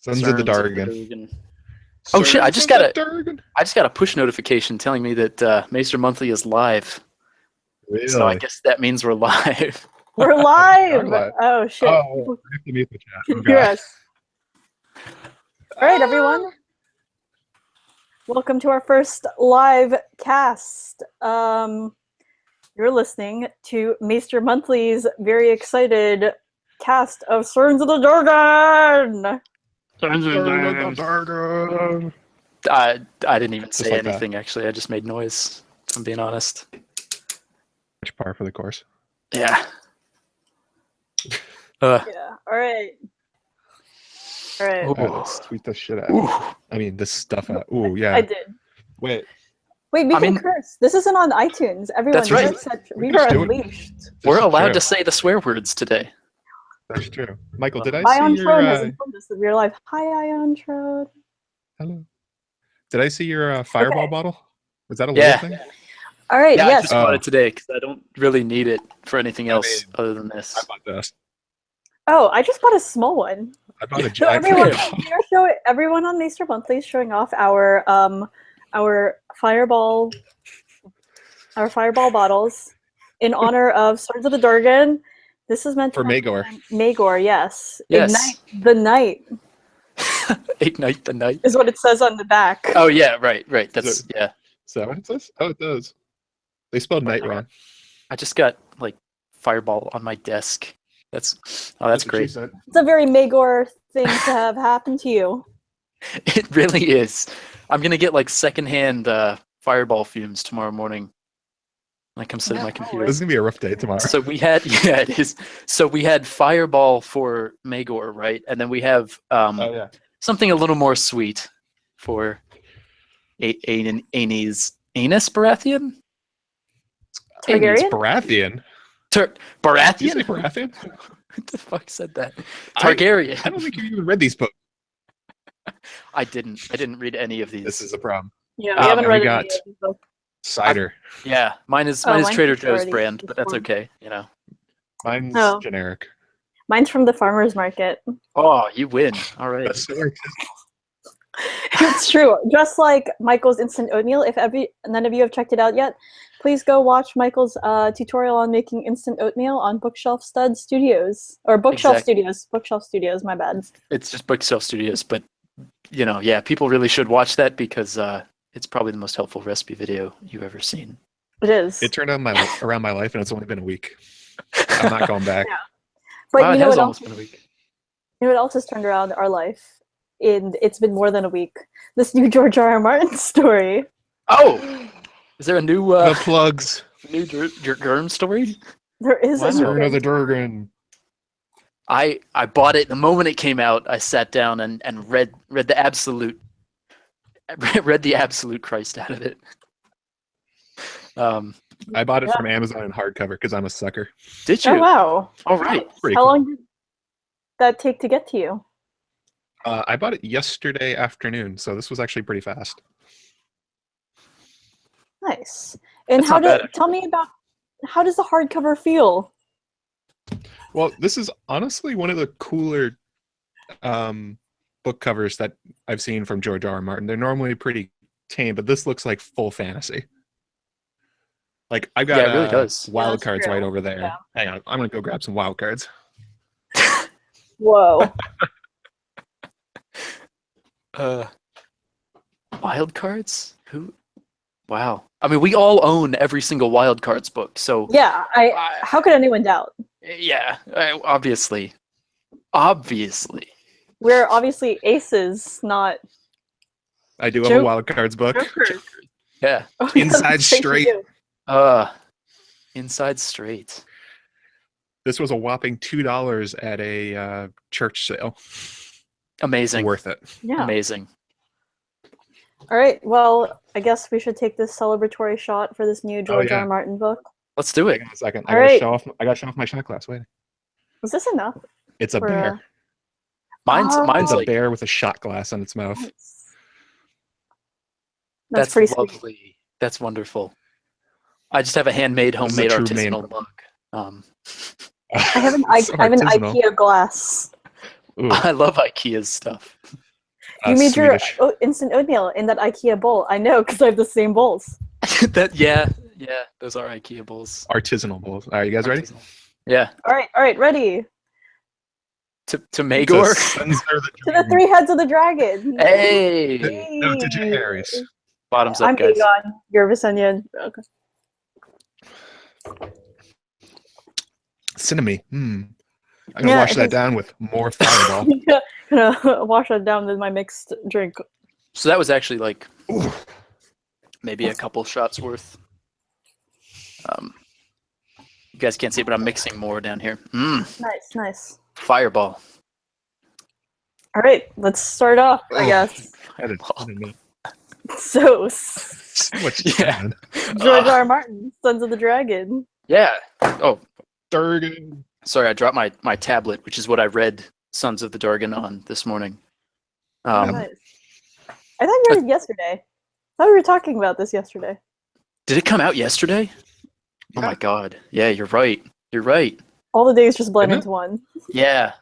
Sons of the Serns Dargon. Oh shit! I Sons just of got the Dargon. a push notification telling me that Maester Monthly is live. Really? So I guess that means we're live. We're We live! are live. Oh shit. Oh, People I have to mute the chat. can Oh, hear God. us. Alright, everyone. Welcome to our first live cast. You're listening to Maester Monthly's very excited cast of Serns of the Dargon! Sons of the Dargon. I didn't even say like that. anything, actually. I just made noise, if I'm being honest. Much par for the course. Yeah. Yeah, alright. Alright. Oh. Oh, let's tweet this shit out. Ooh. I mean, this stuff out. Ooh, yeah. I did. Wait. Wait, we I can mean- curse. This isn't on iTunes. Everyone, That's right. We Just are do it. unleashed. This We're is allowed true. to say the swear words today. That's true. Michael, did I Ion see Trode your... has informed us that we're live. Hi, Ion Trode. Hello. Did I see your fireball Okay. bottle? Was that a Yeah. little thing? Alright, Yeah, I yes. just bought it today because I don't really need it for anything I else mean, other than this. I bought this. Oh, I just bought a small one. I bought a So giant everyone, fireball. everyone on Maester Monthly is showing off our fireball bottles in honor of Swords of the Dargon. This is meant to For Maegor. Maegor, yes. Yes. Ignite the night Ignite the night. is what it says on the back. Oh, yeah, right. That's, Is yeah. Is that what it says? Oh, it does. They spelled night wrong. I just got, like, fireball on my desk. That's what she great. said. It's a very Maegor thing to have happen to you. It really is. I'm going to get, like, secondhand fireball fumes tomorrow morning when I come sit at my computer. This is going to be a rough day tomorrow. So we had, yeah, it is. So we had fireball for Maegor, right? And then we have Oh, yeah. something a little more sweet for Rhaenys Baratheon? It's Targaryen? Baratheon. Did you Baratheon? say Baratheon? What the fuck said that? Targaryen. I don't think you even read these books. I didn't read any of these. This is a problem. Yeah, we we haven't haven't read we any got- of these books. Cider. Yeah, mine is Oh, mine's Trader just Joe's already brand, but that's informed. okay, you know. Mine's Oh. generic. Mine's from the farmer's market. Oh, you win. All right. That's so It's true. Just like Michael's instant oatmeal. If none of you have checked it out yet, please go watch Michael's tutorial on making instant oatmeal on Bookshelf Stud Studios or Bookshelf Exactly. Studios. Bookshelf Studios. My bad. It's just Bookshelf Studios, but you know, yeah, people really should watch that because it's probably the most helpful recipe video you've ever seen. It is. It turned on around my life, and it's only been a week. I'm not going back. Yeah. But Wow, you it know has what almost else? been a week. You know what else has turned around our life? It's been more than a week. This new George R. R. Martin story. Oh, is there a new The plugs. Germ story? There is Wow. a Serns new of the Dargon. I bought it the moment it came out. I sat down and read the absolute Christ out of it. I bought it Yeah. from Amazon in hardcover because I'm a sucker. Did you? Oh wow! All right. Pretty How cool. long did that take to get to you? I bought it yesterday afternoon, so this was actually pretty fast. Nice. And That's not bad, tell me about how does the hardcover feel? Well, this is honestly one of the cooler book covers that I've seen from George R. R. Martin. They're normally pretty tame, but this looks like full fantasy. Like I've got Yeah, it really does. wild that's cards true. right over there. Yeah. Hang on, I'm gonna go grab some wild cards. Whoa. Wild cards? Who? Wow. I mean, we all own every single wild cards book, so Yeah. How could anyone doubt? yeah, obviously. We're obviously aces, not I do have a Joke- wild cards book. jokers. Yeah. Oh, yeah, Inside thank straight. you. Inside straight. This was a whopping $2 at a church sale. Amazing. Worth it. Yeah. Amazing. All right. Well, I guess we should take this celebratory shot for this new George yeah. R. R. Martin book. Let's do it. Hang on a second. All right. I gotta show off my shot glass. Wait. Is this enough? It's a For, bear. Mine's Oh. It's a like bear with a shot glass on its mouth. That's pretty sweet. lovely. That's wonderful. I just have a handmade, This is a homemade true artisanal main- mug. I have an So I have an artisanal. IKEA glass. Ooh, I love IKEA's stuff. You made Swedish. your instant oatmeal in that IKEA bowl. I know, because I have the same bowls. Yeah, those are IKEA bowls. Artisanal bowls. All right, you guys ready? Yeah. All right, ready. To To Maegor. Sons of the To the Dragon. 3 heads of the dragon. Hey! No, to Jaehaerys. Bottoms up, I'm guys. Aegon. You're Visenya. Okay. Cinnamon. I'm gonna Yeah, wash that he's- down with more Fireball. Gonna wash that down with my mixed drink. So that was actually like Ooh. maybe a couple shots worth. You guys can't see it, but I'm mixing more down here. Nice. Fireball. All right, let's start off, I guess. I didn't know. So, So much Yeah. time. George R. R. Martin, Sons of the Dragon. Yeah. Oh, Dargon. sorry, I dropped my tablet, which is what I read Sons of the Dargon on this morning. Nice. I thought you were yesterday. I thought we were talking about this yesterday. Did it come out yesterday? Oh my god. Yeah, you're right. You're right. All the days just blend Isn't it? into one. Yeah.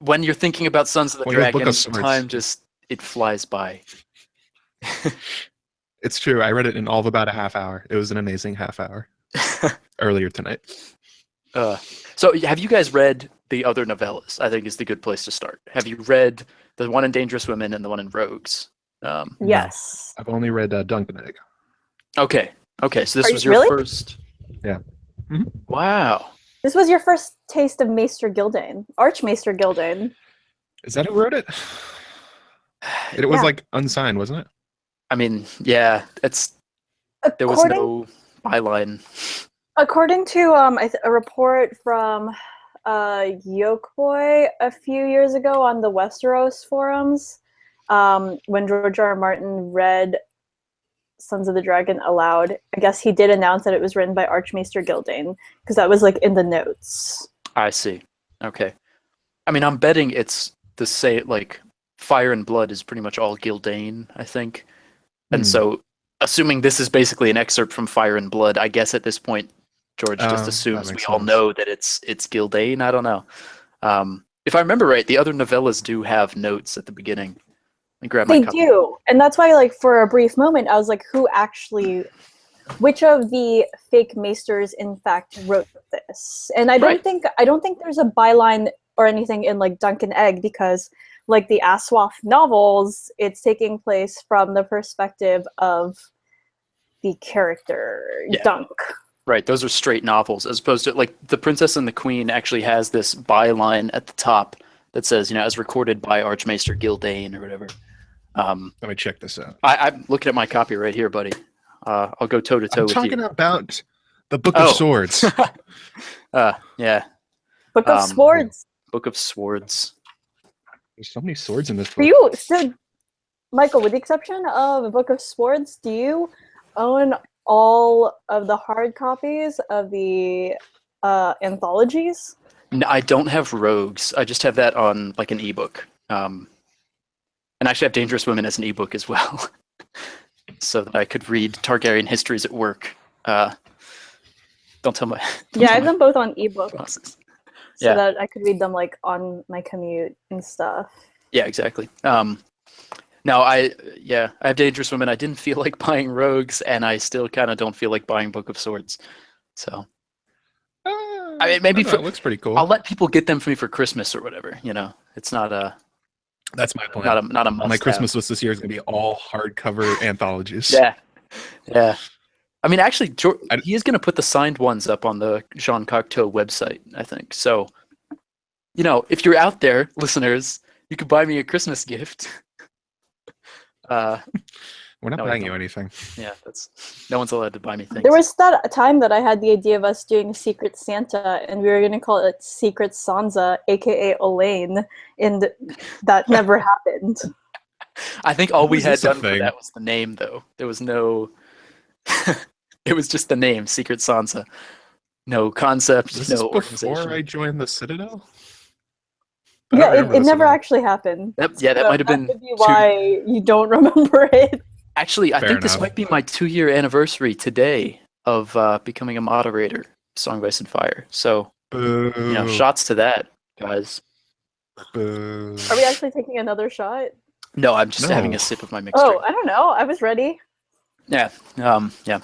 When you're thinking about Sons of the Well, you're Dragon, Book of Swords. time just it flies by. It's true. I read it in all of about a half hour. It was an amazing half hour earlier tonight. So have you guys read the other novellas? I think is the good place to start. Have you read the one in Dangerous Women and the one in Rogues? Yes. I've only read Duncan Egg. Okay. So this Are was you your really? first. Yeah. Mhm. Wow. This was your first taste of Maester Gildane. Archmaester Gildane. Is that who wrote it? It was Yeah. like unsigned, wasn't it? I mean, yeah, there was no byline. According to a report from Yolkboy a few years ago on the Westeros forums, when George R. R. Martin read Sons of the Dragon aloud, I guess he did announce that it was written by Archmaester Gildane, because that was like in the notes. I see. Okay. I mean, I'm betting it's the say like Fire and Blood is pretty much all Gildane, I think. And so, assuming this is basically an excerpt from Fire and Blood, I guess at this point, George just that assumes we makes all sense. know that it's Gildane. I don't know. If I remember right, the other novellas do have notes at the beginning. Let me grab my They copy. do, and that's why, like, for a brief moment, I was like, which of the fake maesters, in fact, wrote this? And I don't think there's a byline or anything in like Duncan Egg, because like the Aswath novels, it's taking place from the perspective of the character Dunk. Right, those are straight novels, as opposed to like The Princess and the Queen actually has this byline at the top that says, as recorded by Archmaester Gildane or whatever. Let me check this out. I'm looking at my copy right here, buddy. I'll go toe to toe I'm with you. talking about the Book of Swords. Yeah. Book of Swords. Book of Swords. There's so many swords in this For book. you, so Michael, with the exception of the Book of Swords, do you own all of the hard copies of the anthologies? No, I don't have Rogues. I just have that on like an ebook. And I actually have Dangerous Women as an ebook as well, so that I could read Targaryen histories at work. Don't tell my. Yeah, I have them both on ebook, bosses. so that I could read them like on my commute and stuff. Yeah, exactly. Now I have Dangerous Women. I didn't feel like buying Rogues, and I still kind of don't feel like buying Book of Swords. So I mean, maybe it looks pretty cool. I'll let people get them for me for Christmas or whatever. It's not a. That's my plan. Not a must. My Christmas list this year is going to be all hardcover anthologies. Yeah. I mean, actually, he is going to put the signed ones up on the Jean Cocteau website, I think. So, if you're out there, listeners, you could buy me a Christmas gift. We're not buying you anything. Yeah, no one's allowed to buy me things. There was that time that I had the idea of us doing Secret Santa, and we were going to call it Secret Sansa, aka Elaine, and that never happened. I think all we had this a done for thing? that was the name, though. There was no. It was just the name, Secret Sansa. No concept, This no is organization. before I joined the Citadel? Yeah, it never actually happened. That might have been That could be why you don't remember it. Actually, I Fair think this enough. might be my 2-year anniversary today of becoming a moderator, Song of Ice and Fire. So, Boo. shots to that, guys. Boo. Are we actually taking another shot? No, I'm just No. having a sip of my mixed Oh, drink. I don't know. I was ready. Yeah. Yeah.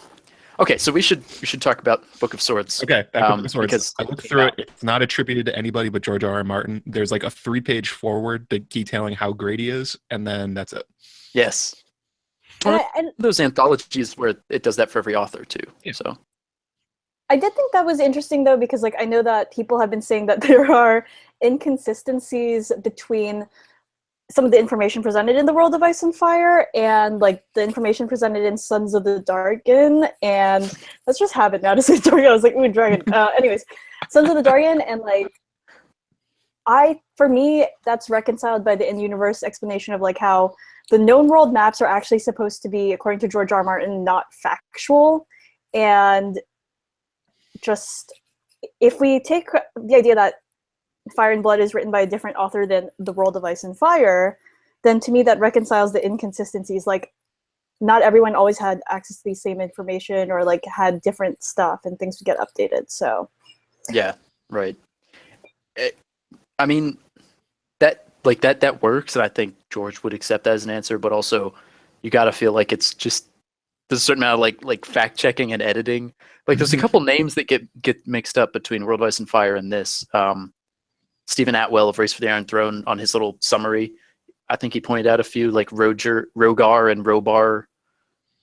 Okay, so we should talk about Book of Swords. Okay, back to Book of Swords. Because I looked through it. It's not attributed to anybody but George R. R. Martin. There's like a 3-page foreword detailing how great he is, and then that's it. yes, And those anthologies where it does that for every author too. Yeah. So I did think that was interesting though, because like I know that people have been saying that there are inconsistencies between some of the information presented in the World of Ice and Fire and like the information presented in Sons of the Dargon, and let's just have it now to say Dargon. I was like, ooh, dragon. Anyways, Sons of the Dargon, and like for me, that's reconciled by the in-universe explanation of like how the known world maps are actually supposed to be, according to George R. R. Martin, not factual. And just, if we take the idea that Fire and Blood is written by a different author than The World of Ice and Fire, then to me that reconciles the inconsistencies. Like, not everyone always had access to the same information, or like had different stuff, and things would get updated. So yeah, right. I mean, that works, and I think George would accept that as an answer. But also, you got to feel like it's just there's a certain amount of like fact checking and editing. Like, there's a couple names that get mixed up between World of Ice and Fire and this. Stephen Atwell of Race for the Iron Throne, on his little summary, I think he pointed out a few, like Rogar and Robar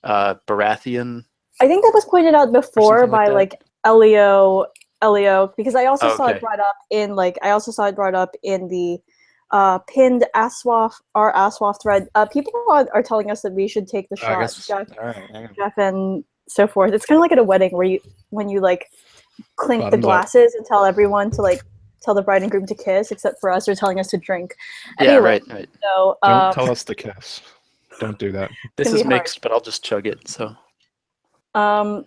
Baratheon. I think that was pointed out before something by like like Elio, because I also saw Okay. it brought up in the pinned Aswaf thread. People are telling us that we should take the I shot, guess. Jeff, All right. hang on. Jeff and so forth. It's kind of like at a wedding where when you like clink the Bottoms up. glasses and tell everyone to like tell the bride and groom to kiss, except for us, they're telling us to drink. Yeah, Anyway, right. So Don't tell us to kiss. Don't do that. This Can is be hard. mixed, but I'll just chug it. So oh,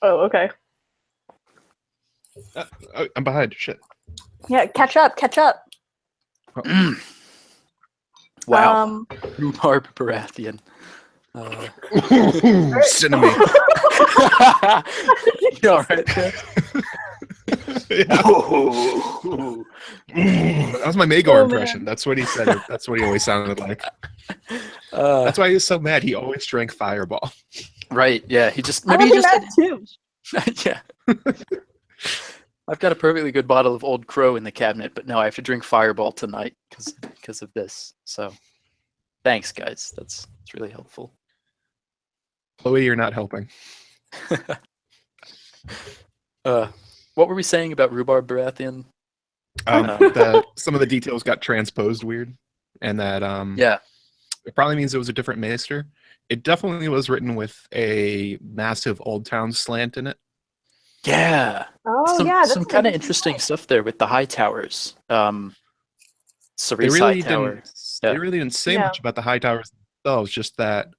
okay. I'm behind. Shit. Yeah, catch up. wow, Rhubarb Baratheon. Cinnamon. You all right there? Yeah. That was my Maegor Oh, impression. man. That's what he said. That's what he always sounded like. That's That's why he was so mad. He always drank Fireball. right. Yeah, he just I maybe would he be just mad too. yeah. I've got a perfectly good bottle of Old Crow in the cabinet, but no, I have to drink Fireball tonight because of this. So, thanks, guys. That's really helpful. Chloe, you're not helping. What were we saying about Rhubarb Baratheon? Some of the details got transposed weird, and that Yeah. it probably means it was a different maester. It definitely was written with a massive Old Town slant in it. Yeah. Oh yeah, that's some kind of interesting stuff there with the high towers. They Cerise really High Tower. didn't. Yeah. They really didn't say Yeah. much about the high towers themselves. Just that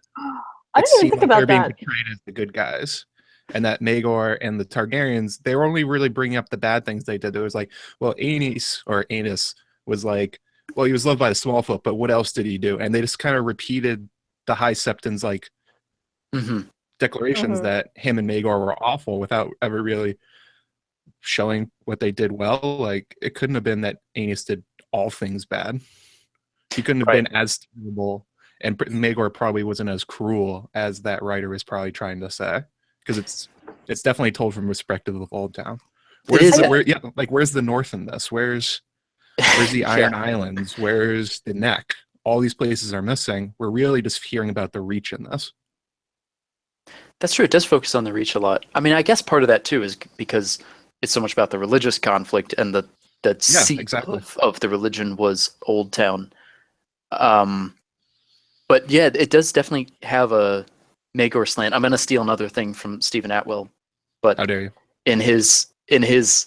I it didn't even seemed think like about they're being that. portrayed as the good guys, and that Maegor and the Targaryens, they were only really bringing up the bad things they did. It was like, well, Anus was like, well, he was loved by the Smallfoot, but what else did he do? And they just kind of repeated the High Septon's like Mhm. declarations Mhm. that him and Maegor were awful without ever really showing what they did well. Like, it couldn't have been that Anus did all things bad. He couldn't have Right. been as terrible, and Maegor probably wasn't as cruel as that writer is probably trying to say, because it's definitely told from perspective of Old Town. is, Where's the North in this? Where's the Iron Islands? Where's the Neck? All these places are missing. We're really just hearing about the Reach in this. That's true. It does focus on the Reach a lot. I mean, I guess part of that too is because it's so much about the religious conflict, and the seat exactly. of the religion was Old Town. But yeah, it does definitely have a Maegor slant. I'm going to steal another thing from Stephen Atwell, but How dare you? in his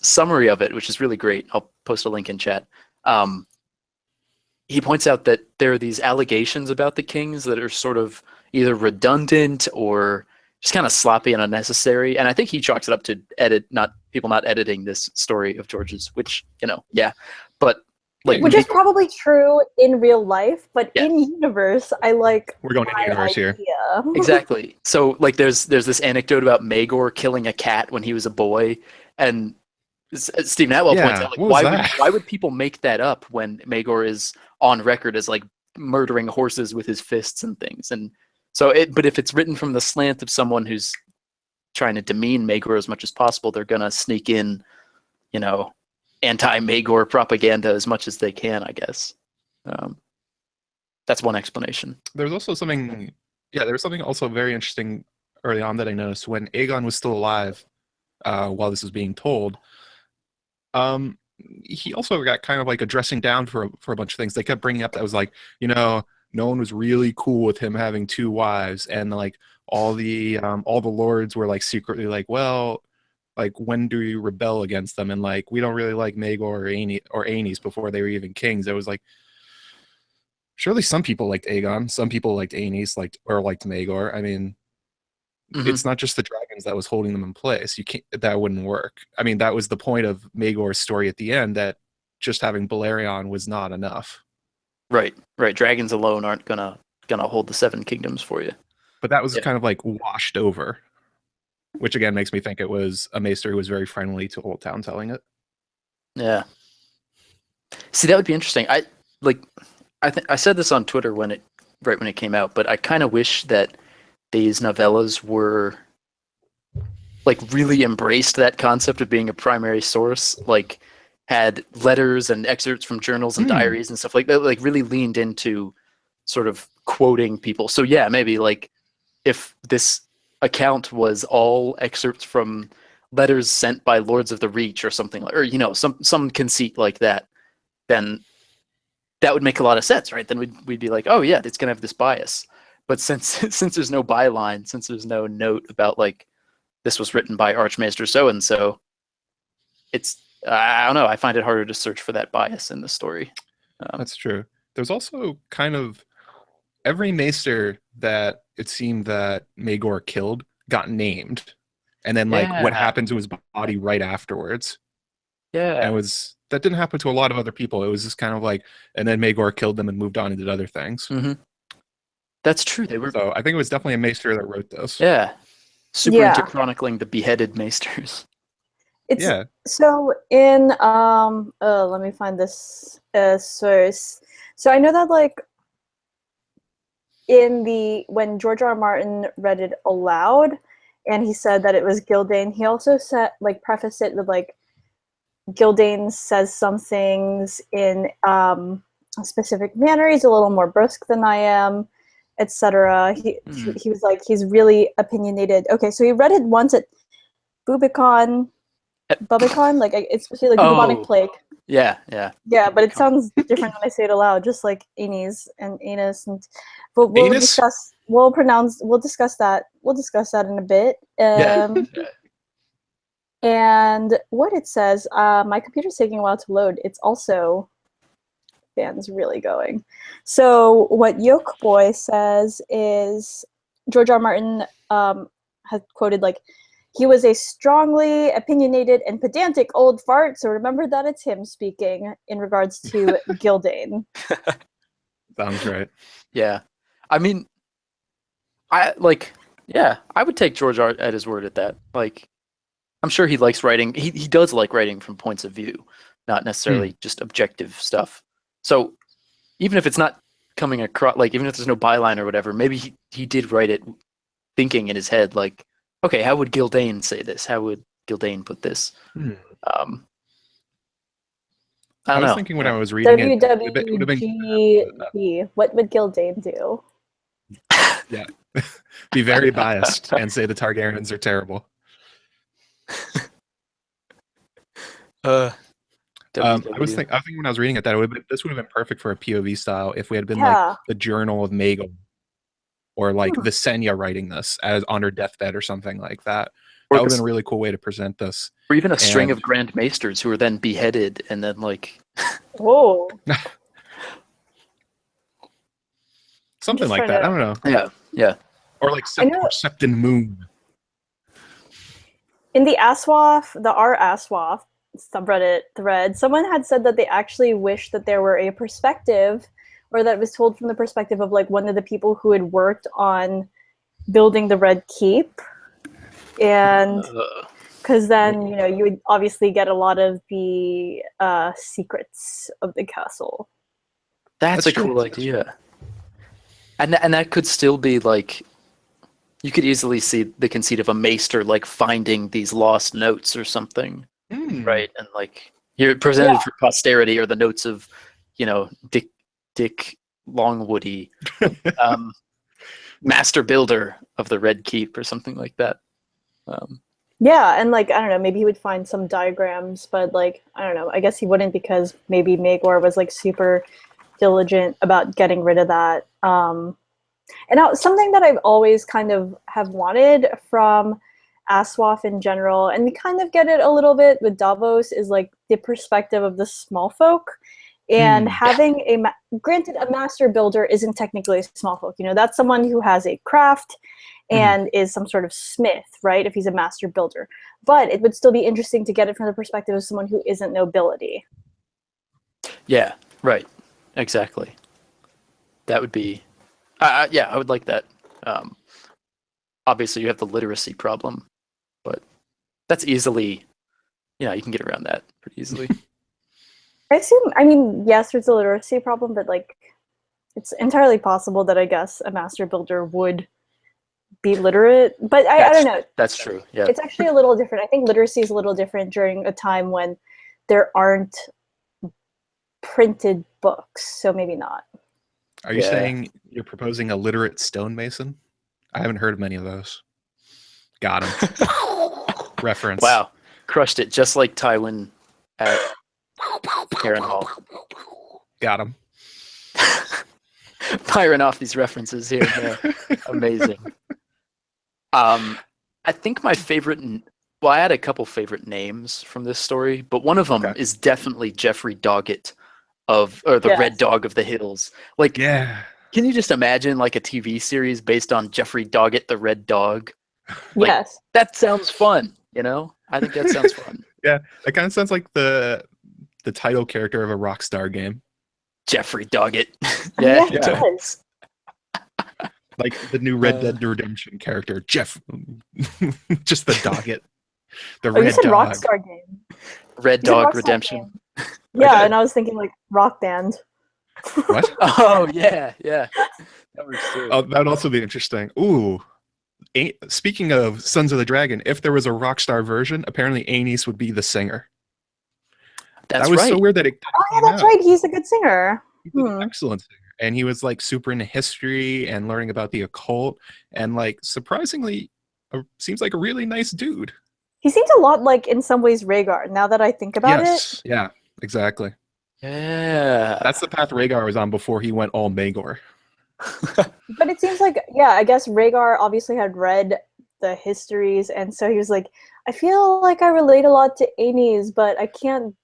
summary of it, which is really great, I'll post a link in chat. He points out that there are these allegations about the kings that are sort of either redundant or just kind of sloppy and unnecessary. And I think he chalks it up to people not editing this story of George's, which, yeah. But like, Which is probably true in real life, but Yeah. in universe, I like We're going in my universe here. idea. exactly. So like there's this anecdote about Maegor killing a cat when he was a boy, and Stephen Atwell points Yeah, out, like, what was that? why would people make that up when Maegor is on record as like murdering horses with his fists and things? And so but if it's written from the slant of someone who's trying to demean Maegor as much as possible, they're gonna sneak in, anti-Maegor propaganda as much as they can, I guess. That's one explanation. There's also something, there was something also very interesting early on that I noticed when Aegon was still alive, while this was being told. He also got kind of like a dressing down for a bunch of things. They kept bringing up that was like, no one was really cool with him having 2 wives, and like all the lords were like secretly like, well, like when do you rebel against them? And like we don't really like Maegor or Rhaenys before they were even kings. It was like, surely some people liked Aegon, some people liked Rhaenys, liked Maegor. I mean, it's not just the dragons that was holding them in place. That wouldn't work. I mean, that was the point of Maegor's story at the end, that just having Balerion was not enough. Right. Dragons alone aren't gonna hold the 7 kingdoms for you. But that was kind of like washed over, which again makes me think it was a maester who was very friendly to Old Town telling it. Yeah. See, that would be interesting. I said this on Twitter right when it came out, but I kind of wish that these novellas were like really embraced that concept of being a primary source, like had letters and excerpts from journals and diaries and stuff like that, like really leaned into sort of quoting people. So yeah, maybe like if this account was all excerpts from letters sent by Lords of the Reach or something, like, or some conceit like that, then that would make a lot of sense, right? Then we'd be like, oh yeah, it's gonna have this bias. But since there's no byline, since there's no note about like this was written by Archmaester so and so, it's I don't know. I find it harder to search for that bias in the story. That's true. There's also kind of every maester that it seemed that Maegor killed got named, and then like what happened to his body right afterwards. Yeah, and that didn't happen to a lot of other people. It was just kind of like, and then Maegor killed them and moved on and did other things. That's true. So I think it was definitely a maester that wrote this. Yeah, super into chronicling the beheaded maesters. So in let me find this source. So I know that like when George R. R. Martin read it aloud, and he said that it was Gildane, he also said like prefaced it with like Gildane says some things in a specific manner. He's a little more brusque than I am, etc. He was like, he's really opinionated. Okay, so he read it once at Bubicon, like it's supposed to be like bubonic plague. Yeah, but it sounds different when I say it aloud, just like Aenys and Anus, and but we'll discuss that in a bit. And what it says, my computer's taking a while to load. It's also fans really going. So what Yoke Boy says is George R. R. Martin has quoted like, he was a strongly opinionated and pedantic old fart, so remember that it's him speaking in regards to Gildane. Sounds right. Yeah. I mean, I would take George R. at his word at that. Like, I'm sure he likes writing. He does like writing from points of view, not necessarily just objective stuff. So even if it's not coming across, like even if there's no byline or whatever, maybe he did write it thinking in his head, like, okay, how would Gildane say this? How would Gildane put this? I was thinking when I was reading it, WWGB. What would Gildane do? Yeah, be very biased and say the Targaryens are terrible. I was thinking when I was reading it that this would have been perfect for a POV style if we had been like the Journal of Maegor, or like Visenya writing this as on her deathbed or something like that. That would have been a really cool way to present this. Or even a string of Grand Maesters who are then beheaded and then like whoa. Something like that. I don't know. Yeah. Or like Septon Moon. In the R Aswaf subreddit thread, someone had said that they actually wish that there were a perspective, or that it was told from the perspective of like one of the people who had worked on building the Red Keep. And because then you would obviously get a lot of the secrets of the castle. That's a cool idea. And that could still be like, you could easily see the conceit of a maester like finding these lost notes or something, right? And like you're presented for posterity, or the notes of, Dick Longwoody, master builder of the Red Keep or something like that. Yeah, and like I don't know, maybe he would find some diagrams, but like I don't know, I guess he wouldn't, because maybe Maegor was like super diligent about getting rid of that. And now, something that I've always kind of have wanted from Aswath in general, and we kind of get it a little bit with Davos, is like the perspective of the small folk. And having granted, a master builder isn't technically a small folk. That's someone who has a craft and is some sort of smith, right? If he's a master builder. But it would still be interesting to get it from the perspective of someone who isn't nobility. Yeah, right. Exactly. That would be... yeah, I would like that. Obviously, you have the literacy problem, but that's easily... you can get around that pretty easily. Yes, there's a literacy problem, but like, it's entirely possible that I guess a master builder would be literate. But I don't know. That's true. Yeah, it's actually a little different. I think literacy is a little different during a time when there aren't printed books, so maybe not. Are you saying you're proposing a literate stonemason? I haven't heard of many of those. Got him. Reference. Wow, crushed it just like Tywin at Harrenhal. Got him. Firing off these references here. Yeah. Amazing. I think my favorite... Well, I had a couple favorite names from this story, but one of them is definitely Jeffrey Doggett or the Red Dog of the Hills. Like, can you just imagine like a TV series based on Jeffrey Doggett, the Red Dog? Like, yes. That sounds fun, I think that sounds fun. Yeah, that kind of sounds like the title character of a Rockstar game. Jeffrey Doggett. Yeah, it does. Like the new Red Dead Redemption character, Jeff. Just the Doggett. The Red you said Dog. Rockstar game. Red Dog Redemption. Yeah, and I was thinking like Rock Band. What? Oh, yeah. That works too. Oh, that would also be interesting. Ooh. Speaking of Sons of the Dragon, if there was a Rockstar version, apparently Rhaenys would be the singer. That's that was right. so weird that it that's right. He's a good singer. He's an excellent singer. And he was like super into history and learning about the occult, and like surprisingly seems like a really nice dude. He seems a lot like, in some ways, Rhaegar, now that I think about it. Yeah, exactly. Yeah. That's the path Rhaegar was on before he went all Maegor. But it seems like, I guess Rhaegar obviously had read the histories, and so he was like, I feel like I relate a lot to Rhaenys, but I can't...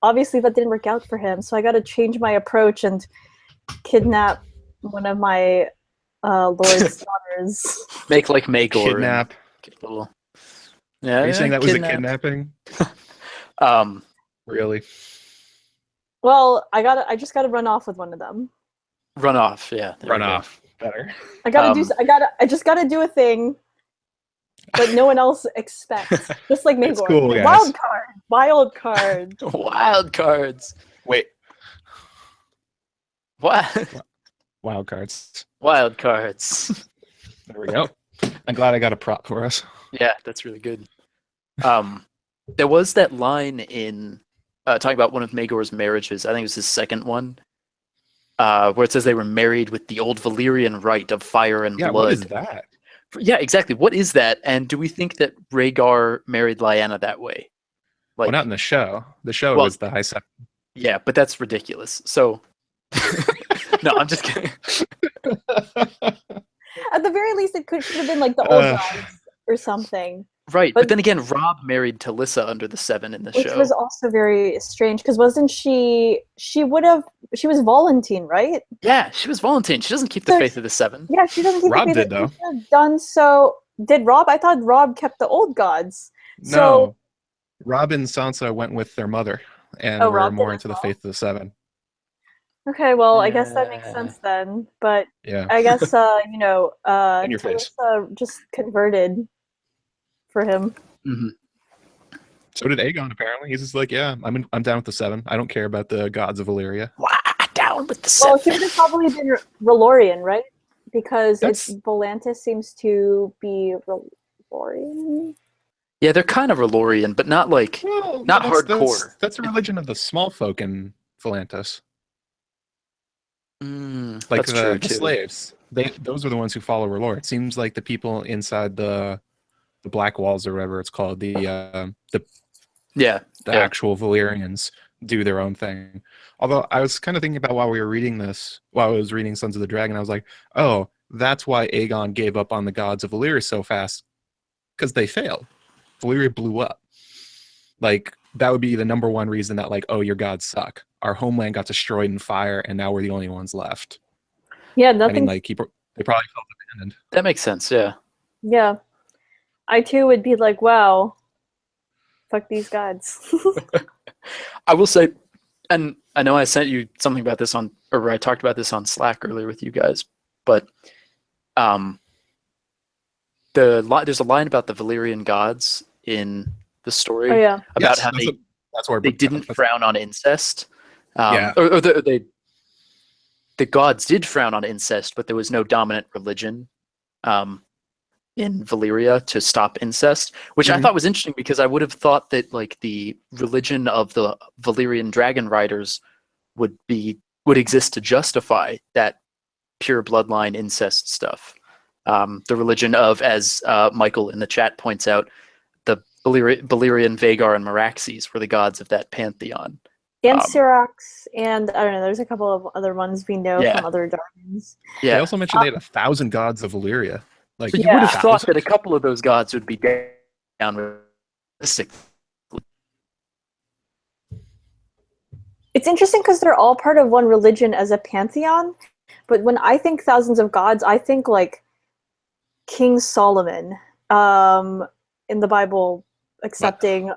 Obviously, that didn't work out for him, so I gotta change my approach and kidnap one of my lord's daughters. Make like Maegor. Kidnap. Yeah. Are you saying that was a kidnapping? Really? Well, I just gotta run off with one of them. Run off, yeah. Run off. Better. I just gotta do a thing that no one else expects. Just like Maegor. It's cool, guys. Wild card. Wild cards. Wait. What? Wild cards. Wild cards. There we go. I'm glad I got a prop for us. Yeah, that's really good. There was that line in talking about one of Maegor's marriages. I think it was his second one, where it says they were married with the old Valyrian rite of fire and blood. What is that? Yeah, exactly. What is that? And do we think that Rhaegar married Lyanna that way? Like, Well, not in the show. The show was the High Seven. Yeah, but that's ridiculous. So, no, I'm just kidding. At the very least, it should have been like the old gods or something. Right, but then again, Robb married Talissa under the Seven in the show. Which was also very strange, because wasn't she was Volantene, right? Yeah, she was Volantene. She doesn't keep the faith of the Seven. Yeah, she doesn't keep Robb the faith. did, though. She should have done so. Did Robb? I thought Robb kept the old gods. No. Robb and Sansa went with their mother and were Robb more did into the as faith of the Seven. Okay, well, I guess that makes sense then. But Yeah. I guess In your face. Talissa just converted for him. Mm-hmm. So did Aegon. Apparently, he's just like, yeah, I'm down with the 7. I don't care about the gods of Valyria. Wow, down with the Well, 7. he would have probably been R'hllorian, right? Because That's- Volantis seems to be R'hllorian. Yeah, they're kind of R'hllorian, but not like Well, not that's, hardcore. That's a religion of the small folk in Volantis. Like that's true the too. slaves. Those are the ones who follow R'hllor. It seems like the people inside the Black Walls or whatever it's called, the actual Valyrians do their own thing. Although I was kind of thinking about while we were reading this, while I was reading Sons of the Dragon, I was like, oh, that's why Aegon gave up on the gods of Valyria so fast, because they failed. Valyria blew up. Like, that would be the number one reason that, like, oh, your gods suck. Our homeland got destroyed in fire, and now we're the only ones left. Yeah, nothing. I mean, like, they probably felt abandoned. That makes sense, yeah. Yeah. I too would be like, wow, fuck these gods. I will say, and I know I sent you something about this or I talked about this on Slack earlier with you guys, but there's a line about the Valyrian gods in the story about how they didn't frown on incest. Or the gods did frown on incest, but there was no dominant religion in Valyria to stop incest, which I thought was interesting because I would have thought that like the religion of the Valyrian dragon riders would exist to justify that pure bloodline incest stuff. The religion of, as Michael in the chat points out, the Valyrian, Vagar, and Meraxes were the gods of that pantheon. And Syrax, and I don't know, there's a couple of other ones we know from other Dargons. Yeah. They also mentioned they had 1,000 gods of Valyria. Like, so you would have thought that a couple of those gods would be down with the It's interesting because they're all part of one religion as a pantheon, but when I think thousands of gods, I think like King Solomon in the Bible accepting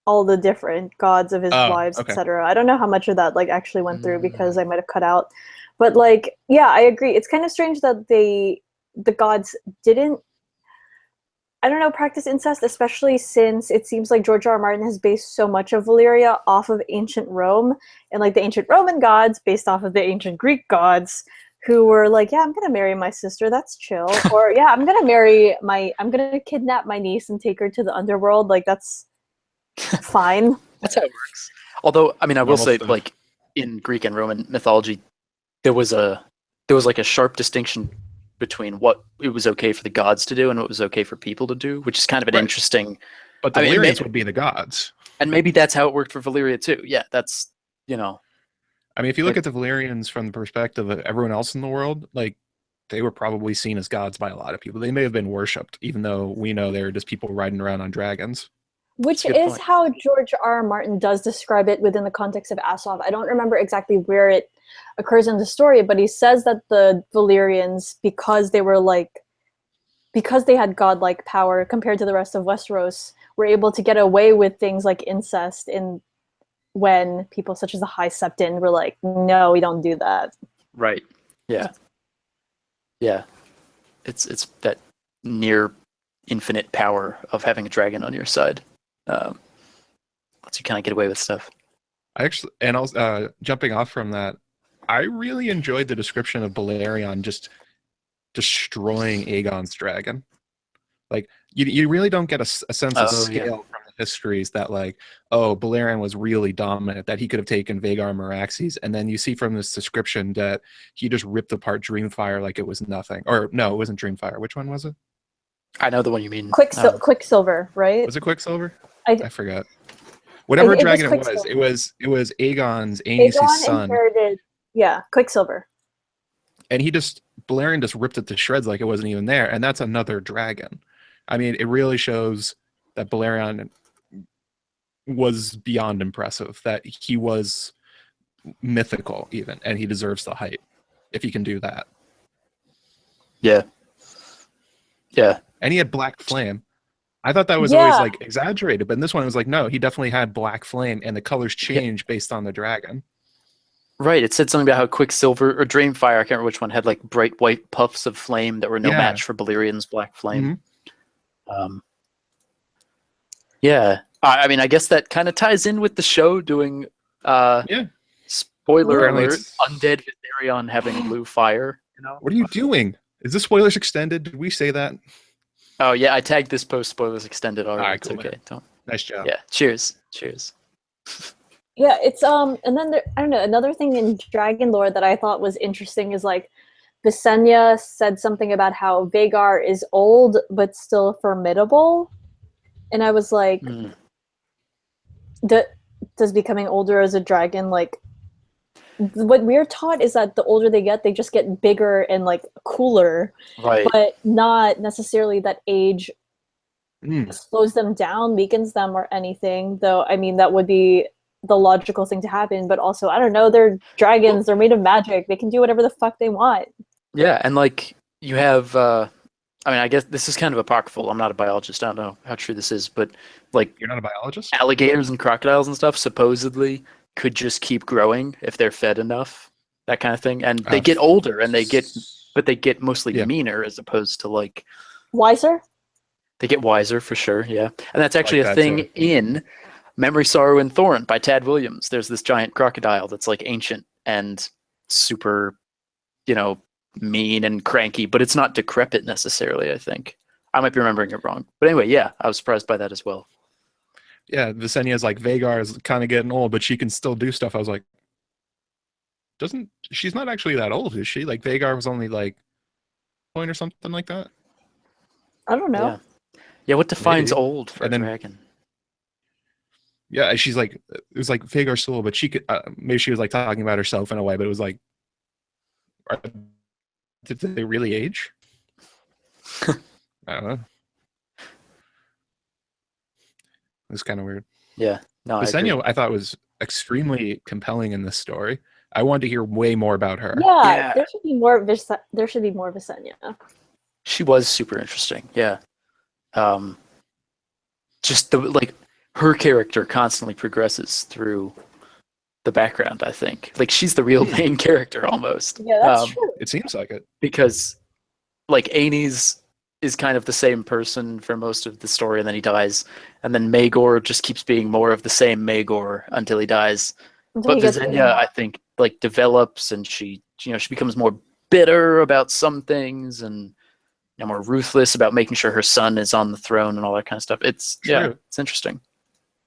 all the different gods of his wives, etc. I don't know how much of that like actually went through because I might have cut out. But like, yeah, I agree. It's kind of strange that the gods didn't, I don't know, practice incest, especially since it seems like George R. Martin has based so much of Valyria off of ancient Rome, and like the ancient Roman gods based off of the ancient Greek gods, who were like, yeah, I'm gonna marry my sister, that's chill. Or yeah, I'm gonna kidnap my niece and take her to the underworld, like that's fine. That's how it works. Although, I mean, I will say, like in Greek and Roman mythology, there was like a sharp distinction between what it was okay for the gods to do and what was okay for people to do, which is kind of an interesting. But the Valyrians would be the gods, and maybe that's how it worked for Valyria too. Yeah, that's I mean, if you look at the Valyrians from the perspective of everyone else in the world, like they were probably seen as gods by a lot of people. They may have been worshipped, even though we know they're just people riding around on dragons. Which is how George R. R. Martin does describe it within the context of Asov. I don't remember exactly where it occurs in the story, but he says that the Valyrians, because they had godlike power compared to the rest of Westeros, were able to get away with things like incest when people such as the High Septon were like, no, we don't do that. Right. Yeah. Yeah. It's that near infinite power of having a dragon on your side. Lets you kind of get away with stuff. Jumping off from that, I really enjoyed the description of Balerion just destroying Aegon's dragon. Like, you really don't get a sense of scale from the histories that, like, oh, Balerion was really dominant, that he could have taken Vagar and Meraxes, and then you see from this description that he just ripped apart Dreamfire like it was nothing. Or, no, it wasn't Dreamfire. Which one was it? I know the one you mean. Quicksilver, right? Was it Quicksilver? I forgot. Whatever dragon it was Aegon's, Aenys' son. Yeah, Quicksilver. And Balerion just ripped it to shreds like it wasn't even there, and that's another dragon. I mean, it really shows that Balerion was beyond impressive, that he was mythical even, and he deserves the hype if he can do that. Yeah. Yeah. And he had Black Flame. I thought that was always like exaggerated, but in this one it was like, no, he definitely had Black Flame, and the colors change based on the dragon. Right. It said something about how Quicksilver or Dreamfire, I can't remember which one, had like bright white puffs of flame that were no match for Balerian's Black Flame. Mm-hmm. Yeah. I mean, I guess that kind of ties in with the show doing. Yeah. Spoiler Apparently alert: it's- undead Viserion having blue fire. You know. What are you doing? Is this spoilers extended? Did we say that? Oh yeah, I tagged this post spoilers extended already. All right, It's cool, okay. man. Don't. Nice job. Yeah. Cheers. Cheers. Yeah, it's and then I don't know, another thing in dragon lore that I thought was interesting is like Visenya said something about how Vagar is old but still formidable, and I was like, does becoming older as a dragon like? What we're taught is that the older they just get bigger and like cooler, Right. but not necessarily that age Mm. slows them down, weakens them, or anything. Though, I mean, that would be the logical thing to happen. But also, I don't know. They're dragons. They're made of magic. They can do whatever the fuck they want. Yeah, and like you have. I mean, I guess this is kind of apocryphal. I'm not a biologist. I don't know how true this is, but like You're not a biologist? alligators and crocodiles and stuff supposedly could just keep growing if they're fed enough, that kind of thing. And they get older and they get mostly meaner as opposed to like Wiser? They get wiser for sure, yeah. And that's actually Like a that, thing too. in Memory, Sorrow, and Thorn by Tad Williams. There's this giant crocodile that's like ancient and super, mean and cranky, but it's not decrepit necessarily, I think. I might be remembering it wrong. But anyway, yeah, I was surprised by that as well. Yeah, Visenya's like, Vagar is kind of getting old, but she can still do stuff. I was like, she's not actually that old, is she? Like, Vagar was only like point or something like that. I don't know. Yeah. Yeah, what defines Maybe. old for And a then- dragon? Yeah, she's like, it was like Vagar's still, but she could, maybe she was like talking about herself in a way, but it was like, did they really age? I don't know. It was kind of weird. Yeah. No, I agree. Visenya, I thought was extremely compelling in this story. I wanted to hear way more about her. Yeah, there should be more. There should be more Visenya. She was super interesting. Yeah. Just her character constantly progresses through the background, I think. Like she's the real main character almost. Yeah, that's true. It seems like it. Because like Rhaenys is kind of the same person for most of the story and then he dies. And then Maegor just keeps being more of the same Maegor until he dies. Until But he gets Visenya, I think, like develops and she becomes more bitter about some things and more ruthless about making sure her son is on the throne and all that kind of stuff. It's it's interesting.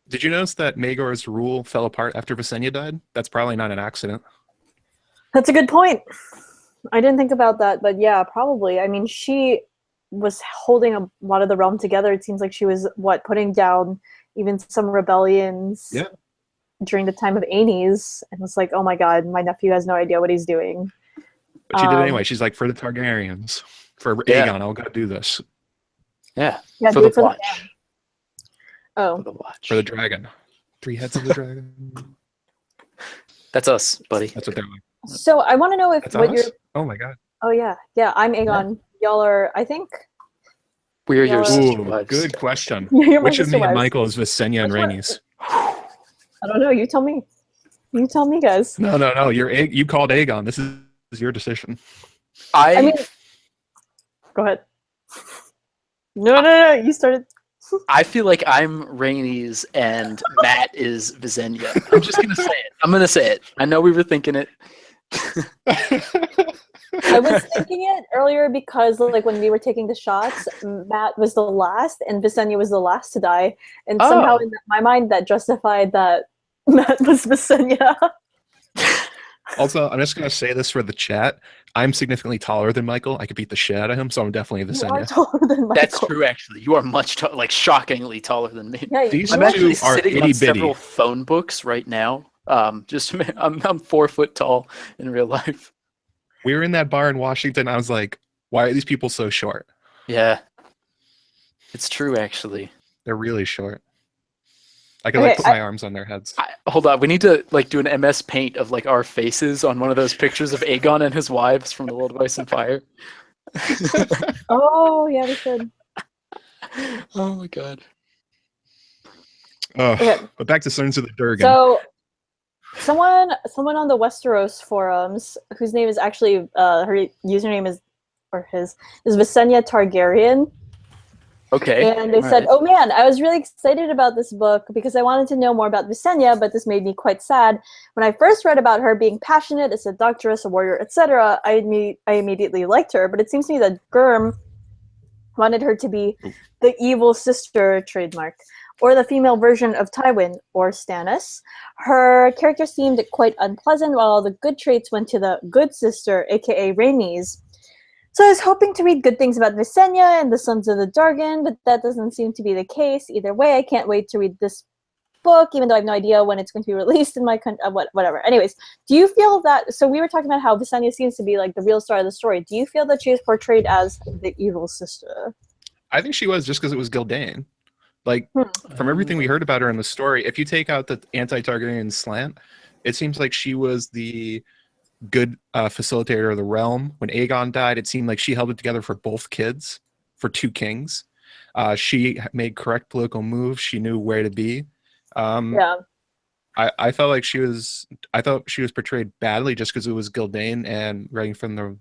Did you notice that Maegor's rule fell apart after Visenya died? That's probably not an accident. That's a good point. I didn't think about that, but yeah, probably. I mean, she was holding a lot of the realm together. It seems like she was putting down even some rebellions during the time of Rhaenys, and was like, "Oh my god, my nephew has no idea what he's doing." But she did anyway. She's like, for the Targaryens, for Aegon, I'll go do this. Yeah, Yeah, for do the it for watch. Oh, For the dragon. 3 heads of the dragon. That's us, buddy. That's what they're like. so I want to know if That's what us? you're. Oh my god. Oh yeah, I'm Aegon. Y'all are, I think. We're your sister Ooh, wives. good question. You're my Which of sister me and wives. Michael is Visenya and Which one? Rhaenys? I don't know. You tell me. You tell me, guys. No. You called Aegon. This is your decision. I mean, go ahead. No. You started. I feel like I'm Rhaenys and Matt is Visenya. I'm just gonna say it. I'm gonna say it. I know we were thinking it. I was thinking it earlier because, like, when we were taking the shots, Matt was the last and Visenya was the last to die, and somehow in my mind that justified that Matt was Visenya. Also, I'm just going to say this for the chat. I'm significantly taller than Michael. I could beat the shit out of him, so I'm definitely You are Visenya. taller than Michael. That's true, actually. You are much shockingly taller than me. Yeah, These I'm you are. actually two are sitting on itty-bitty. several phone books right now. I'm 4 foot tall in real life. We were in that bar in Washington. I was like, why are these people so short? Yeah, it's true actually. They're really short. I could put my arms on their heads. Hold on, we need to do an MS Paint of like our faces on one of those pictures of Aegon and his wives from the World of Ice and Fire. Oh yeah, we should. Oh my god. Okay. But back to Serns of the Dargon. So, someone on the Westeros forums, whose name is actually her username is Visenya Targaryen, Okay. And they said, "Oh man, I was really excited about this book because I wanted to know more about Visenya, but this made me quite sad. When I first read about her being passionate, a seductress, a warrior, etc., I immediately liked her. But it seems to me that Gurm wanted her to be the evil sister trademark, or the female version of Tywin or Stannis. Her character seemed quite unpleasant, while all the good traits went to the good sister, aka Rhaenys. So I was hoping to read good things about Visenya and the Sons of the Dargon, but that doesn't seem to be the case. Either way, I can't wait to read this book, even though I have no idea when it's going to be released in my country. Whatever. Anyways, do you feel that? So we were talking about how Visenya seems to be like the real star of the story. Do you feel that she is portrayed as the evil sister? I think she was, just because it was Gildan. Like, from everything we heard about her in the story, if you take out the anti-Targaryen slant, it seems like she was the good facilitator of the realm. When Aegon died, it seemed like she held it together for both kids, for two kings. She made correct political moves. She knew where to be. Yeah. I felt like I thought she was portrayed badly just because it was Gildan and writing from the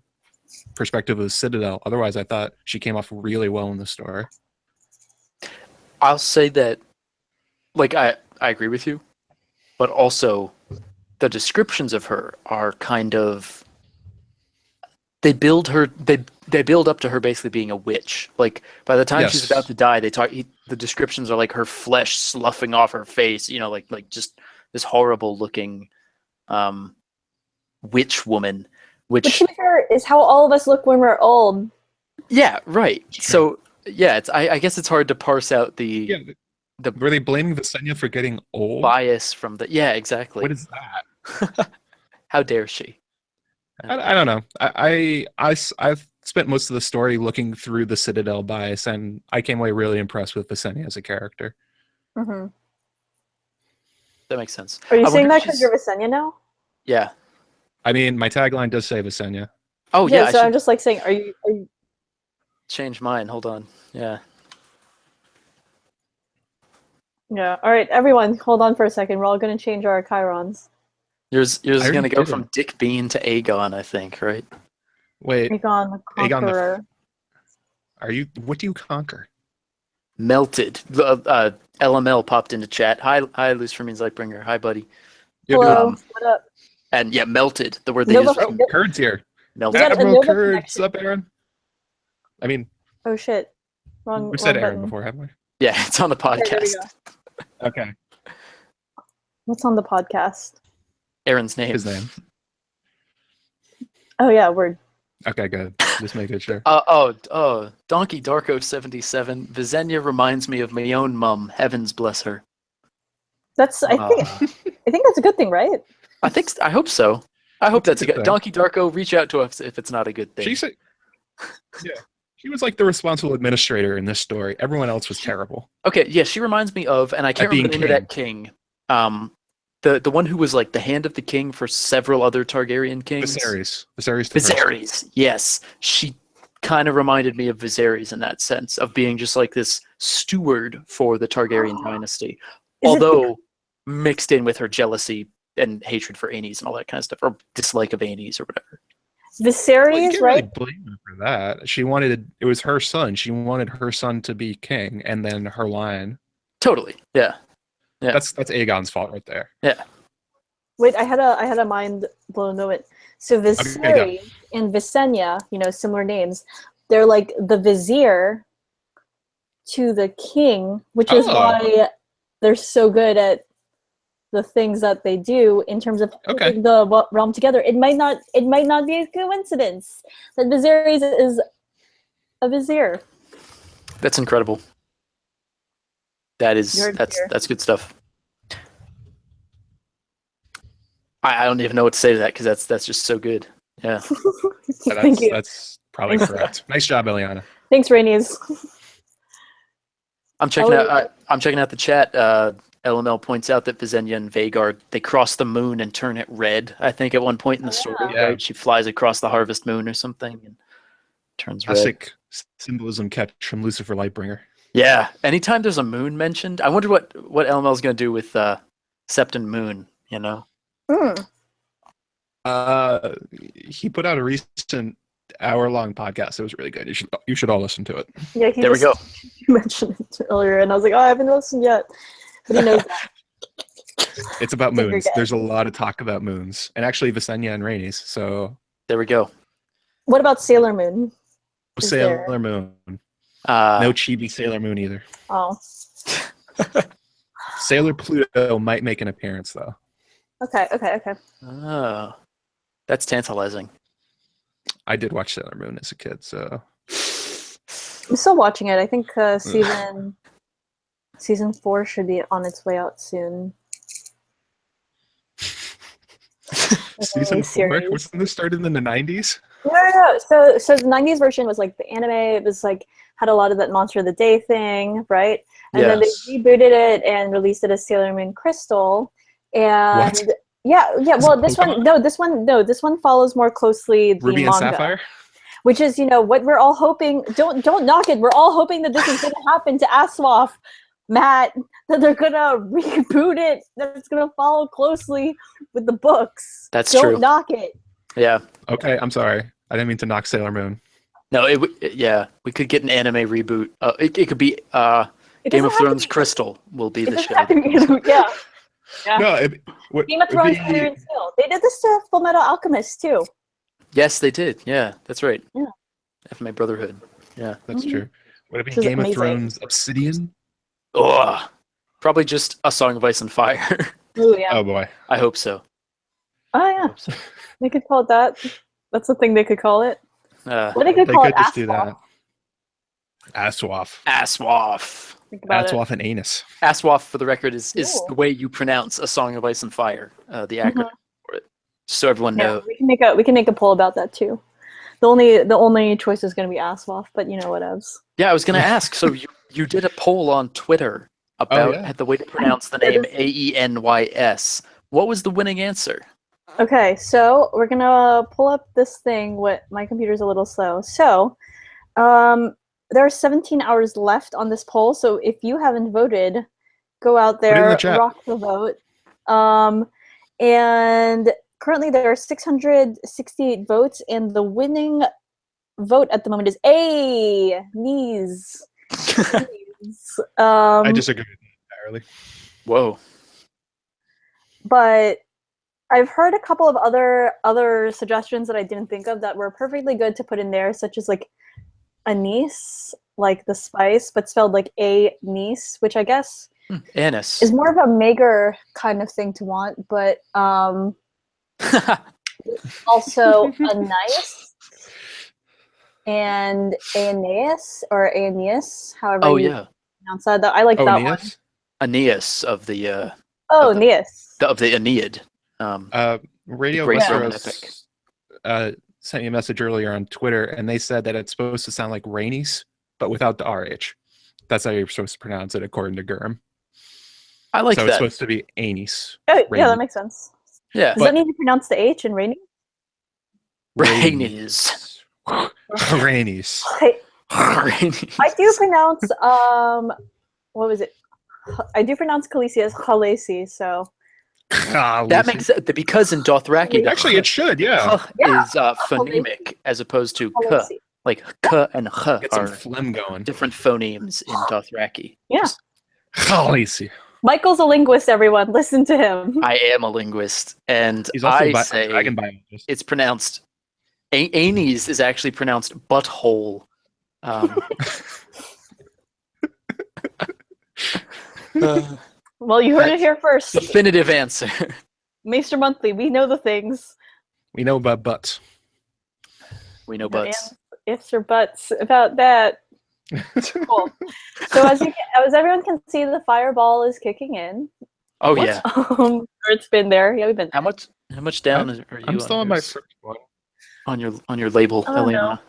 perspective of the Citadel. Otherwise, I thought she came off really well in the story. I'll say that, like, I agree with you, but also the descriptions of her are kind of, they build up to her basically being a witch. Like, by the time she's about to die, the descriptions are like her flesh sloughing off her face, you know, like just this horrible looking witch woman, which to be fair, is how all of us look when we're old. Yeah, right. So yeah, I guess it's hard to parse out the were they blaming Visenya for getting old? Bias from the exactly. What is that? How dare she? I don't know. I've spent most of the story looking through the Citadel bias, and I came away really impressed with Visenya as a character. Mm-hmm. That makes sense. Are you saying that because you're Visenya now? Yeah. I mean, my tagline does say Visenya. Oh yeah. So I'm just like saying, are you? Change mine. Hold on. Yeah. Yeah. All right, everyone, hold on for a second. We're all going to change our chirons. Yours is going to go from Dick Bean to Aegon, I think, right? Wait. Aegon the Conqueror. What do you conquer? Melted. LML popped into chat. Hi, Loose for Means Lightbringer. Hi, buddy. Hello. What up? And yeah, melted. The word they use. Kurt's here. Melted. Admiral Kurd. What's up, Aaron? I mean. Oh shit. Wrong. We said wrong Aaron button. before, haven't we? Yeah, it's on the podcast. Okay. What's on the podcast? Aaron's name. His name. Oh yeah, word. Okay, good. Just making sure. Donkey Darko 77. Visenya reminds me of my own mum. Heavens bless her. That's I think that's a good thing, right? I hope so. I hope that's a good. Donkey Darko, reach out to us if it's not a good thing. Yeah. She was like the responsible administrator in this story. Everyone else was terrible. Okay, yeah, she reminds me of, and I can't remember the name of that king. The one who was like the hand of the king for several other Targaryen kings. Viserys. Yes, she kind of reminded me of Viserys in that sense of being just like this steward for the Targaryen dynasty, although mixed in with her jealousy and hatred for Rhaenys and all that kind of stuff, or dislike of Rhaenys or whatever. Viserys, right? Really blame her for that. It was her son. She wanted her son to be king, and then her line. Totally. Yeah. That's Aegon's fault right there. Yeah. Wait, I had a mind blown moment. So Viserys and Visenya, similar names. They're like the vizier to the king, which is why they're so good at the things that they do in terms of putting the realm together. It might not be a coincidence that Viserys is a vizier. That's incredible. That's good stuff. I don't even know what to say to that because that's just so good. Yeah. Thank you. That's probably correct. Nice job, Eliana. Thanks, Rhaenys. I'm checking out the chat. LML points out that Visenya and Vagar, they cross the moon and turn it red, I think, at one point in the story. Yeah. Right? She flies across the harvest moon or something and turns classic red. Symbolism catch from Lucifer Lightbringer. Yeah. Anytime there's a moon mentioned, I wonder what LML is going to do with Sept and Moon, Mm. He put out a recent hour-long podcast. It was really good. You should all listen to it. Yeah, There we go. You mentioned it earlier, and I was like, oh, I haven't listened yet. But he knows that. It's about Think you're moons. good. There's a lot of talk about moons, and actually Visenya and Rhaenys. So There we go. What about Sailor Moon? Is Sailor there- Moon. Uh, No chibi Sailor Moon either. Oh, Sailor Pluto might make an appearance though. okay. oh, that's tantalizing. I did watch Sailor Moon as a kid, so I'm still watching it. I think season 4 should be on its way out soon. season 4 series. wasn't this started in the 90s? No. So the 90s version was like the anime. It was like had a lot of that Monster of the Day thing, right? And then Yes. they rebooted it and released it as Sailor Moon Crystal. And What? yeah. Is Well, it this one follows more closely the Ruby and manga, Sapphire? which is what we're all hoping. Don't knock it. We're all hoping that this is going to happen to Aswaf, Matt. That they're gonna reboot it. That it's gonna follow closely with the books. That's Don't true. knock it. Yeah. Okay, I'm sorry. I didn't mean to knock Sailor Moon. No, yeah, we could get an anime reboot. It could be It Game doesn't of have to Thrones be- Crystal will be It the doesn't show. have to be. Yeah. No, Game of Thrones, Fire and Steel. They did this to Full Metal Alchemist too. Yes, they did. Yeah, that's right. Yeah. FMA Brotherhood. Yeah. That's Mhm. true. Would it be This is Game of amazing. Thrones Obsidian? Ugh. Probably just A Song of Ice and Fire. Oh yeah. Oh boy. I hope so. Oh I yeah. hope so. They could call it that. That's the thing they could call it. What they could They call could it. just do Aswaf. that. Aswaf. Asswaff. Think about it. Aswaf and Anus. Asswaff, for the record, is Cool. the way you pronounce A Song of Ice and Fire, the acronym for it. Just so everyone Yeah, knows. we can make a poll about that too. The only choice is going to be Aswaf, but you know what else? Yeah, I was going to ask. So you did a poll on Twitter about yeah. the way to pronounce the name Aenys. What was the winning answer? Okay, so we're gonna pull up this thing. What my computer's a little slow. So, there are 17 hours left on this poll. So if you haven't voted, go out it in there, the chat. rock the vote. And currently there are 668 votes, and the winning vote at the moment is knees. I disagree with that entirely. Whoa. But I've heard a couple of other suggestions that I didn't think of that were perfectly good to put in there, such as like anise, like the spice, but spelled like anise, which I guess Anise. is more of a Maegor kind of thing to want, but also Anise and Aeneas or Aeneas, however Oh, you yeah. pronounce that. I like Oh, that one. Aeneas? Aeneas of the Oh, Of the- Aeneas. of the Aeneid. Radio Great Roman Westeros sent me a message earlier on Twitter, and they said that it's supposed to sound like Rhaenys, but without the RH. That's how you're supposed to pronounce it, according to Gurm. I like so it's that. supposed to be Anys. Oh, yeah, Rainy. that makes sense. Yeah. Does that need to pronounce the H in Rainy? Rhaenys. Rhaenys. Rhaenys. I do pronounce what was it? I do pronounce Khaleesi as Khaleesi, so That makes sense because in Dothraki, the Actually, it should, yeah. k Yeah. is phonemic as opposed to k. Khaleesi. Like k and h Get some are phlegm going. different phonemes in Dothraki. Yeah. Khaleesi. Michael's a linguist, everyone. Listen to him. I am a linguist, and He's also I a say dragon biologist. it's pronounced. Anys is actually pronounced butthole. Well, you heard it here first. Definitive answer. Maester Monthly, we know the things. We know about butts. We know butts. Ifs or buts about that. Cool. So as everyone can see, the fireball is kicking in. Oh What? yeah. Or it's been there. Yeah, we've been. How much down are you? I'm still on my yours? first one. on your label, Oh, Eliana.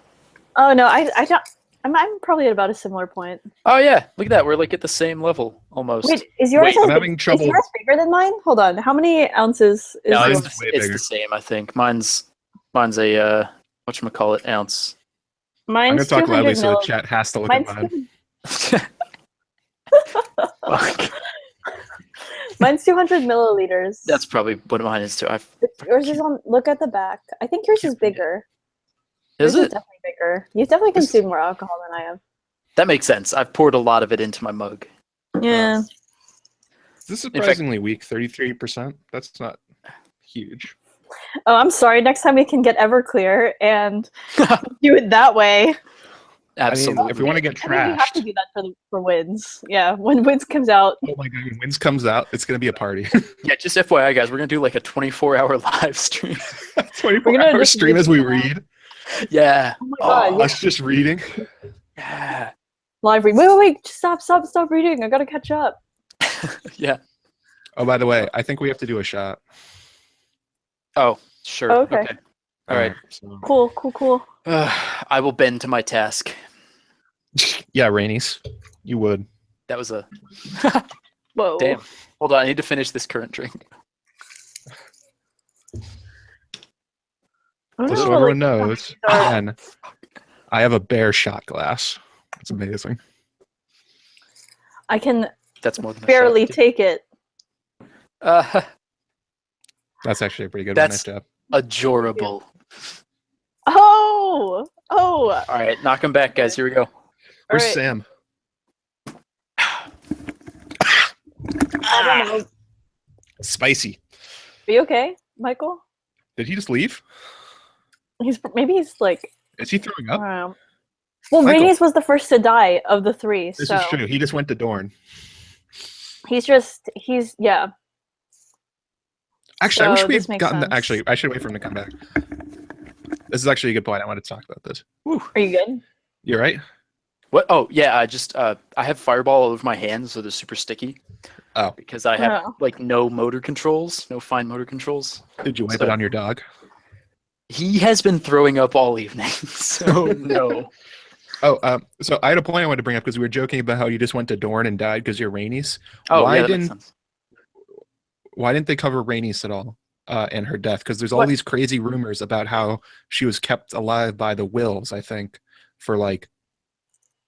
Oh no, I don't. I'm probably at about a similar point. Oh yeah, look at that. We're like at the same level almost. Wait, is yours? Wait, I'm having Is trouble. yours bigger than mine? Hold on. How many ounces is no, yours? it's, way it's bigger. the same. I think mine's a whatchamacallit ounce. I'm Mine's going to talk 200 loudly so the mil- chat has to look at Mine's, mine. Fuck. mine's 200 milliliters. That's probably what mine is too. Yours is on. Look at the back. I think yours is bigger. Is Yours it? definitely bigger. You've definitely consumed more alcohol than I have. That makes sense. I've poured a lot of it into my mug. Yeah. This is surprisingly weak, 33%. That's not huge. Oh, I'm sorry. Next time we can get Everclear and do it that way. Absolutely. I mean, if we want to get I think we have to trashed, do that for Wins. Yeah, when Wins comes out. oh my god, when Wins comes out, it's gonna be a party. Yeah, just FYI, guys, we're gonna do like a 24-hour live stream. 24-hour stream as we read. Yeah. Oh my god. Yeah. Us just reading. Yeah. Live read. Wait. Stop reading. I gotta catch up. Yeah. Oh, by the way, I think we have to do a shot. Oh, sure. Oh, okay. All right. So, Cool. I will bend to my task. yeah, Rhaenys, you would. That was a Whoa. damn. Hold on, I need to finish this current drink. I don't Just know, so everyone like, knows, are- again, I have a bare shot glass. It's amazing. I can That's more than barely a shot. take it. That's actually a pretty good That's- one. Nice job. Adorable. Oh. All right, knock him back, guys. Here we go. Where's right. Sam? I don't know. Spicy. Are you okay, Michael? Did he just leave? Maybe he's like. Is he throwing I up? don't know. Well, Michael. Rhaenys was the first to die of the three, This so is true. He just went to Dorne. he's yeah. Actually, I wish So we this had makes gotten. sense. Actually, I should wait for him to come back. This is actually a good point. I want to talk about this. Are you good? You're right. What? Oh, yeah. I just I have Fireball all over my hands, so they're super sticky. Oh. Because I have Oh. like no motor controls, no fine motor controls. Did you wipe So- it on your dog? He has been throwing up all evening, so no. Oh, so I had a point I wanted to bring up because we were joking about how you just went to Dorne and died because you're Rhaenys. Oh, Why yeah, that makes didn't- sense. Why didn't they cover Rhaenys at all and her death? Because there's all What? these crazy rumors about how she was kept alive by the Wills, I think, for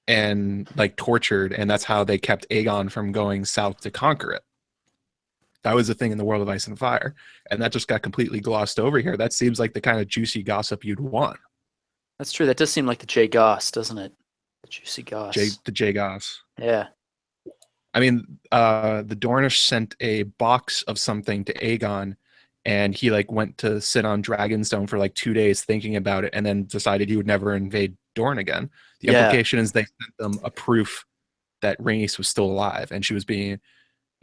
and tortured, and that's how they kept Aegon from going south to conquer it. That was the thing in the World of Ice and Fire, and that just got completely glossed over here. That seems like the kind of juicy gossip you'd want. That's true. That does seem like the Jay Goss, doesn't it? The juicy Goss. The Jay Goss. Yeah. I mean, the Dornish sent a box of something to Aegon, and he went to sit on Dragonstone for 2 days thinking about it, and then decided he would never invade Dorne again. The Yeah. implication is they sent them a proof that Rhaenys was still alive and she was being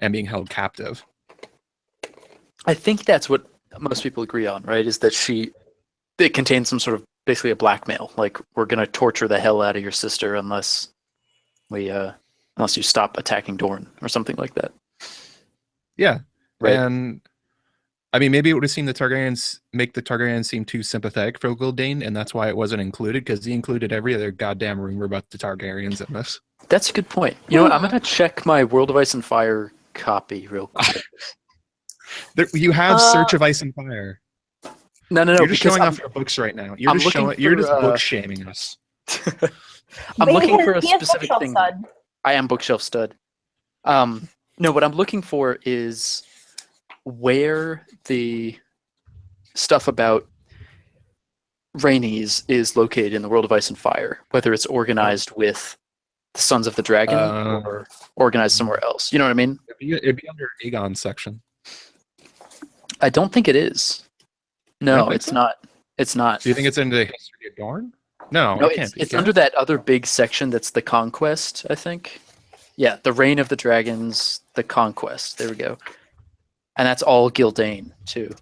held captive. I think that's what most people agree on, right? Is that it contains some sort of basically a blackmail. Like, we're gonna torture the hell out of your sister unless you stop attacking Dorne or something like that. Yeah, Right. and I mean, maybe it would have seemed make the Targaryens seem too sympathetic for Gildane, and that's why it wasn't included, because he included every other goddamn rumor about the Targaryens in this. That's a good point. You know what? I'm gonna check my World of Ice and Fire copy real quick. You have Search of Ice and Fire. No, You're just because showing I'm, off your books right now. You're I'm just looking you're just for, book shaming us. I'm looking for a He has specific bookshelf thing. stud. I am bookshelf stud. No, what I'm looking for is where the stuff about Rhaenys is located in the World of Ice and Fire, whether it's organized with the Sons of the Dragon or organized somewhere else. You know what I mean? It'd be under Aegon's section. I don't think it is. No, don't think it's so? not. It's not. Do you think it's in the history of Dorne? No, No, it can't be. it's can under it? that other big section that's the Conquest, I think. Yeah, the Reign of the Dragons, the Conquest. There we go. And that's all Gildane, too.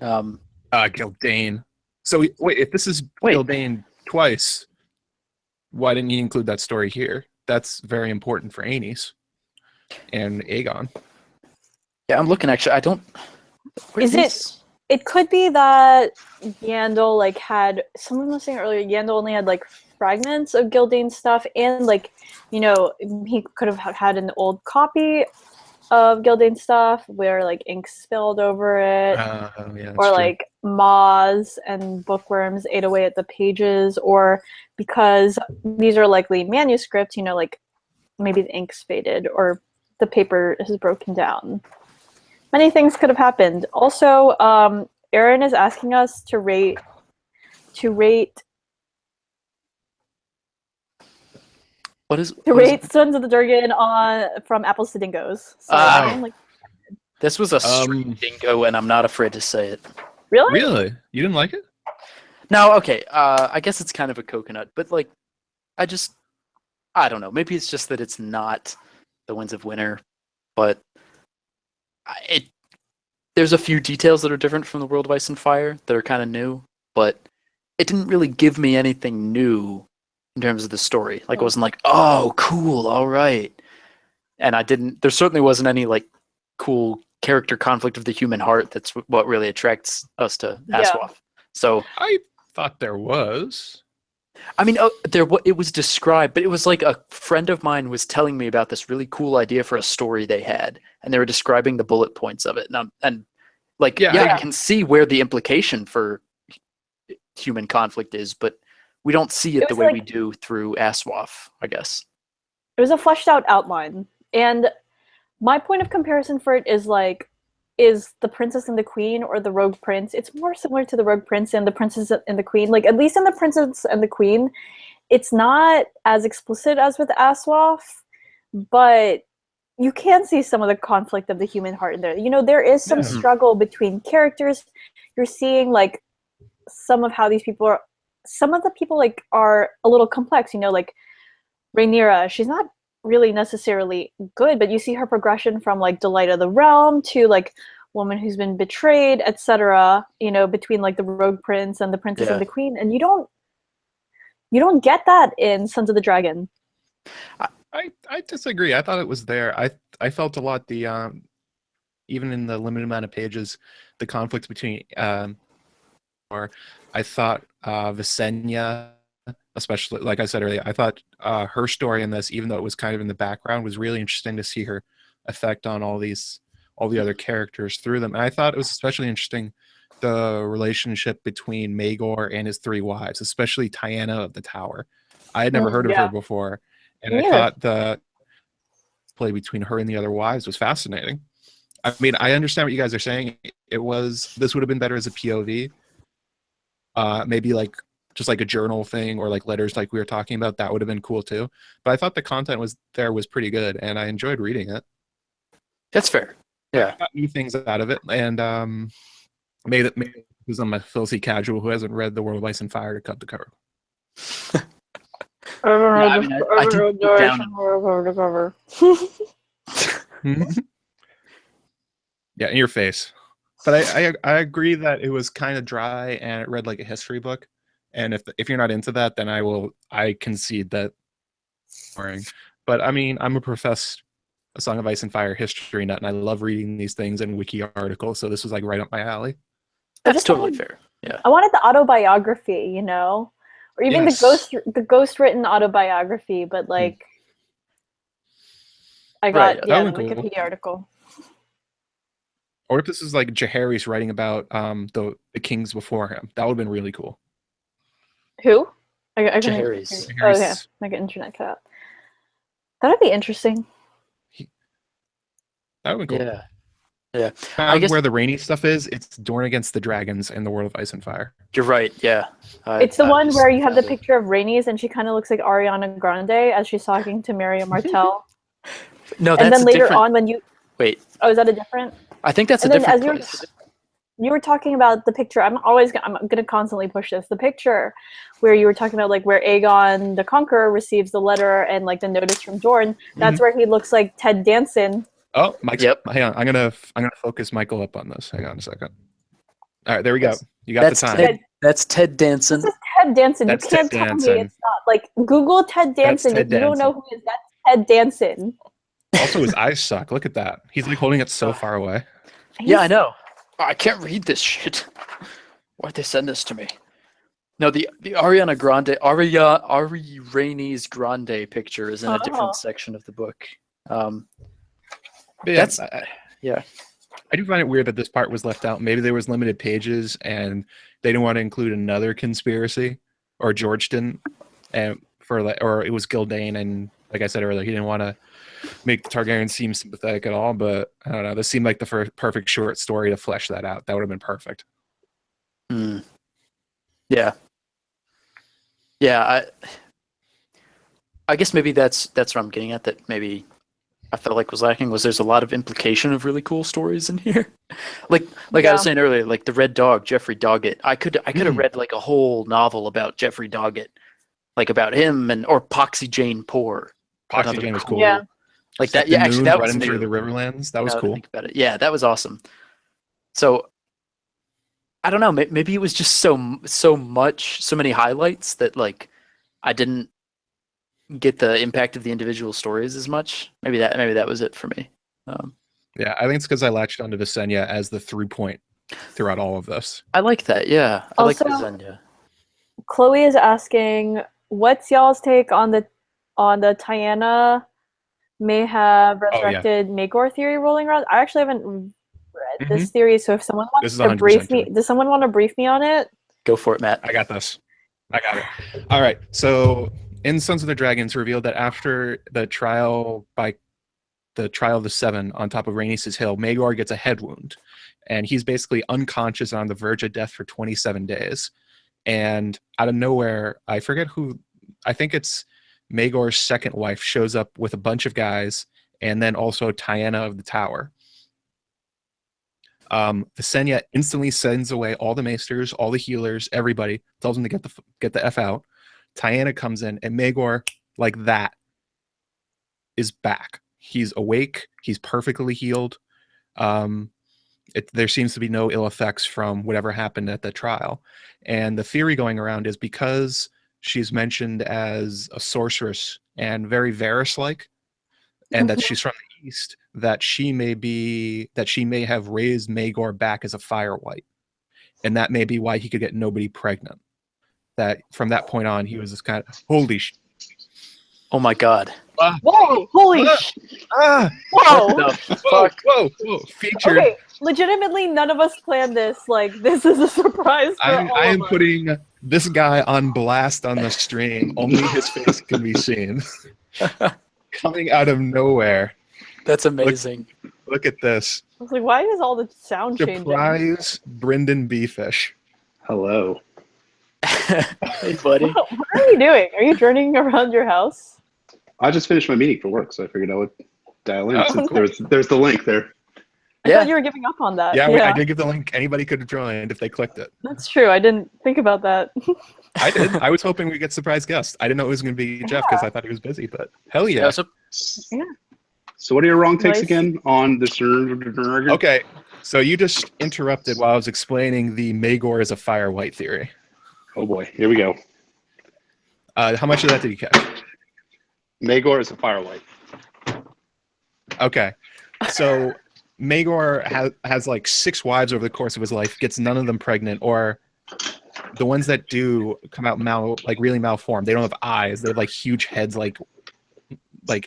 Gildane. So wait, if this is Gildane twice, why didn't you include that story here? That's very important for Rhaenys and Aegon. Yeah, I'm looking, actually. I don't... Is it- It could be that Yandel had someone was saying earlier. Yandel only had fragments of Gildane stuff, and he could have had an old copy of Gildane stuff where ink spilled over it, Yeah, or true. moths and bookworms ate away at the pages, or because these are likely manuscripts, maybe the ink's faded or the paper has broken down. Many things could have happened. Also, Aaron is asking us to rate What is To what is rate Sons of the Dargon from apples to dingoes. So Ah. I don't like. this was a straight dingo, and I'm not afraid to say it. Really? Really? You didn't like it? No, okay. I guess it's kind of a coconut, but like, I don't know. Maybe it's just that it's not the Winds of Winter, but it there's a few details that are different from the World of Ice and Fire that are kind of new, but it didn't really give me anything new in terms of the story. Like, it wasn't like, oh, cool, all right. And there certainly wasn't any like cool character conflict of the human heart. That's what really attracts us to Yeah. Aswaf. So, I thought there was. I mean, it was described, but it was like a friend of mine was telling me about this really cool idea for a story they had, and they were describing the bullet points of it. And I can see where the implication for human conflict is, but we don't see it the way we do through Aswaf, I guess. It was a fleshed out outline, and my point of comparison for it is the Princess and the Queen or the Rogue Prince. It's more similar to the Rogue Prince and the Princess and the Queen. Like, at least in the Princess and the Queen, it's not as explicit as with Aswaf, but you can see some of the conflict of the human heart in there. You know, there is some struggle between characters. You're seeing like some of how these people are. Some of the people like are a little complex. You know, like Rhaenyra, she's not really necessarily good, but you see her progression from like delight of the realm to like woman who's been betrayed, etc. You know, between like the Rogue Prince and the Princess and the Queen, and you don't get that in Sons of the Dragon. I disagree. I thought it was there. I felt a lot even in the limited amount of pages, the conflict between or I thought Visenya, especially, like I said earlier, I thought her story in this, even though it was kind of in the background, was really interesting to see her effect on all the other characters through them. And I thought it was especially interesting the relationship between Maegor and his three wives, especially Tiana of the Tower. I had never heard of her before, and I thought the play between her and the other wives was fascinating. I mean, I understand what you guys are saying. This would have been better as a POV. Maybe like just like a journal thing or like letters like we were talking about. That would have been cool too. But I thought the content was pretty good, and I enjoyed reading it. That's fair. Yeah, I got new things out of it, and made it because I'm a filthy casual who hasn't read The World of Ice and Fire to cut the cover. I did put down the cover. Yeah, in your face. But I agree that it was kind of dry and it read like a history book. And if you're not into that, then I concede that boring. But I mean, I'm a Song of Ice and Fire history nut, and I love reading these things and wiki articles. So this was like right up my alley. That's totally fair. Yeah, I wanted the autobiography, you know, or even the ghost written autobiography. But like, I got the Wikipedia article. Or if this is like Jaehaerys writing about the kings before him, that would have been really cool. Who? Jaehaerys. Oh, okay. Like an internet cut out. That'd be interesting. That would be cool. Yeah. I guess where the Rhaenys stuff is, it's Dorne against the Dragons in the World of Ice and Fire. You're right. Yeah. It's the one where you have the picture of Rhaenys and she kind of looks like Ariana Grande as she's talking to Miriam Martell. No, that's and then later different... on when you wait. Oh, is that a different? I think that's a different place. You were talking about the picture. I'm gonna constantly push this. The picture where you were talking about like where Aegon the Conqueror receives the letter and like the notice from Dorne. That's where he looks like Ted Danson. Oh, Mike. Yep. Hang on. I'm gonna focus Michael up on this. Hang on a second. All right, there we go. You got the time. That's Ted Danson. This is Ted Danson. That's you can't Ted tell Danson. me it's not. Like Google Ted Danson. If you don't know who he is, that's Ted Danson. Also, his eyes suck. Look at that. He's like holding it so far away. Yeah, I know. I can't read this shit. Why'd they send this to me? No, the Ariana Grande, Ari Rhaenys Grande picture is in a different section of the book. That's yeah. I do find it weird that this part was left out. Maybe there was limited pages and they didn't want to include another conspiracy, or George didn't, and or it was Gildane, and like I said earlier, he didn't want to make the Targaryens seem sympathetic at all. But I don't know. This seemed like the perfect short story to flesh that out. That would have been perfect. Yeah. Yeah. I guess maybe that's what I'm getting at. That maybe I felt like was lacking was there's a lot of implication of really cool stories in here. like I was saying earlier, like the Red Dog, Jeffrey Doggett. I could have read like a whole novel about Jeffrey Doggett, like about him or Poxy Jane Poor. Poxy Jane was cool. Yeah. Like Set that. Yeah, the actually, moon that was running through new. the Riverlands. That was Now that I cool. think about it. Yeah, that was awesome. So I don't know. Maybe it was just so many highlights that like I didn't get the impact of the individual stories as much. Maybe that was it for me. Yeah, I think it's because I latched onto Visenya as the through point throughout all of this. I like that. Yeah, I like Visenya. Chloe is asking, what's y'all's take on the Tiana may have resurrected Maegor theory rolling around? I actually haven't read this theory, so if someone wants to brief me, does someone want to brief me on it? Go for it, Matt. I got this. I got it. All right. So in Sons of the Dragon, it's revealed that after the trial of the Seven on top of Rhaenys' Hill, Maegor gets a head wound, and he's basically unconscious and on the verge of death for 27 days. And out of nowhere, I forget who, I think it's Maegor's second wife, shows up with a bunch of guys, and then also Tiana of the Tower. Visenya instantly sends away all the maesters, all the healers, everybody, tells them to get the F out. Tiana comes in, and Maegor, like that, is back. He's awake. He's perfectly healed. There seems to be no ill effects from whatever happened at the trial. And the theory going around is because she's mentioned as a sorceress and very Varys-like, and that she's from the East, that she may have raised Maegor back as a Firewhite. And that may be why he could get nobody pregnant. That from that point on, he was this kind of, holy sh. Oh my god. Whoa! Holy sh! Whoa! Whoa! Featured. Okay, legitimately, none of us planned this. Like, this is a surprise for all I am of us. putting this guy on blast on the stream. Only his face can be seen. Coming out of nowhere. That's amazing. Look at this. I was like, why is all the sound changing? Surprise, Brendan Beefish. Hello. Hey, buddy. What are you doing? Are you journeying around your house? I just finished my meeting for work, so I figured I would dial in. Oh, Since cool. there's the link there. I thought you were giving up on that. Yeah, I did give the link. Anybody could have joined if they clicked it. That's true. I didn't think about that. I did. I was hoping we'd get surprise guests. I didn't know it was going to be Jeff because I thought he was busy, but hell yeah. So what are your wrong takes Nice. again on the Serns of the Dargon? Okay, so you just interrupted while I was explaining the Maegor as a Firewhite theory. Oh boy, here we go. How much of that did you catch? Maegor is a Firewhite. Okay, so Maegor has like 6 wives over the course of his life, gets none of them pregnant, or the ones that do come out really malformed. They don't have eyes. They have like huge heads, like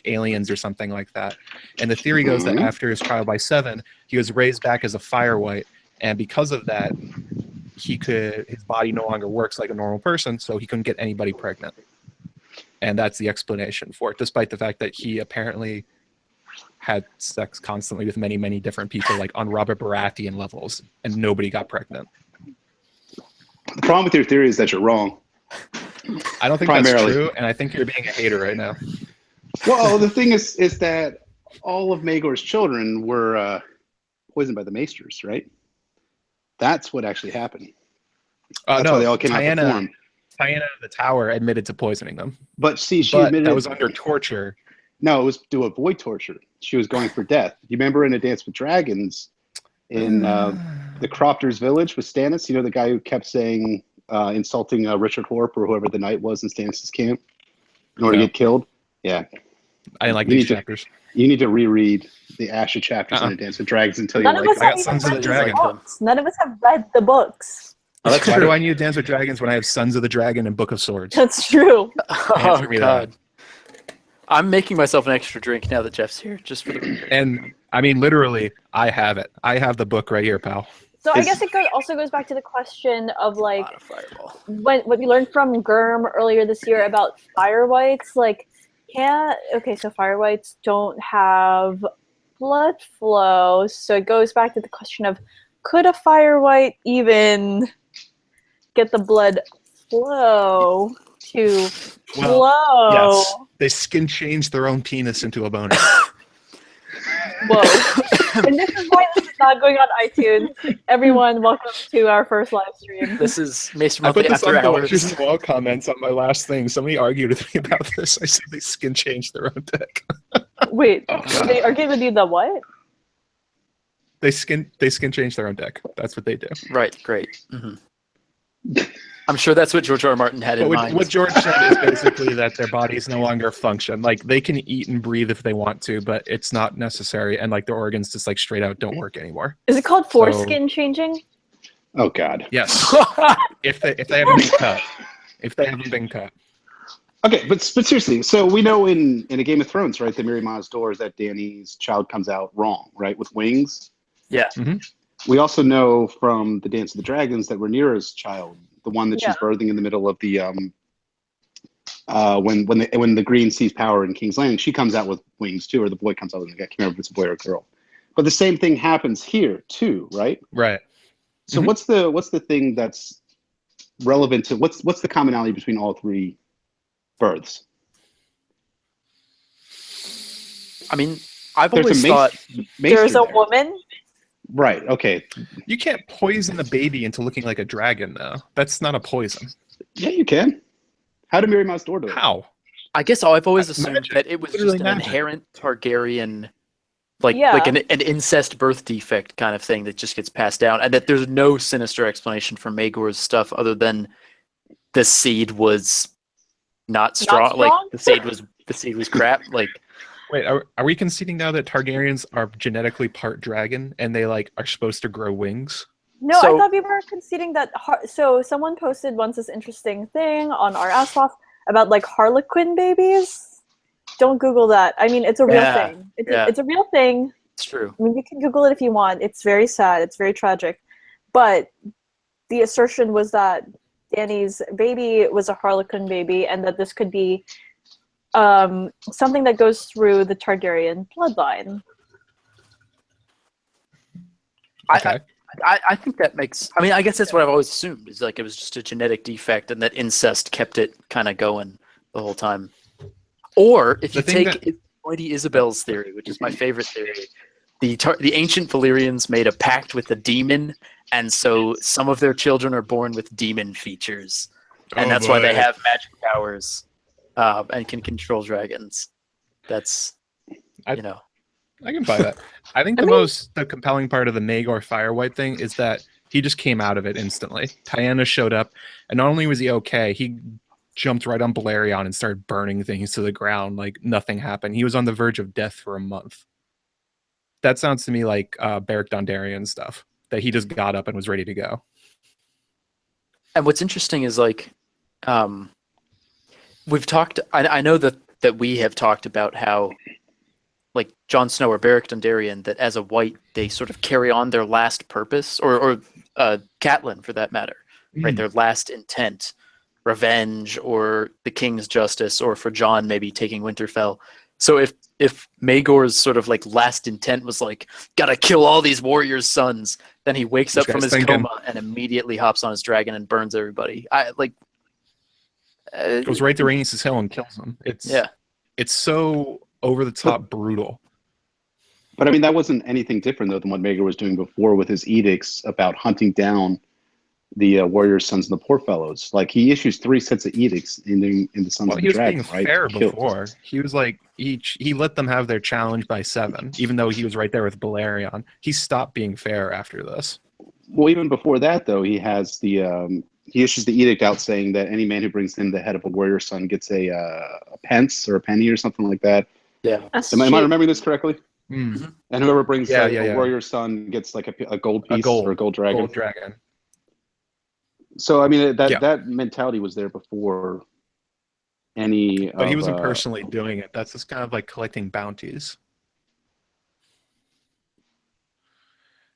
aliens or something like that. And the theory goes that after his trial by 7, he was raised back as a Firewhite, and because of that, his body no longer works like a normal person, so he couldn't get anybody pregnant. And that's the explanation for it, despite the fact that he apparently had sex constantly with many, many different people, like on Robert Baratheon levels, and nobody got pregnant. The problem with your theory is that you're wrong. I don't think that's true, and I think you're being a hater right now. Well, the thing is that all of Maegor's children were poisoned by the Maesters, right? That's what actually happened. That's no, why they all came out to form. Tiana of the Tower admitted to poisoning them. But see, she But admitted that was under torture. No, it was to avoid torture. She was going for death. You remember in A Dance with Dragons, in the Crofters village with Stannis, you know, the guy who kept saying, insulting Richard Horp or whoever the knight was in Stannis' camp in order to get killed? Yeah. I didn't like these chapters. You need to reread the Asha chapters in A Dance with Dragons until None you of like us it. have got even Sons of the read Dragon. these books. None of us have read the books. Why do I need Dance with Dragons when I have Sons of the Dragon and Book of Swords? That's true. Answer me that. I'm making myself an extra drink now that Jeff's here, just for the record. And I mean, literally, I have it. I have the book right here, pal. So I guess it also goes back to the question of like Fireball. what we learned from Gurm earlier this year about Firewhites. Like, so Firewhites don't have blood flow. So it goes back to the question of, could a Firewhite even get the blood flow to flow? Yes, They skin change their own penis into a boner. Whoa. And this is why this is not going on iTunes. Everyone, welcome to our first live stream. This is Mason I put Monthly this After on the Hours. Watchers Wall comments on my last thing. Somebody argued with me about this. I said they skin change their own dick. Wait, Oh, they argued with you the what? They skin change their own dick. That's what they do. Right, great. I'm sure that's what George R. R. Martin had in But mind. what George said is basically that their bodies no longer function. Like, they can eat and breathe if they want to, but it's not necessary. And like their organs just like straight out don't work anymore. Is it called foreskin changing? Oh God. Yes. if they haven't been cut. If they haven't been cut. Okay, but seriously, so we know in A Game of Thrones, right, that Miri Ma's door is that Dany's child comes out wrong, right, with wings. Yeah. Mm-hmm. We also know from the Dance of the Dragons that Rhaenyra's child, the one that she's birthing in the middle of the when the Green sees power in King's Landing, she comes out with wings too, or the boy comes out with wings. I can't remember if it's a boy or a girl. But the same thing happens here too, right? Right. So what's the thing that's relevant to what's the commonality between all three births? I mean, I've There's always a thought There's a there. woman? Right, okay. You can't poison a baby into looking like a dragon, though. That's not a poison. Yeah, you can. How did Miri Ma's door do it? How? I guess I've always assumed Magic. that it was Literally just an magic. inherent Targaryen, like Yeah. an incest birth defect kind of thing that just gets passed down, and that there's no sinister explanation for Maegor's stuff other than the seed was not strong. Like strong? the seed was crap. Like Wait, are we conceding now that Targaryens are genetically part dragon and they like are supposed to grow wings? No, So- I thought we were conceding that. So someone posted once this interesting thing on our ass off about like Harlequin babies. Don't Google that. I mean, it's a real Yeah, thing. yeah. It's a real thing. it's true. I mean, you can Google it if you want. It's very sad. It's very tragic. But the assertion was that Dany's baby was a Harlequin baby, and that this could be something that goes through the Targaryen bloodline. Okay. I think that makes. I mean, I guess that's what I've always assumed is like it was just a genetic defect, and that incest kept it kind of going the whole time. Or if you The thing take Lady Isabel's theory, which is my favorite theory, the ancient Valyrians made a pact with the demon, and so some of their children are born with demon features, and Oh, that's why they boy. have magic powers and can control dragons. That's I can buy that. I think the compelling part of the Maegor Firewhite thing is that he just came out of it instantly. Tyanna showed up, and not only was he okay, he jumped right on Balerion and started burning things to the ground like nothing happened. He was on the verge of death for a month. That sounds to me like Beric Dondarrion stuff, that he just got up and was ready to go. And what's interesting is like, we've talked. I know that we have talked about how, like Jon Snow or Beric Dondarrion, that as a white they sort of carry on their last purpose, or Catelyn for that matter, right? Their last intent, revenge, or the king's justice, or for Jon maybe taking Winterfell. So if Maegor's sort of like last intent was like, gotta kill all these warriors' sons, then he wakes up from his coma and immediately hops on his dragon and burns everybody. Goes right to Rhaenys' hill and kills him. It's so over the top brutal. But I mean, that wasn't anything different though than what Maegor was doing before with his edicts about hunting down the warriors' sons and the poor fellows. Like he issues 3 sets of edicts in the Sons of the Dragon, He was being right? fair to kill. before. He was like he let them have their challenge by 7, even though he was right there with Balerion. He stopped being fair after this. Well, even before that though, he has the he issues the edict out saying that any man who brings in the head of a warrior son gets a pence or a penny or something like that. Yeah. Am I remembering this correctly? Mm. And whoever brings a warrior son gets like a gold piece gold, or a gold dragon. Gold dragon. So I mean that mentality was there before any. But he wasn't personally doing it. That's just kind of like collecting bounties.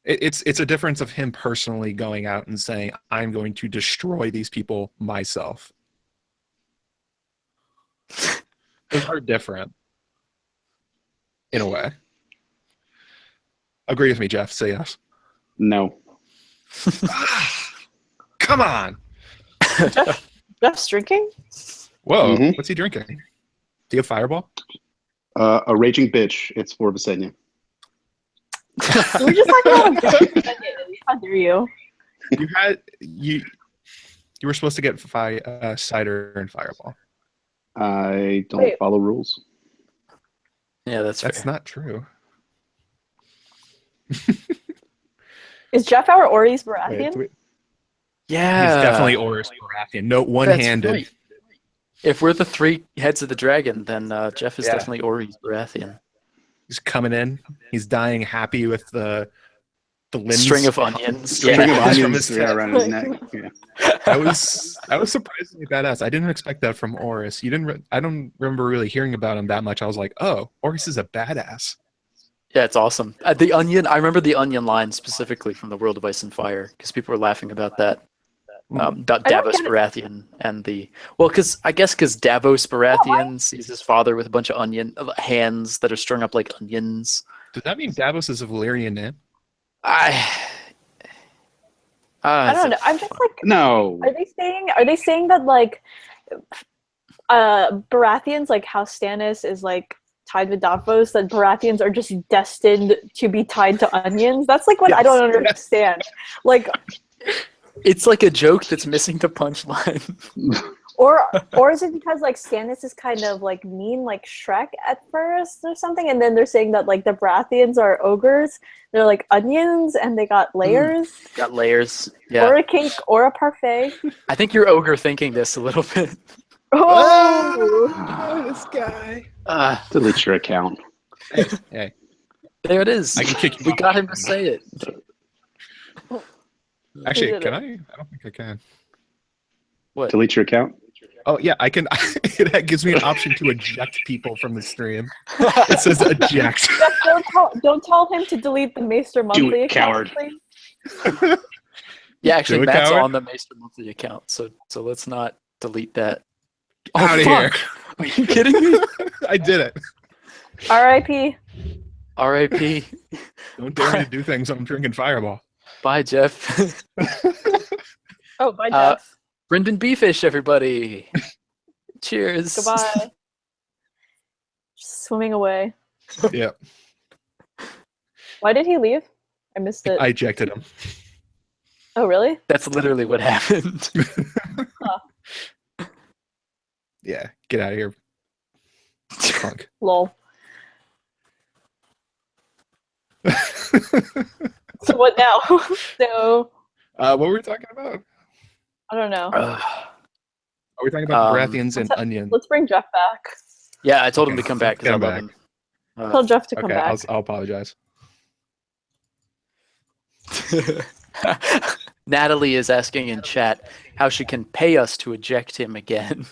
It's a difference of him personally going out and saying, "I'm going to destroy these people myself." Those are different, in a way. Agree with me, Jeff. Say yes. No. Come on. Jeff's drinking? Whoa, Mhm. what's he drinking? Do you have Fireball? A raging bitch. It's for Visenya. We're just talking about good. How dare you? You were supposed to get cider and Fireball. I don't Wait. follow rules. Yeah, that's fair. not true. Is Jeff our Orys Baratheon? Wait. Yeah, He's definitely Orys Baratheon. No, one-handed. Right. If we're the three heads of the dragon, then Jeff is Yeah. definitely Orys Baratheon. He's coming in. He's dying happy with the limbs. String of onions. String of From onions his head. around his neck. Yeah. I was surprisingly badass. I didn't expect that from Orys. I don't remember really hearing about him that much. I was like, oh, Orys is a badass. Yeah, it's awesome. The onion. I remember the onion line specifically from the World of Ice and Fire because people were laughing about that. Davos Baratheon and because Davos Baratheon sees his father with a bunch of hands that are strung up like onions. Does that mean Davos is a Valyrian name? I don't know. I'm just like, No. are they saying that like Baratheons, like how Stannis is like tied with Davos, that Baratheons are just destined to be tied to onions? That's like what I don't understand. Like, it's like a joke that's missing the punchline. or is it because like Stannis is kind of like mean like Shrek at first or something, and then they're saying that like the Baratheons are ogres, they're like onions and they got layers. Got layers. Yeah. Or a cake or a parfait. I think you're ogre thinking this a little bit. Oh, this guy. Delete your account. Hey. There it is. I can kick you We off. got him to say it. Actually, did can it? I? I don't think I can. What? Delete your account. Oh yeah, I can. That gives me an option to eject people from the stream. It says eject. don't tell him to delete the Maester monthly it, account, coward. please. Yeah, actually, Do it, Matt's coward. on the Maester monthly account, so let's not delete that. Out of here. Are you kidding me? I did it. R.I.P. R.I.P. Don't dare me to do things. I'm drinking Fireball. Bye, Jeff. Oh, bye, Jeff. Brendan Beefish, everybody. Cheers. Goodbye. Just swimming away. Yeah, Why did he leave? I missed it. I ejected him. Oh, really? That's literally what happened. Yeah, get out of here, punk. Lol. So what now? So What were we talking about? I don't know. Are we talking about Um, Baratheons and onion? Let's bring Jeff back. Yeah, I told him to come back because I Come love back. him. Tell Jeff to come Okay, back. I'll apologize. Natalie is asking in chat how she can pay us to eject him again.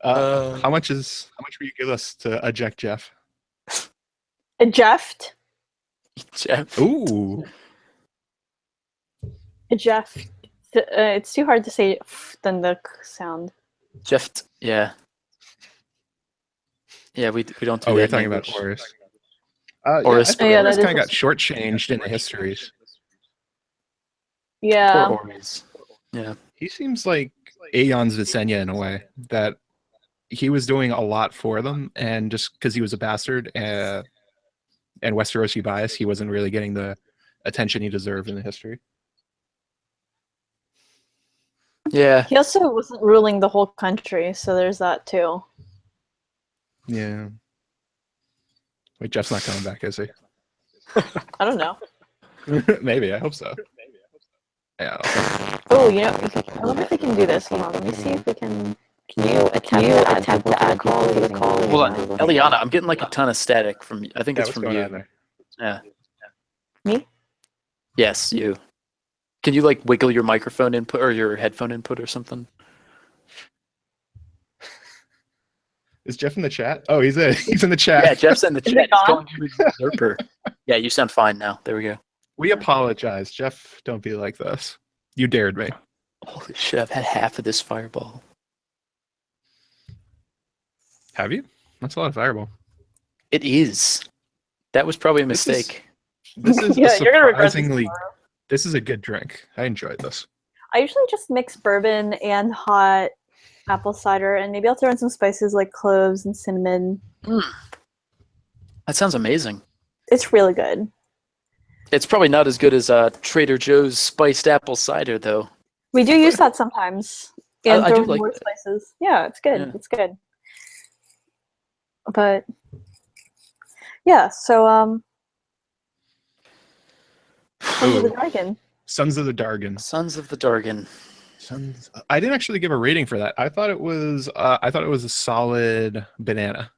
How much will you give us to eject Jeff? Ejeft. Jeff. Ooh, Ejeft. It's too hard to say than the sound. Jeff. Yeah. Yeah, we don't do that. we're in talking about English. Orys. Orys. Yeah, Yeah, Orys that is kind of got shortchanged in the histories. Yeah. Poor Orys. Yeah. He seems like Aeon's Visenya in a way, that he was doing a lot for them, and just because he was a bastard and Westerosi bias, he wasn't really getting the attention he deserved in the history. Yeah. He also wasn't ruling the whole country, so there's that too. Yeah. Wait, Jeff's not coming back, is he? I don't know. Maybe, I hope so. Yeah. Oh, you know, I wonder if we can do this. Hold on, let me see if we can. Can you attempt to add people to the call? Hold on, Eliana, I'm getting like a ton of static from. I think it's what's from going you. on there? Yeah. Me? Yes, you. Can you like wiggle your microphone input or your headphone input or something? Is Jeff in the chat? Oh, he's in the chat. Yeah, Jeff's in the Is chat. it He's gone? calling you a usurper. Yeah, you sound fine now. There we go. We apologize. Jeff, don't be like this. You dared me. Holy shit, I've had half of this fireball. Have you? That's a lot of Fireball. It is. That was probably a This is- mistake. This is Yeah, you're gonna regret this surprisingly. tomorrow. This is a good drink. I enjoyed this. I usually just mix bourbon and hot apple cider, and maybe I'll throw in some spices like cloves and cinnamon. That sounds amazing. It's really good. It's probably not as good as Trader Joe's spiced apple cider, though. We do use that sometimes, and I throw do in like more that. spices. Yeah, it's good. Yeah. It's good. But yeah, so Sons of the Dargon. Sons of the Dargon. Sons of the Dargon. I didn't actually give a rating for that. I thought it was a solid banana.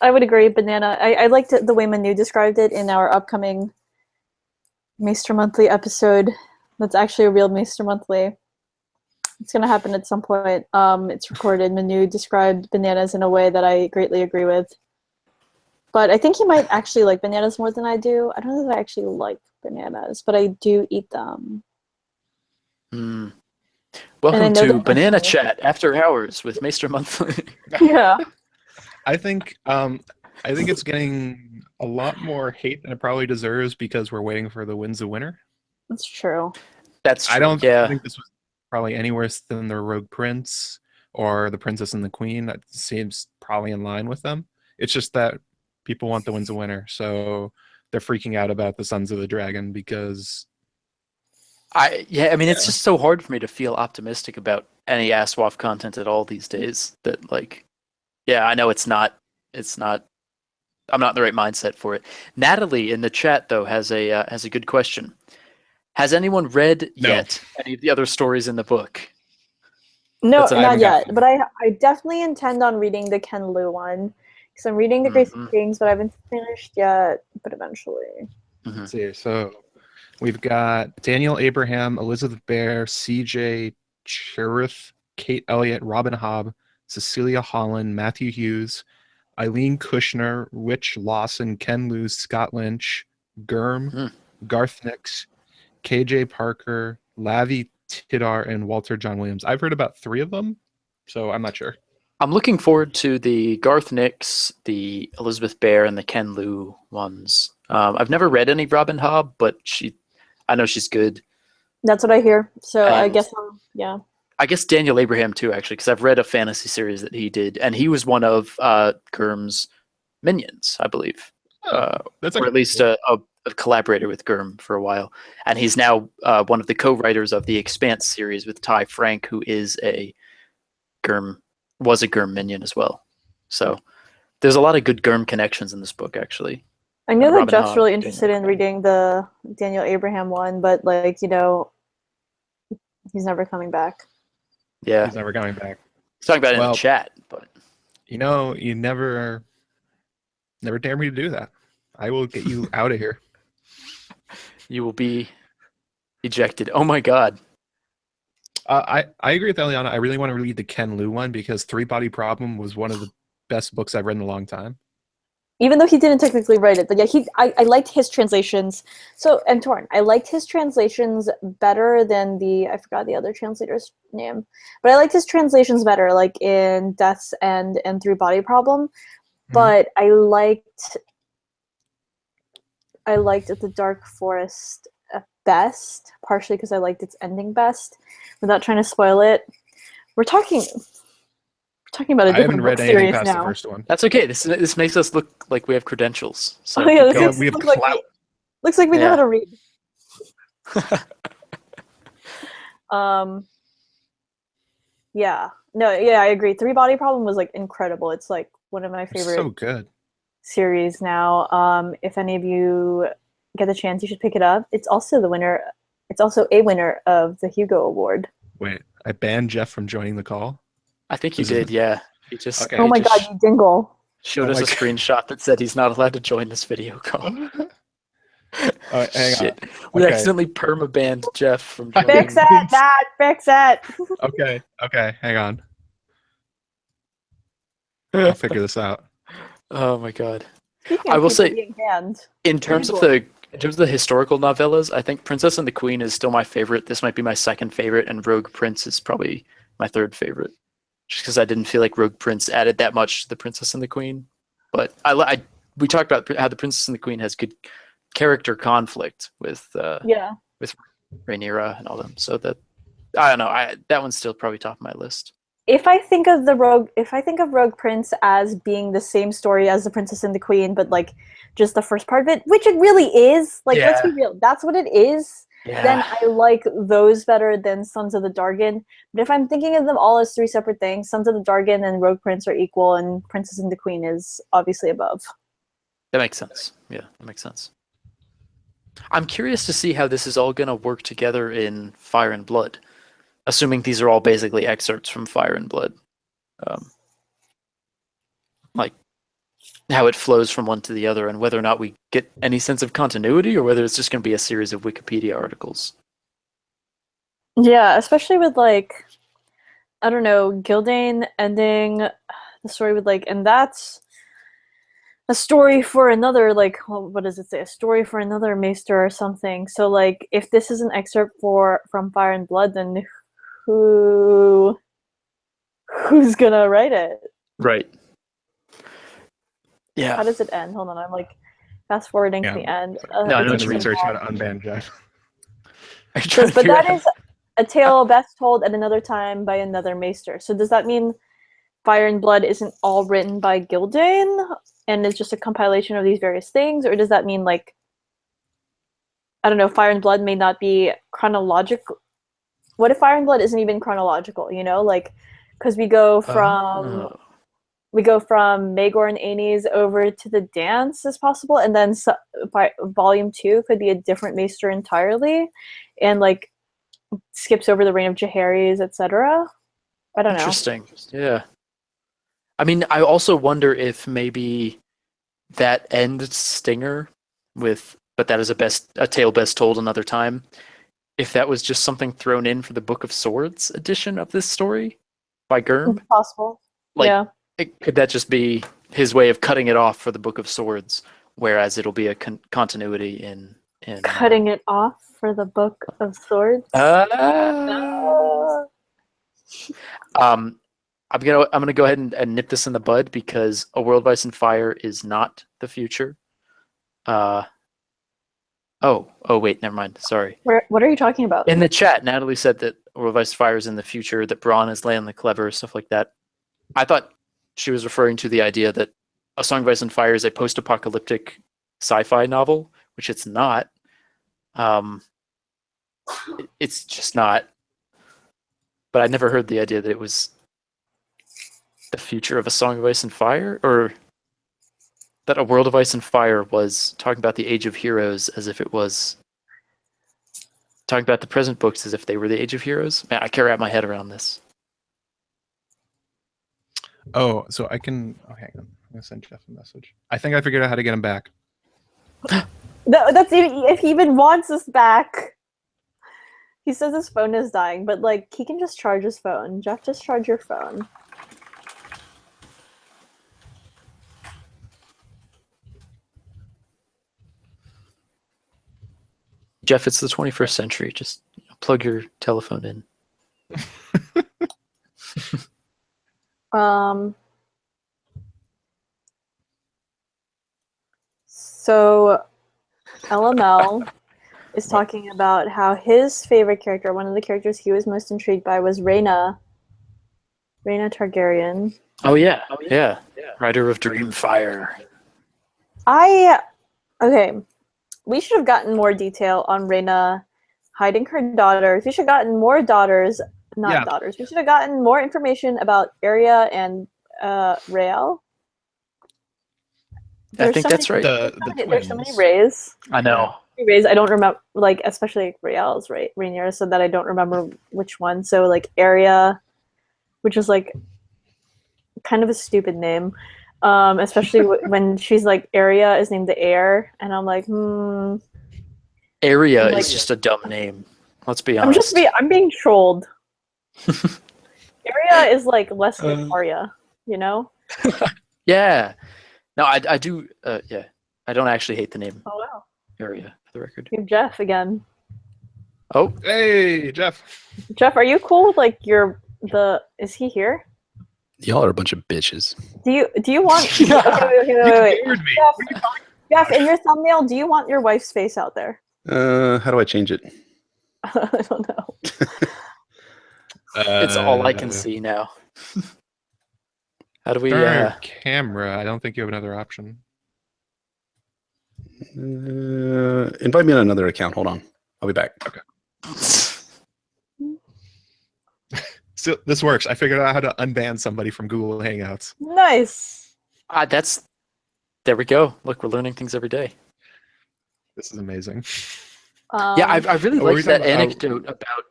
I would agree, banana. I liked it, the way Manu described it in our upcoming Maester Monthly episode. That's actually a real Maester Monthly. It's going to happen at some point. It's recorded. Manu described bananas in a way that I greatly agree with. But I think he might actually like bananas more than I do. I don't know that I actually like bananas, but I do eat them. Welcome to Banana Chat After Hours with Maester Monthly. Yeah. I think it's getting a lot more hate than it probably deserves because we're waiting for the Winds of Winter. That's true. That's true. I don't yeah. think this was probably any worse than the Rogue Prince or the Princess and the Queen. That seems probably in line with them. It's just that people want the Winds of Winter, so they're freaking out about the Sons of the Dragon because it's just so hard for me to feel optimistic about any Aswaf content at all these days. That I know it's not. I'm not in the right mindset for it. Natalie in the chat though has a good question. Has anyone read yet any of the other stories in the book? No, not yet. But I definitely intend on reading the Ken Liu one because I'm reading the Grace of Kings, but I haven't finished yet. But eventually. Let's see. So we've got Daniel Abraham, Elizabeth Bear, C.J. Cherith, Kate Elliott, Robin Hobb, Cecilia Holland, Matthew Hughes, Eileen Kushner, Rich Lawson, Ken Liu, Scott Lynch, Gurm, Garth Nix, KJ Parker, Lavi Tidar, and Walter John Williams. I've heard about 3 of them, so I'm not sure. I'm looking forward to the Garth Nix, the Elizabeth Bear, and the Ken Liu ones. I've never read any Robin Hobb, but I know she's good. That's what I hear. So And I guess, yeah. I guess Daniel Abraham too, actually, because I've read a fantasy series that he did, and he was one of Gurm's minions, I believe. That's or at least a collaborator with Gurm for a while. And he's now one of the co-writers of the Expanse series with Ty Frank, who was a Gurm minion as well. So there's a lot of good Gurm connections in this book, actually. I know that Jeff's really interested in reading the Daniel Abraham one, but he's never coming back. Yeah. He's never coming back. He's talking about it in the chat, but you never dare me to do that. I will get you out of here. You will be ejected. Oh my god. I agree with Eliana. I really want to read the Ken Liu one because 3 Body Problem was one of the best books I've read in a long time. Even though he didn't technically write it, but yeah, I liked his translations. So, and Torn, I liked his translations better than I forgot the other translator's name, but I liked his translations better, like in Death's End and 3 Body Problem. But I liked The Dark Forest best, partially because I liked its ending best. Without trying to spoil it, we're talking about a different book series now. The first one. That's okay. This makes us look like we have credentials. So we have clout. Looks like we know how to read. I agree. 3 Body Problem was incredible. It's one of my favorite. So good. Series now. If any of you get the chance, you should pick it up. It's also a winner of the Hugo Award. Wait, I banned Jeff from joining the call? I think you did, yeah. He just oh my god, you dingle. Showed us a screenshot that said he's not allowed to join this video call. Hang Shit. We accidentally perma-banned Jeff from joining. Fix it, Matt! Fix it! Okay, hang on. I'll figure this out. Oh my god. I will say, in terms of the historical novellas, I think Princess and the Queen is still my favorite. This might be my second favorite, and Rogue Prince is probably my third favorite. Just because I didn't feel like Rogue Prince added that much to the Princess and the Queen. But we talked about how the Princess and the Queen has good character conflict with Rhaenyra and all them. So I don't know. That one's still probably top of my list. If I think of Rogue Prince as being the same story as The Princess and the Queen, but like just the first part of it, which it really is, like let's be real, that's what it is. Yeah. Then I like those better than Sons of the Dargon. But if I'm thinking of them all as three separate things, Sons of the Dargon and Rogue Prince are equal, and Princess and the Queen is obviously above. That makes sense. Yeah, that makes sense. I'm curious to see how this is all going to work together in Fire and Blood, assuming these are all basically excerpts from Fire and Blood. Like how it flows from one to the other, and whether or not we get any sense of continuity, or whether it's just going to be a series of Wikipedia articles. Yeah, especially with like, I don't know, Gildane ending the story with like, and that's a story for another, like, what does it say? A story for another maester or something. So like, if this is an excerpt from Fire and Blood, then who's gonna write it? Right. Yeah. How does it end? Hold on, I'm like fast forwarding to the end. No, I know It's what in you mean. research how to unban Jeff. But that is a tale best told at another time by another maester. So does that mean Fire and Blood isn't all written by Gildane and it's just a compilation of these various things? Or does that mean, like, I don't know, Fire and Blood may not be chronological? What if Fire and Blood isn't even chronological, you know? Like, because we go from Maegor and Rhaenys over to the dance as possible, and then volume 2 could be a different maester entirely, and like skips over the reign of Jaehaerys, etc. I don't know. Interesting. Yeah. I mean, I also wonder if maybe that end stinger but that is a tale best told another time, if that was just something thrown in for the Book of Swords edition of this story by Gurm. It's possible. Like, yeah. Could that just be his way of cutting it off for the Book of Swords, whereas it'll be a continuity in cutting it off for the Book of Swords? I'm gonna go ahead and nip this in the bud, because A World of Ice and Fire is not the future. Wait, never mind. Sorry. What are you talking about? In the chat, Natalie said that A World of Ice and Fire is in the future, that Bronn is Lan the Clever, stuff like that. I thought she was referring to the idea that A Song of Ice and Fire is a post-apocalyptic sci-fi novel, which it's not. It's just not. But I never heard the idea that it was the future of A Song of Ice and Fire, or that A World of Ice and Fire was talking about the Age of Heroes as if it was talking about the present books as if they were the Age of Heroes. Man, I can't wrap my head around this. Oh, so I can. Oh, hang on. I'm gonna send Jeff a message. I think I figured out how to get him back. That's even, if he even wants us back. He says his phone is dying, but like he can just charge his phone. Jeff, just charge your phone. Jeff, it's the 21st century. Just plug your telephone in. So LML is talking about how his favorite character, one of the characters he was most intrigued by, was Rhaena Targaryen. Oh yeah. Rider of Dreamfire. Okay. We should have gotten more detail on Rhaena hiding her daughters. We should have gotten more daughters, daughters. We should have gotten more information about Arya and Rael. I think that's right. There's so many Rays. I know. Rays, I don't remember, like, especially Rael's Rhaenyra, so that I don't remember which one. So, like, Arya, which was, like, kind of a stupid name. Especially when she's like, Arya is named the heir, and I'm like, Arya is just a dumb name. Let's be honest. I'm being trolled. Arya is like less than Arya, you know? Yeah. No, I do. Yeah, I don't actually hate the name. Oh wow. Arya, for the record. You're Jeff again. Oh, hey, Jeff. Jeff, are you cool with, like, is he here? Y'all are a bunch of bitches. Do you want? Wait. Jeff, in your thumbnail, do you want your wife's face out there? How do I change it? I don't know. It's all I can see now. How do we? Turn on your camera. I don't think you have another option. Invite me on another account. Hold on. I'll be back. Okay. So this works. I figured out how to unban somebody from Google Hangouts. Nice. There we go. Look, we're learning things every day. This is amazing. Yeah, I really What were like you that talking about? anecdote about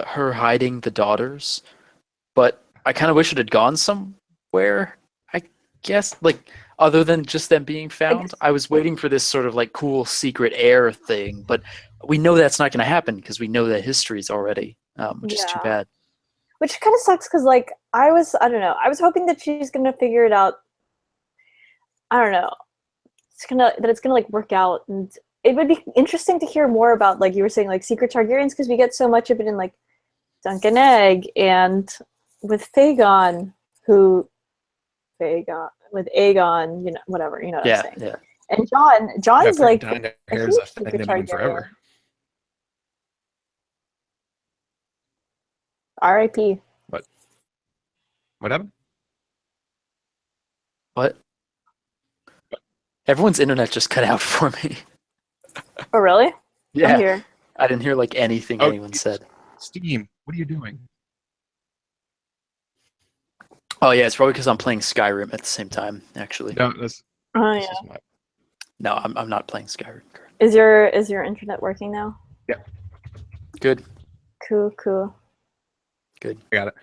her hiding the daughters, but I kind of wish it had gone somewhere. I guess, like, other than just them being found. I was waiting for this sort of like cool secret heir thing, but we know that's not going to happen because we know that history's already, which is too bad. Which kind of sucks because, like, I don't know. I was hoping that she's gonna figure it out. I don't know. It's gonna like work out, and it would be interesting to hear more about, like you were saying, like secret Targaryens, because we get so much of it in like Dunk and Egg and with Aegon, with Aegon, you know, whatever, you know what I'm saying. Yeah. And John's Yeah, like dyeing their a hair is a huge thing secret they've been Targaryen. forever. R.I.P. What happened? What? Everyone's internet just cut out for me. Oh, really? Yeah. I'm here. I didn't hear like anything anyone said. Steam, what are you doing? Oh yeah, it's probably because I'm playing Skyrim at the same time. Actually, No, this Oh is yeah. my. no, I'm not playing Skyrim. Is your internet working now? Yeah, Good. Cool. I got it.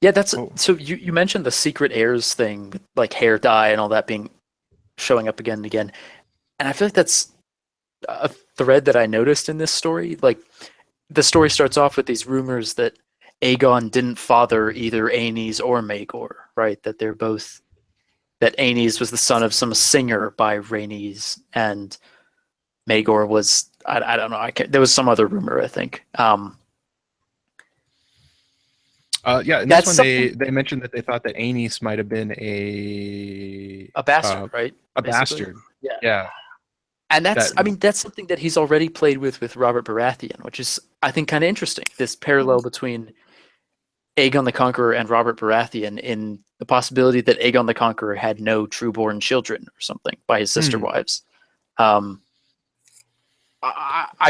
Yeah, that's Oh. so. You mentioned the secret heirs thing, like hair dye and all that being showing up again and again, and I feel like that's a thread that I noticed in this story. Like, the story starts off with these rumors that Aegon didn't father either Rhaenys or Maegor, right? That Rhaenys was the son of some singer by Rhaenys, and Maegor was I don't know. There was some other rumor, I think. Yeah, in this one they mentioned that they thought that Rhaenys might have been a bastard, right? A Basically. bastard. Yeah. Yeah. And that's something that he's already played with Robert Baratheon, which is, I think, kind of interesting. This parallel between Aegon the Conqueror and Robert Baratheon in the possibility that Aegon the Conqueror had no true-born children or something by his sister wives. I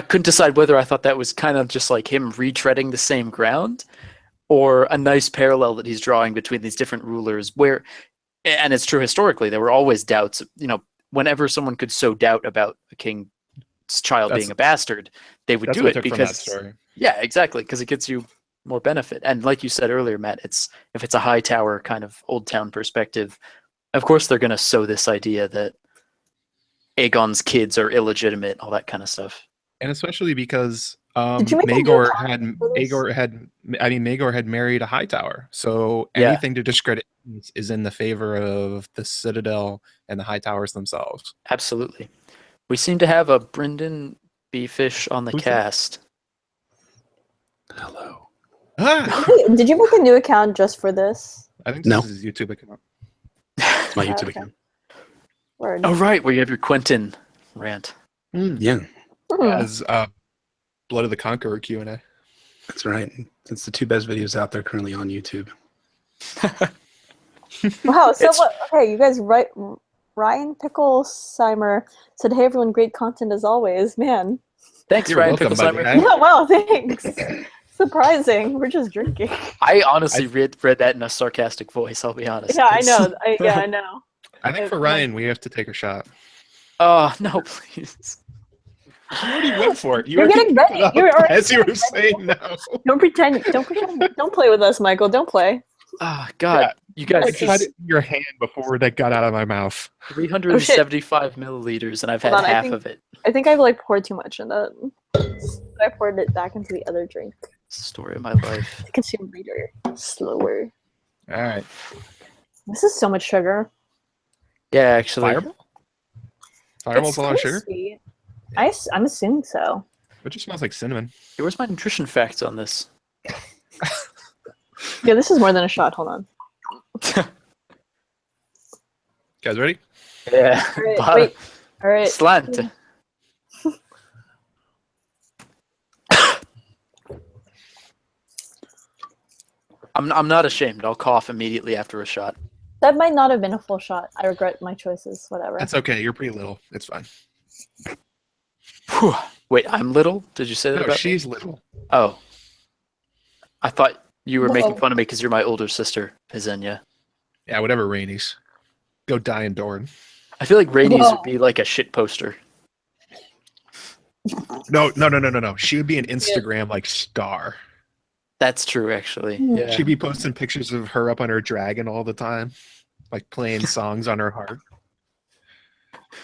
couldn't decide whether I thought that was kind of just like him retreading the same ground, or a nice parallel that he's drawing between these different rulers where, and it's true historically, there were always doubts, you know, whenever someone could sow doubt about a king's child being a bastard, they would do it because, yeah, exactly, because it gets you more benefit. And like you said earlier, Matt, if it's a high tower kind of old town perspective, of course they're going to sow this idea that Aegon's kids are illegitimate, all that kind of stuff. And especially because Maegor had married a Hightower, so anything to discredit is in the favor of the Citadel and the Hightowers themselves. Absolutely. We seem to have a Brendan B. Fish on the cast. Hello. Wait, did you make a new account just for this? I think this is YouTube account. It's my YouTube account. Word. Oh, right, where you have your Quentin rant. Yeah. As Blood of the Conqueror Q&A. That's right. It's the two best videos out there currently on YouTube. Wow. So what? Okay, you guys. Right. Ryan Picklesheimer said, "Hey everyone, great content as always." Man. Thanks, Ryan Picklesheimer. Yeah. Wow. Thanks. Surprising. We're just drinking. I honestly read that in a sarcastic voice. I'll be honest. Yeah, I know. I know. I think for Ryan, we have to take a shot. Oh no, please. You already went for it. You're getting ready. As you were saying no. Don't pretend. Don't play with us, Michael. Don't play. Oh God, yeah. You guys. I tried it in your hand before that got out of my mouth. 375 milliliters, and I've had half of it. I think I've like poured too much in that. I poured it back into the other drink. Story of my life. Consume reader slower. All right. This is so much sugar. Yeah, actually. Fireball's a lot of sugar? Sweet. I'm assuming so. It just smells like cinnamon. Hey, where's my nutrition facts on this? Yeah, this is more than a shot. Hold on. Guys ready? Yeah. All right. Wait. All right. Slant. I'm not ashamed. I'll cough immediately after a shot. That might not have been a full shot. I regret my choices. Whatever. That's okay. You're pretty little. It's fine. Whew. Wait, I'm little? Did you say that No, about me? she's little. Oh. I thought you were making Whoa. fun of me because you're my older sister, Visenya. Yeah, whatever, Rhaenys. Go die in Dorne. I feel like Rhaenys Whoa. would be like a shit poster. No. She would be an Instagram like star. That's true, actually. Hmm. Yeah. She'd be posting pictures of her up on her dragon all the time, like playing songs on her harp.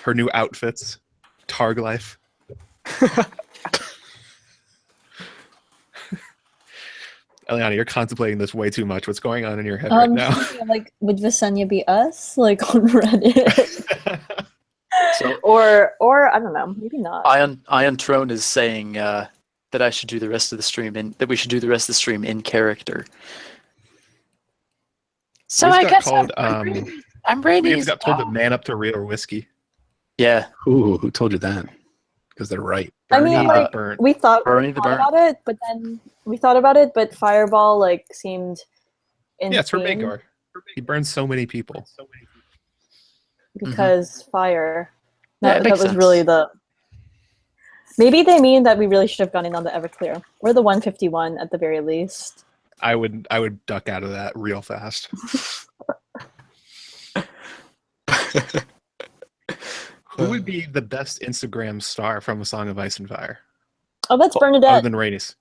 Her new outfits, Targ life. Eliana, you're contemplating this way too much. What's going on in your head right now? Like, would Visenya be us? Like on Reddit? So or I don't know, maybe not. Ion Throne is saying that I should do the rest of the stream that we should do the rest of the stream in character. So We I just guess got told, I'm we Rhaenys. just got told to man up to real whiskey. Yeah. Ooh, who told you that? Because they're right. I mean, Bernie like, burnt. we thought Bernie the burnt. about it, but then we thought about it, but Fireball like seemed insane Yeah, it's for Maegor. He burns so many people. because fire. Yeah, That, it that makes was sense. really the. Maybe they mean that we really should have gone in on the Everclear or the 151 at the very least. I would duck out of that real fast. Who would be the best Instagram star from A Song of Ice and Fire? Oh, that's Other Bernadette. than Rhaenys.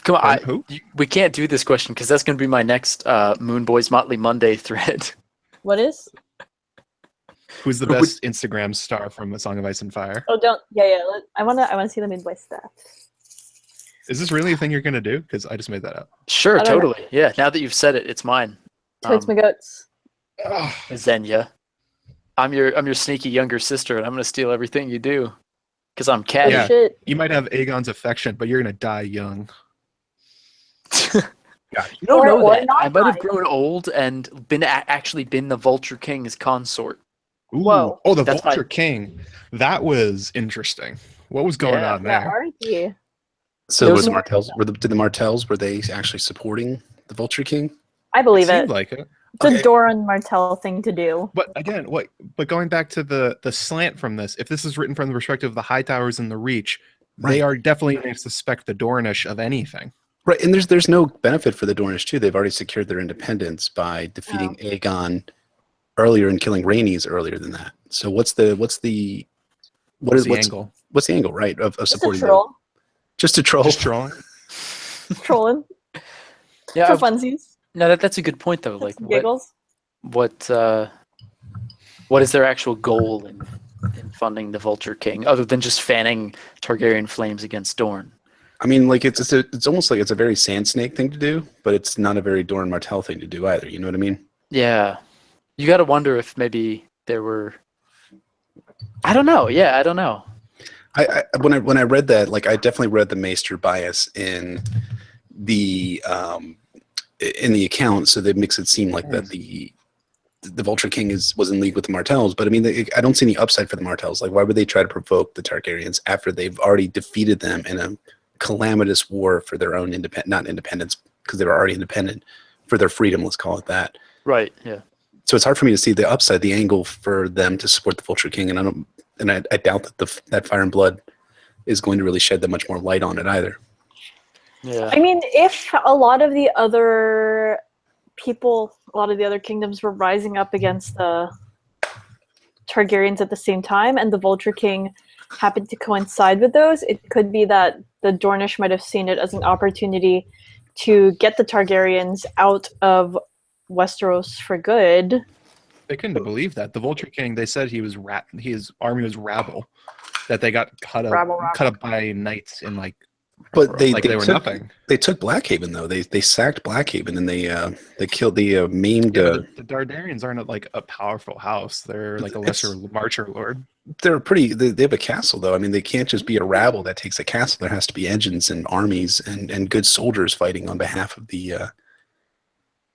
Come on, Who? we can't do this question because that's going to be my next Moon Boys Motley Monday thread. What is? Who's the Who would- best Instagram star from A Song of Ice and Fire? Oh, don't. Yeah. I wanna see the midway stuff. Is this really a thing you're gonna do? Because I just made that up. Sure, I don't know. totally. Yeah, now that you've said it, it's mine. Totes my goats. Zenya. I'm your sneaky younger sister, and I'm going to steal everything you do because I'm Oh, catty. Yeah. shit. You might have Aegon's affection, but you're gonna die young. You don't Or- know or that. not I might have die. grown old and actually been the Vulture King's consort. Ooh. Whoa. Oh, the That's Vulture my- King. That was interesting. What was going Yeah. on Yeah, there? R.I.P. So Those was the are- Martells? Did the Martells were they actually supporting the Vulture King? I believe Seemed it. like it. It's Okay. a Doran Martell thing to do. But again, But going back to the slant from this, if this is written from the perspective of the High Towers and the Reach, they Right. are definitely going to suspect the Dornish of anything. Right, and there's no benefit for the Dornish too. They've already secured their independence by defeating Aegon earlier and killing Rhaenys earlier than that. So what's the What's the angle? What's the angle, right, of Just a supporting them? troll. Just a troll. Just trolling. Trolling. Yeah, For funsies. no, that's a good point though. Like, Giggles. what is their actual goal in funding the Vulture King, other than just fanning Targaryen flames against Dorne? I mean, like it's almost like it's a very Sand Snake thing to do, but it's not a very Doran Martell thing to do either. You know what I mean? Yeah, you got to wonder if maybe there were. I don't know. Yeah, I don't know. When I read that, like I definitely read the Maester bias in the account, so that makes it seem like that the Vulture King was in league with the Martells. But I mean, I don't see any upside for the Martells. Like, why would they try to provoke the Targaryens after they've already defeated them in a calamitous war for their own not independence, because they were already independent, for their freedom, let's call it that. Right. Yeah. So it's hard for me to see the upside, the angle for them to support the Vulture King, and I doubt that that Fire and Blood is going to really shed that much more light on it either. Yeah. I mean, if a lot of the other people, a lot of the other kingdoms were rising up against the Targaryens at the same time, and the Vulture King happened to coincide with those, it could be that the Dornish might have seen it as an opportunity to get the Targaryens out of Westeros for good. They couldn't believe that. The Vulture King, they said his army was rabble, that they got cut up by knights in But they were took, nothing. They took Blackhaven though. They sacked Blackhaven and they killed the maimed. Yeah, the Targaryens aren't like a powerful house. They're like a lesser Marcher Lord. They're pretty. They have a castle though. I mean, they can't just be a rabble that takes a castle. There has to be engines and armies and good soldiers fighting on behalf of the.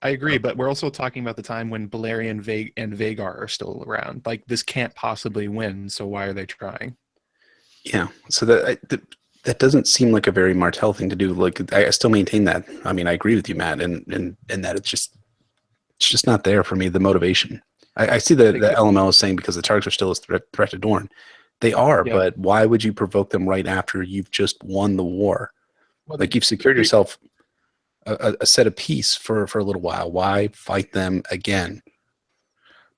I agree, but we're also talking about the time when Balerion and Vagar are still around. Like, this can't possibly win, so why are they trying? Yeah. So that doesn't seem like a very Martell thing to do. Like I still maintain that. I mean, I agree with you, Matt, and that it's just not there for me. The motivation. I see the LML is saying because the Targs are still a threat to Dorne. They are, Yeah. but why would you provoke them right after you've just won the war? Well, Like you've secured yourself a set of peace for a little while. Why fight them again?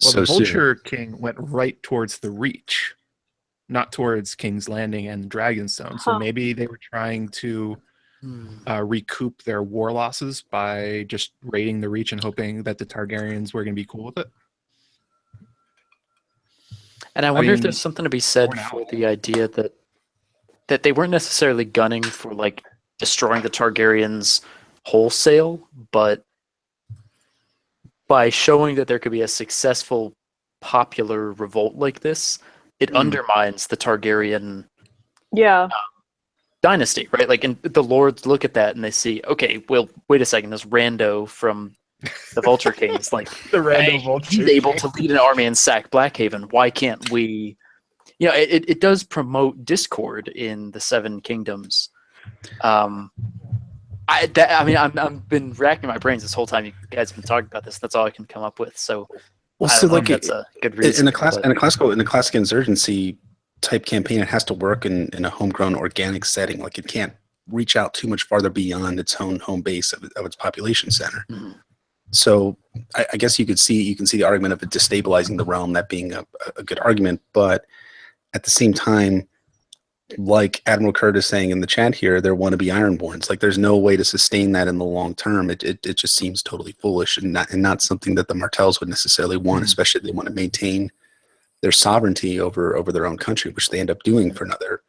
Well, So the soon? Vulture King went right towards the Reach, not towards King's Landing and Dragonstone. So Huh. maybe they were trying to recoup their war losses by just raiding the Reach and hoping that the Targaryens were going to be cool with it. And I wonder if mean, there's something to be said for now. for the idea that they weren't necessarily gunning for like destroying the Targaryens wholesale, but by showing that there could be a successful popular revolt like this, it undermines the Targaryen Yeah. dynasty, right? Like, and the lords look at that and they see, okay, well, wait a second, this rando from the Vulture King is like, The random hey, Vulture he's able King. to lead an army and sack Blackhaven. Why can't we? You know, it does promote discord in the Seven Kingdoms. I mean, I've been racking my brains this whole time. You guys have been talking about this. That's all I can come up with. So, Well, I so don't know like if that's a good reason. in a classic insurgency type campaign, it has to work in a homegrown organic setting. Like it can't reach out too much farther beyond its own home base of its population center. Mhm. So I guess you can see the argument of it destabilizing the realm, that being a good argument, but at the same time, like Admiral Curtis saying in the chat here, there want to be Ironborns. Like there's no way to sustain that in the long term. It just seems totally foolish and not something that the Martells would necessarily want, especially if they want to maintain their sovereignty over their own country, which they end up doing for another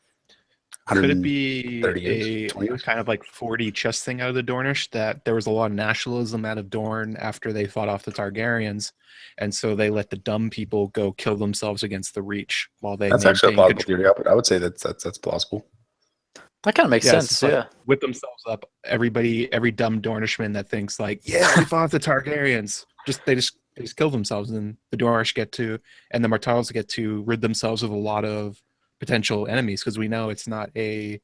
Could it be 130 years, 20 a years. kind of like 40 chess thing out of the Dornish, that there was a lot of nationalism out of Dorne after they fought off the Targaryens, and so they let the dumb people go kill themselves against the Reach while they That's actually a maintain plausible control. theory. I would say that's plausible. That kind of makes Yeah, it's sense. just like Yeah. whip themselves up. Every dumb Dornishman that thinks like, yeah, we fought the Targaryens. They just kill themselves, and the Dornish and the Martells get to rid themselves of a lot of potential enemies, because we know it's not a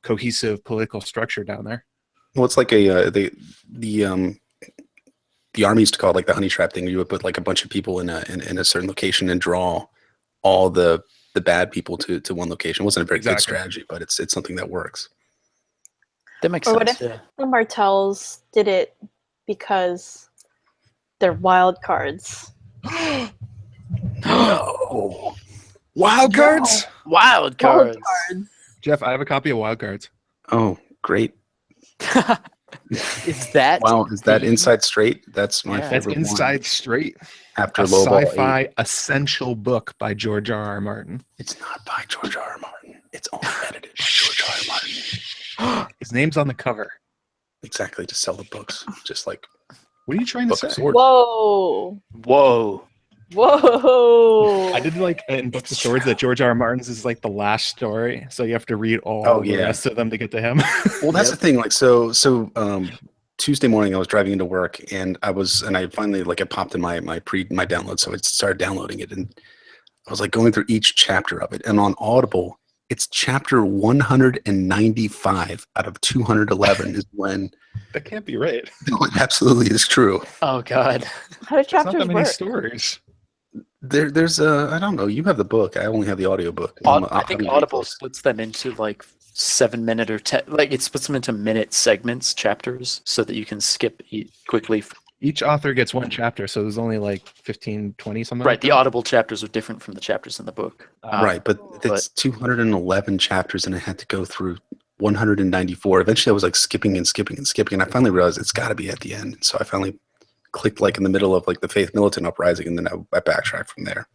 cohesive political structure down there. Well, it's like the army used to call it like the honey trap thing. You would put like a bunch of people in a certain location and draw all the bad people to one location. It wasn't a very good strategy, but it's something that works. That makes Or what sense. if Yeah. the Martells did it because they're wild cards? No. Wild cards? Wild cards. Jeff, I have a copy of Wild Cards. Oh, great. Is that Wow, is that Inside Straight? That's my Yeah. That's favorite Inside one. Straight, After a Lowball 8. sci-fi essential book by George R.R. Martin. It's not by George R.R. Martin. It's only edited by George R.R. Martin. His name's on the cover. Exactly, to sell the books. Just like What are you trying to Book of say? Swords. Whoa. Whoa. Whoa. I did like in Book of Swords that George R. R. Martin's is like the last story, so you have to read all the rest of them to get to him. Well, that's the thing. Like, so Tuesday morning, I was driving into work, and I finally like it popped in my download, so I started downloading it, and I was like going through each chapter of it, and on Audible, it's chapter 195 out of 211 is when. That can't be right. No, it absolutely is true. Oh God. How do It's not chapters that many work? stories. There's I don't know. You have the book. I only have the audiobook. I think Audible splits them into like 7-minute or 10. Like it splits them into minute segments, chapters, so that you can skip quickly. Each author gets one chapter, so there's only like 15, 20 something. Right. Like The that. Audible chapters are different from the chapters in the book. Right, but it's 211 chapters, and I had to go through 194. Eventually, I was like skipping, and I finally realized it's got to be at the end. So I finally clicked like in the middle of like the Faith Militant uprising, and then I backtracked from there.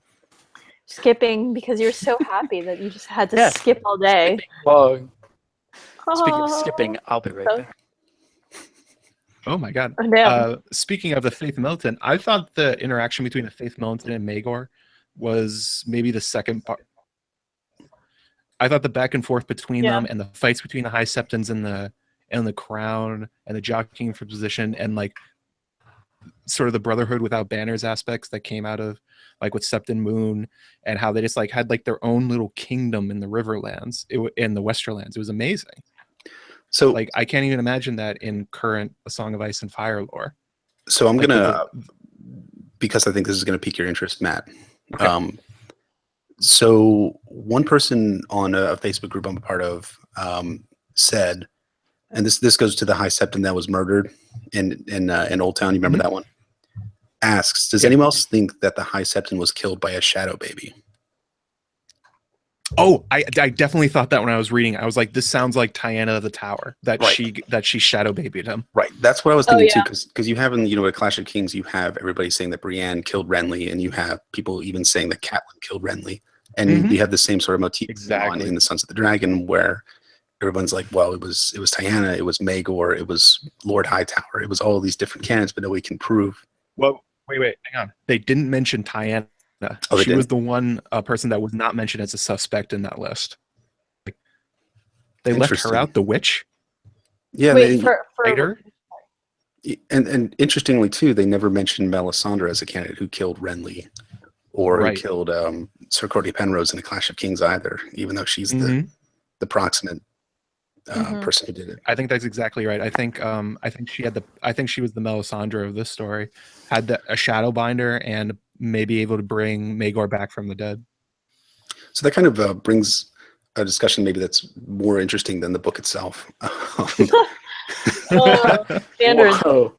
Skipping because you're so happy that you just had to skip all day. Speaking of Oh. skipping, I'll be right back. Oh my god. Oh, damn. Speaking of the Faith Militant, I thought the interaction between the Faith Militant and Maegor was maybe the second part. I thought the back and forth between them and the fights between the High Septons and the Crown and the jockeying for position and like sort of the Brotherhood without banners aspects that came out of like with Septon Moon, and how they just like had like their own little kingdom in the Riverlands, in the Westerlands. It was amazing. So Like I can't even imagine that in current A Song of Ice and Fire lore. So I'm Like, gonna, because I think this is gonna pique your interest, Matt. Okay. So one person on a Facebook group I'm a part of said, and this goes to the High Septon that was murdered in Old Town. You remember that one? Asks, does anyone else think that the High Septon was killed by a shadow baby? Oh, I definitely thought that when I was reading. I was like, this sounds like Tyanna of the Tower, that she shadow babied him. Right. That's what I was thinking yeah. too, because you have in a Clash of Kings, you have everybody saying that Brienne killed Renly, and you have people even saying that Catelyn killed Renly, and you have the same sort of motif Exactly in the Sons of the Dragon, where everyone's like, well, it was Tyanna, it was Maegor, it was Lord Hightower, it was all these different canons, but nobody can prove. Well, wait, hang on. They didn't mention Tyanna. Oh, she was the one person that was not mentioned as a suspect in that list. Like, they left her out, the witch. Yeah, Wait, later. And interestingly too, they never mentioned Melisandre as a candidate who killed Renly, or who killed Sir Cordy Penrose in the Clash of Kings either, even though she's the proximate person who did it. I think that's exactly right. I think she was the Melisandre of this story. Had a Shadowbinder and maybe able to bring Maegor back from the dead. So that kind of brings a discussion maybe that's more interesting than the book itself. Standard.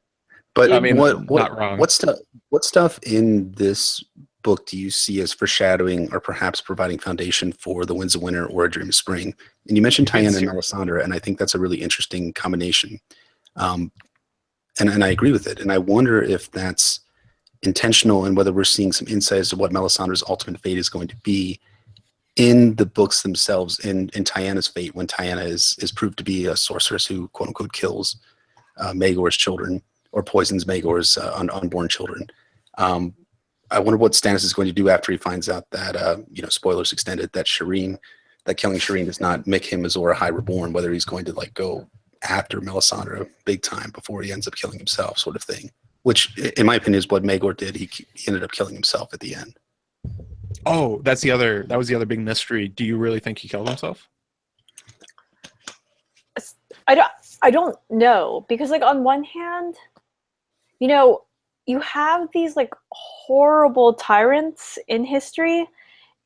But I mean, what not wrong. What stuff in this book do you see as foreshadowing or perhaps providing foundation for The Winds of Winter or A Dream of Spring? And you mentioned Tyanna and Melisandre, and I think that's a really interesting combination. And I agree with it. And I wonder if that's intentional and whether we're seeing some insight as to what Melisandre's ultimate fate is going to be in the books themselves, in Tyanna's fate, when Tyanna is proved to be a sorceress who quote unquote kills Maegor's children or poisons Maegor's unborn children. I wonder what Stannis is going to do after he finds out that spoilers extended, that killing Shireen does not make him Azor High Reborn, whether he's going to like go after Melisandre big time before he ends up killing himself, sort of thing. Which, in my opinion, is what Maegor did. He ended up killing himself at the end. Oh, that was the other big mystery. Do you really think he killed himself? I don't know, because like on one hand, you have these like horrible tyrants in history,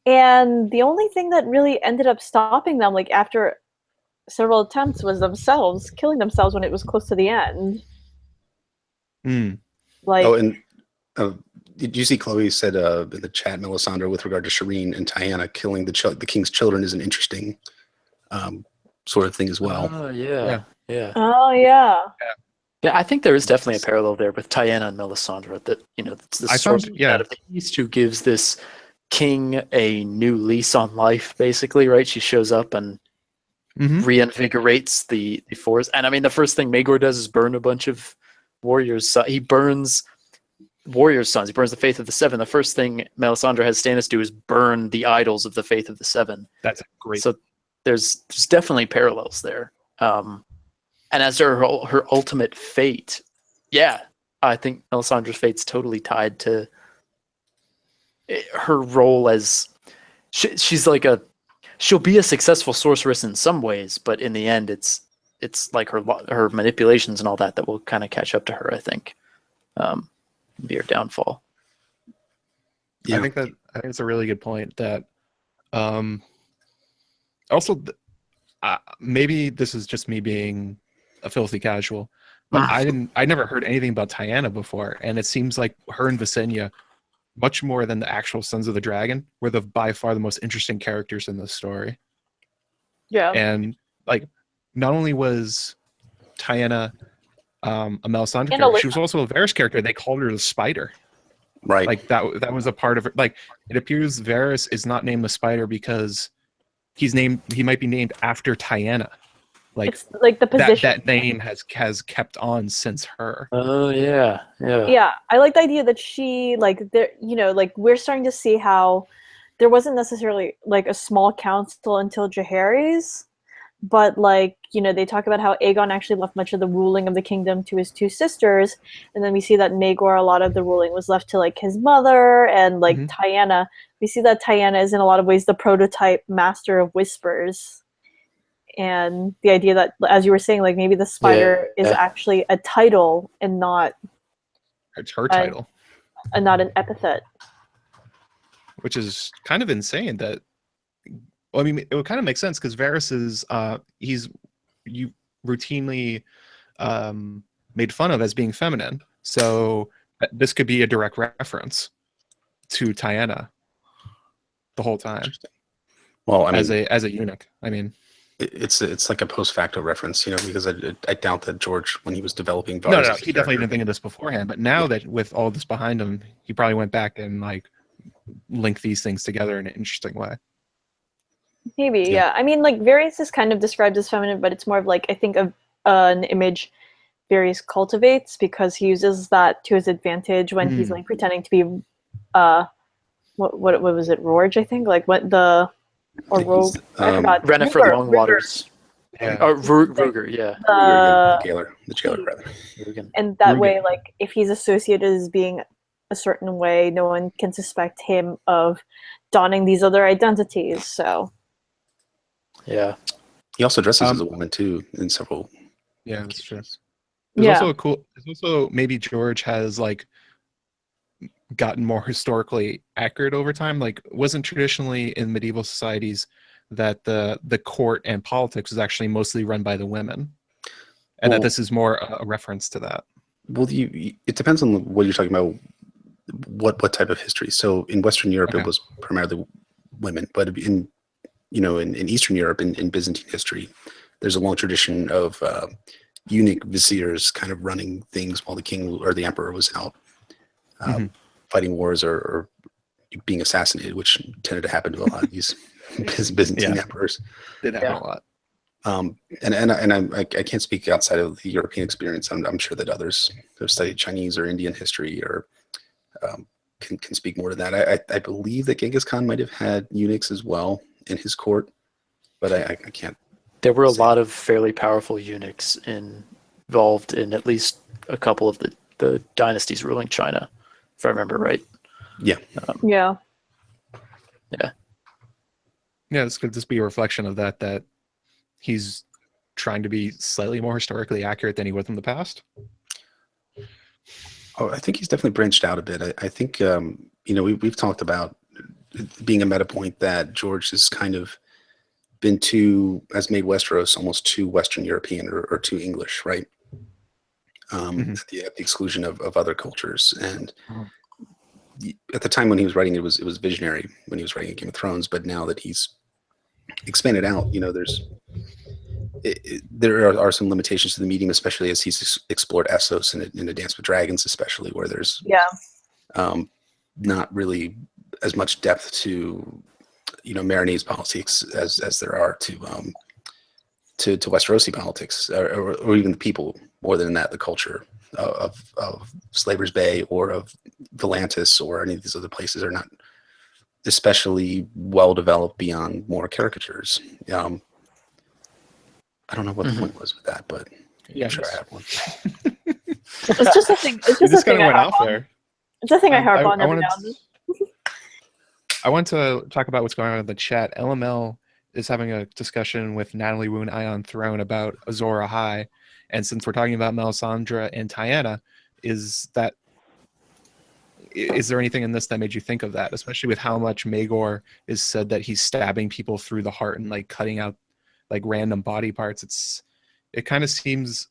and the only thing that really ended up stopping them, like after several attempts, was themselves killing themselves when it was close to the end. Like, did you see Chloe said in the chat, Melisandre, with regard to Shireen and Tyanna killing the king's children is an interesting sort of thing as well. Oh yeah. oh yeah. Yeah, I think there is definitely a parallel there with Tyanna and Melisandre. That it's the sorcerer out of the East who gives this king a new lease on life, basically, right? She shows up and reinvigorates the forest. And I mean, the first thing Maegor does is burn a bunch of warriors. He burns warriors' sons. He burns the Faith of the Seven. The first thing Melisandre has Stannis do is burn the idols of the Faith of the Seven. That's great. So there's definitely parallels there. And as her ultimate fate, yeah, I think Melisandre's fate's totally tied to her role as she's like she'll be a successful sorceress in some ways, but in the end, it's like her manipulations and all that will kind of catch up to her. I think be her downfall. Yeah. I think it's a really good point. That also maybe this is just me being a filthy casual, but I never heard anything about Tyanna before, and it seems like her and Visenya, much more than the actual Sons of the Dragon, were by far the most interesting characters in this story. Yeah. And like, not only was Tyanna a Melisandre character, she was also a Varys character. They called her the Spider. Right. Like that was a part of it. Like, it appears Varys is not named the Spider because he might be named after Tyanna. Like, it's like the position that name has kept on since her. Oh yeah. Yeah, I like the idea that she we're starting to see how there wasn't necessarily like a small council until Jaehaerys, but like, you know, they talk about how Aegon actually left much of the ruling of the kingdom to his two sisters, and then we see that Maegor, a lot of the ruling was left to like his mother, and like Tyanna, we see that Tyanna is in a lot of ways the prototype master of whispers. And the idea that, as you were saying, like maybe the spider is actually a title and not it's her title, and not an epithet, which is kind of insane. That, well, I mean, it would kind of make sense because Varys is you routinely made fun of as being feminine, so this could be a direct reference to Tyanna the whole time. Well, I mean, as a eunuch, I mean, it's like a post facto reference, you know, because I doubt that George, when he was developing Varys, no, he definitely didn't think of this beforehand. But now that with all this behind him, he probably went back and like linked these things together in an interesting way. Maybe, yeah. I mean, like Varys is kind of described as feminine, but it's more of like, I think of an image Varys cultivates because he uses that to his advantage when he's like pretending to be what was it, Rorge, I think, like what the or Rogue, I forgot. Rennifer Longwaters. Yeah. Ruger, yeah. The jailer, rather. And that way, like, if he's associated as being a certain way, no one can suspect him of donning these other identities. So, yeah. He also dresses as a woman too in several. Yeah, that's true. There's also maybe George has like gotten more historically accurate over time. Like, wasn't traditionally in medieval societies that the court and politics was actually mostly run by the women, and that this is more a reference to that. Well, it depends on what you're talking about. What type of history? So in Western Europe, it was primarily women, but in Eastern Europe, in Byzantine history, there's a long tradition of eunuch viziers kind of running things while the king or the emperor was out fighting wars or being assassinated, which tended to happen to a lot of these Byzantine emperors. Did happen a lot. I can't speak outside of the European experience. I'm sure that others who have studied Chinese or Indian history or can speak more to that. I believe that Genghis Khan might have had eunuchs as well in his court, but I can't. There were a lot of fairly powerful eunuchs involved in at least a couple of the dynasties ruling China, if I remember right. Yeah. Yeah. This could just be a reflection of that he's trying to be slightly more historically accurate than he was in the past. Oh, I think he's definitely branched out a bit. I think we've talked about being a meta point that George has kind of has made Westeros almost too Western European or too English, right? At the exclusion of other cultures. And at the time when he was writing it was visionary when he was writing Game of Thrones, but now that he's expanded out, there are some limitations to the medium, especially as he's explored Essos in A Dance with Dragons, especially where there's not really as much depth to Marinese politics as there are to Westerosi politics or even the people, more than that, the culture of Slaver's Bay or of Volantis or any of these other places are not especially well developed beyond more caricatures. I don't know what the point was with that, but I'm sure I have one. It's just a thing. It's just a thing I harp on. It's a thing I harp on every now and then. I want to talk about what's going on in the chat. LML is having a discussion with Natalie Woon Ion Throne about Azor Ahai, and since we're talking about Melisandre and Tyanna, is there anything in this that made you think of that, especially with how much Maegor is said that he's stabbing people through the heart and like cutting out like random body parts? It kind of seems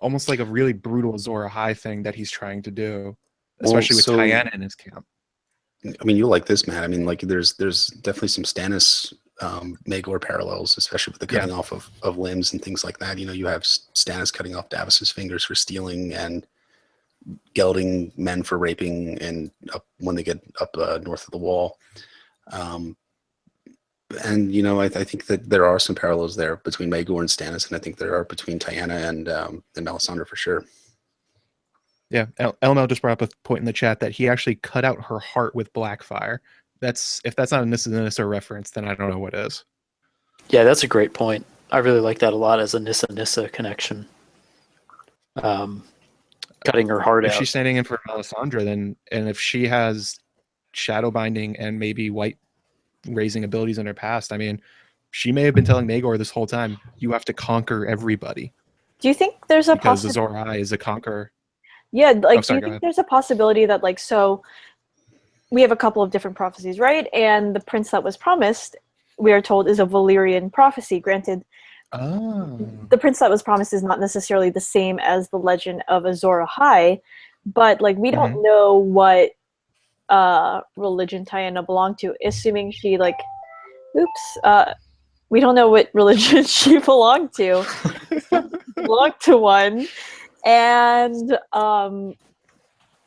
almost like a really brutal Azor Ahai thing that he's trying to do, especially with Tyanna in his camp. I mean, you'll like this, Matt. I mean, like there's definitely some Stannis Maegor parallels, especially with the cutting off of limbs and things like that. You have Stannis cutting off Davos's fingers for stealing and gelding men for raping, and when they get up north of the wall. And I think that there are some parallels there between Maegor and Stannis, and I think there are between Tyanna and Melisandre for sure. Yeah, LML just brought up a point in the chat that he actually cut out her heart with Blackfire. If that's not a Nissa reference, then I don't know what is. Yeah, that's a great point. I really like that a lot as a Nissa connection. Cutting her heart If out. she's standing in for Melisandre, then, and if she has shadow binding and maybe white raising abilities in her past, I mean, she may have been telling Maegor this whole time, you have to conquer everybody. Do you think there's a Because possibility? Azor Ahai is a conqueror. Yeah, like, do sorry, you go think ahead. there's a possibility that, like, so we have a couple of different prophecies, right? And the prince that was promised, we are told, is a Valyrian prophecy. Granted, Oh. the prince that was promised is not necessarily the same as the legend of Azor Ahai, but, like, we don't know what religion Tiana belonged to, assuming she, like, we don't know what religion she belonged to. Belonged to one. And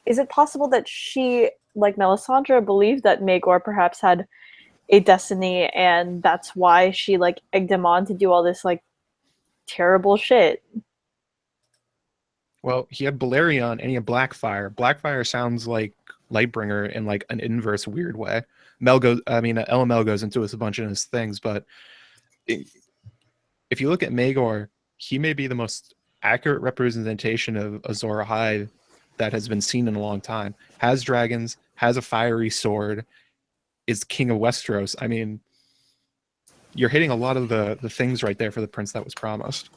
is it possible that she, like Melisandre, believed that Maegor perhaps had a destiny, and that's why she, like, egged him on to do all this, like, terrible shit? Well, he had Balerion and he had Blackfire. Blackfire sounds like Lightbringer in like an inverse weird way. LML goes into a bunch of his things, but if you look at Maegor, he may be the most accurate representation of Azor Ahai that has been seen in a long time. Has dragons, has a fiery sword, is king of Westeros. I mean, you're hitting a lot of the things right there for the prince that was promised.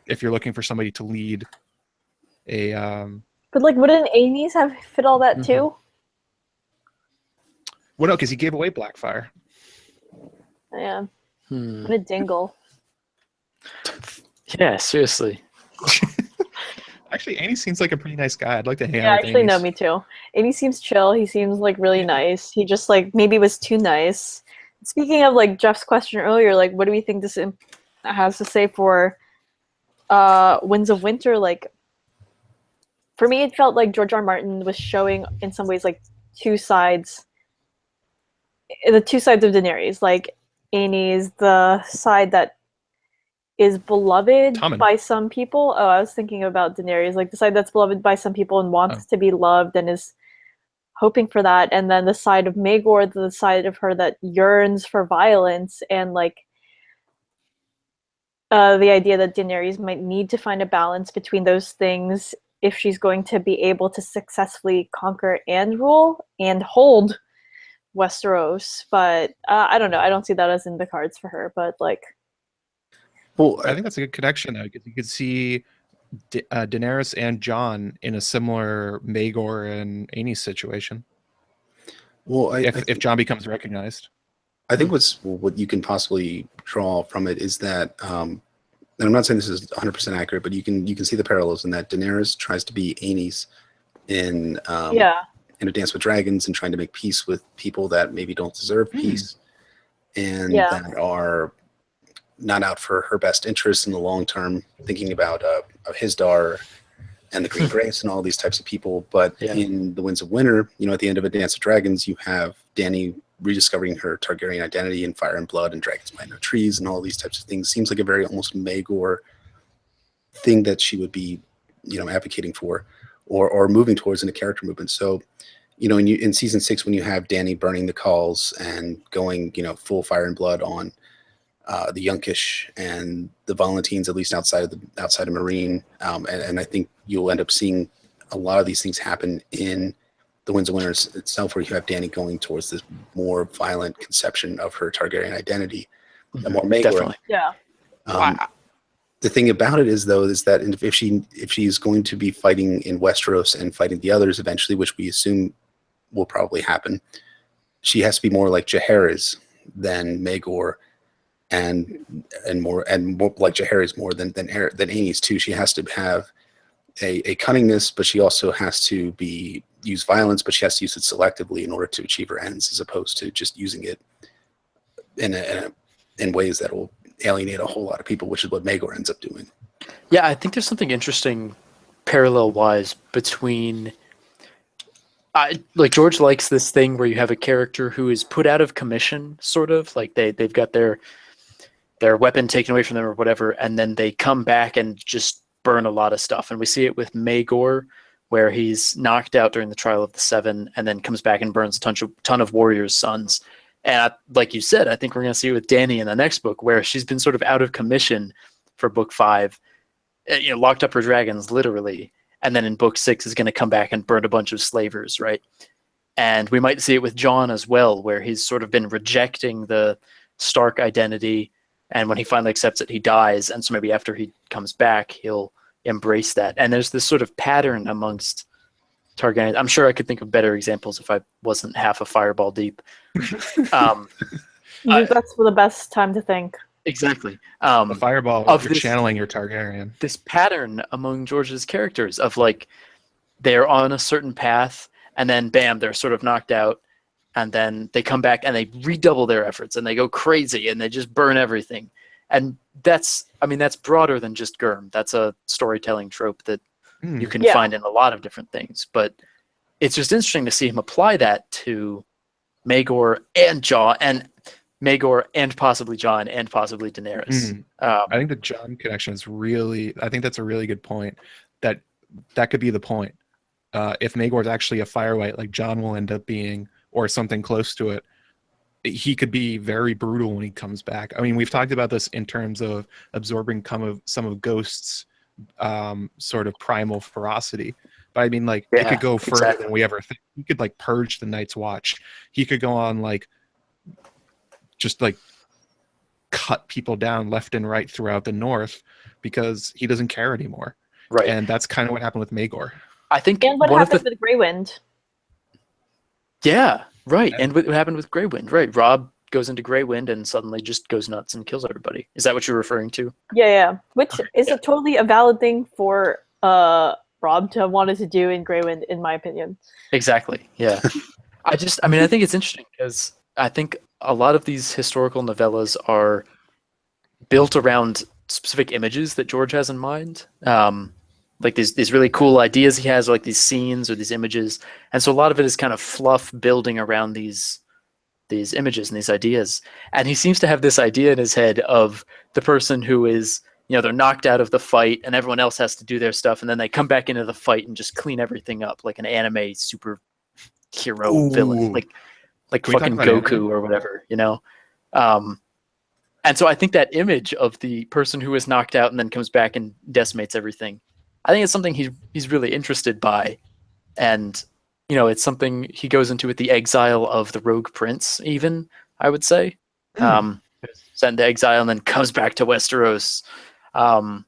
If you're looking for somebody to lead a But, like, wouldn't Aenys have fit all that too? well, no, because he gave away Blackfire. Yeah. What a dingle. Yeah, seriously. Actually, Annie seems like a pretty nice guy. I'd like to hang Yeah, out with actually, no, Aenys. me too. Aenys seems chill. He seems, like, really nice. He just, like, maybe was too nice. Speaking of, like, Jeff's question earlier, like, what do we think this has to say for Winds of Winter? Like, for me, it felt like George R. R. Martin was showing, in some ways, like, the two sides of Daenerys. Like, Aenys, the side that is beloved Tommen. by some people. Oh, I was thinking about Daenerys, like, the side that's beloved by some people and wants to be loved and is hoping for that. And then the side of Maegor, the side of her that yearns for violence, and, like, the idea that Daenerys might need to find a balance between those things if she's going to be able to successfully conquer and rule and hold Westeros. But I don't know. I don't see that as in the cards for her. But, like, Well, I think that's a good connection though, because you could see Daenerys and Jon in a similar Maegor and Aenys situation. well, If Jon becomes recognized. I think what you can possibly draw from it is that, and I'm not saying this is 100% accurate, but you can see the parallels in that Daenerys tries to be Aenys in A Dance with Dragons and trying to make peace with people that maybe don't deserve peace and that are not out for her best interest in the long term, thinking about Hisdar and the Green Grace and all these types of people. But in the Winds of Winter, at the end of A Dance with Dragons, you have Dany rediscovering her Targaryen identity in Fire and Blood and Dragons Might Know Trees and all these types of things. Seems like a very almost Maegor thing that she would be, advocating for or moving towards in a character movement. So, in season 6, when you have Dany burning the calls and going, full Fire and Blood on the Yunkish and the Volantines, at least outside of Marine, and I think you'll end up seeing a lot of these things happen in the Winds of Winter itself, where you have Dany going towards this more violent conception of her Targaryen identity, and more Maegor. Definitely. Yeah. The thing about it is that if she's going to be fighting in Westeros and fighting the others eventually, which we assume will probably happen, she has to be more like Jaehaerys than Maegor, and more like Jaehaerys more than Aenys too. She has to have a cunningness, but she also has to use violence, but she has to use it selectively in order to achieve her ends, as opposed to just using it in ways that will alienate a whole lot of people, which is what Maegor ends up doing. Yeah, I think there's something interesting parallel-wise between... like, George likes this thing where you have a character who is put out of commission, sort of. Like, they've got their weapon taken away from them or whatever, and then they come back and just burn a lot of stuff. And we see it with Maegor, where he's knocked out during the Trial of the Seven and then comes back and burns a ton of warriors' sons. And like you said, I think we're going to see it with Dany in the next book, where she's been sort of out of commission for book 5, locked up her dragons literally, and then in book 6 is going to come back and burn a bunch of slavers, right? And we might see it with Jon as well, where he's sort of been rejecting the Stark identity, and when he finally accepts it, he dies. And so maybe after he comes back, he'll embrace that. And there's this sort of pattern amongst Targaryens. I'm sure I could think of better examples if I wasn't half a fireball deep. That's the best time to think. Exactly. The fireball, you're channeling your Targaryen. This pattern among George's characters of like, they're on a certain path, and then bam, they're sort of knocked out, and then they come back and they redouble their efforts and they go crazy and they just burn everything. And that's broader than just Gurm. That's a storytelling trope that you can find in a lot of different things. But it's just interesting to see him apply that to Maegor and Jon, and Maegor and possibly Jon and possibly Daenerys. I think the Jon connection is I think that's a really good point. That could be the point. If Maegor's actually a Firewhite, like Jon will end up being, or something close to it, he could be very brutal when he comes back. I mean, we've talked about this in terms of absorbing some of Ghost's sort of primal ferocity. But I mean, like, it could go further than we ever think. He could, like, purge the Night's Watch. He could go on, like, just, like, cut people down left and right throughout the North because he doesn't care anymore. Right. And that's kind of what happened with Maegor. I think and what happened with Grey Wind. Yeah, right. And what happened with Grey Wind, right? Robb goes into Grey Wind and suddenly just goes nuts and kills everybody. Is that what you're referring to? Yeah. Which is a totally a valid thing for Robb to have wanted to do in Grey Wind, in my opinion. Exactly. Yeah. I think it's interesting because I think a lot of these historical novellas are built around specific images that George has in mind. Like these really cool ideas he has, or like these scenes or these images. And so a lot of it is kind of fluff building around these images and these ideas. And he seems to have this idea in his head of the person who is, they're knocked out of the fight and everyone else has to do their stuff. And then they come back into the fight and just clean everything up like an anime super hero villain, like fucking Goku anime? Or whatever, And so I think that image of the person who is knocked out and then comes back and decimates everything, I think it's something he's really interested by. And, it's something he goes into with the exile of the Rogue Prince, even, I would say. Sent to exile and then comes back to Westeros. Like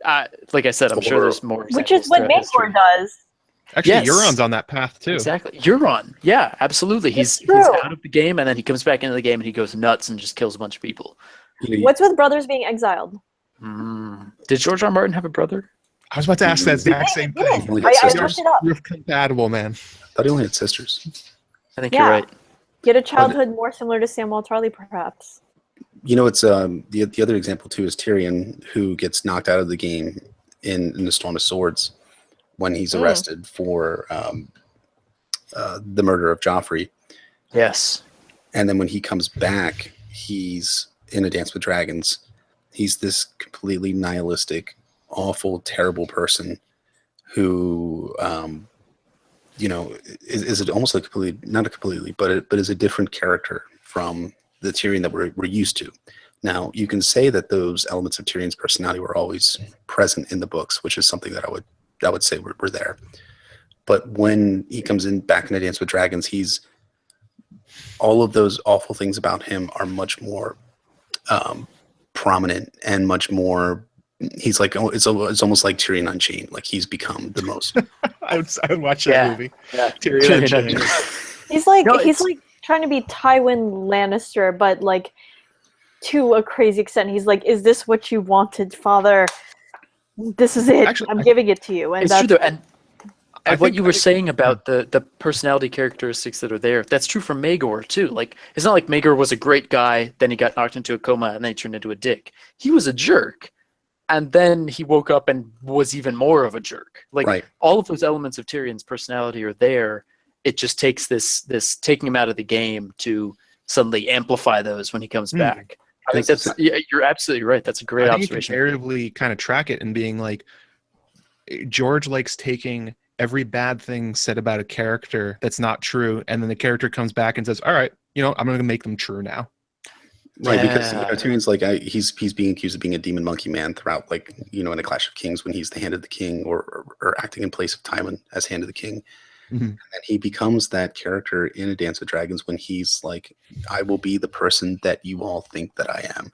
I said, I'm sure there's more. Which is what Maegor does. Actually, yes. Euron's on that path, too. Exactly. Euron. Yeah, absolutely. He's out of the game, and then he comes back into the game, and he goes nuts and just kills a bunch of people. What's with brothers being exiled? Did George R. R. Martin have a brother? I was about to ask that exact same thing. I looked it up. You're compatible, man. I thought he only had sisters. I think you're right. Get a childhood more similar to Samwell Tarly, perhaps. It's the other example, too, is Tyrion, who gets knocked out of the game in the Storm of Swords when he's arrested for the murder of Joffrey. Yes. And then when he comes back, he's in A Dance with Dragons. He's this completely nihilistic, awful, terrible person who, is almost like not a completely, but is a different character from the Tyrion that we're used to. Now, you can say that those elements of Tyrion's personality were always present in the books, which is something that I would say were there. But when he comes back in A Dance with Dragons, all of those awful things about him are much more prominent and much more. He's like, it's almost like Tyrion Unchained. Like he's become the most. I would watch that movie. Yeah. Tyrion Unchained. He's like trying to be Tywin Lannister, but like to a crazy extent. He's like, "Is this what you wanted, Father? This is it. Actually, I'm giving it to you." And it's true though. And what you were saying about the personality characteristics that are there, that's true for Maegor too. Like, it's not like Maegor was a great guy, then he got knocked into a coma, and then he turned into a dick. He was a jerk. And then he woke up and was even more of a jerk. Like all of those elements of Tyrion's personality are there. It just takes this taking him out of the game to suddenly amplify those when he comes back. I think you're absolutely right. That's a great observation. You can variably kind of track it and being like, George likes taking every bad thing said about a character that's not true, and then the character comes back and says, "All right, I'm going to make them true now. Right, because Yeah. Tyrion's like he's being accused of being a demon monkey man throughout, like in a Clash of Kings when he's the Hand of the King or acting in place of Tywin as Hand of the King, Mhm. and he becomes that character in A Dance with Dragons when he's like, I will be the person that you all think that I am.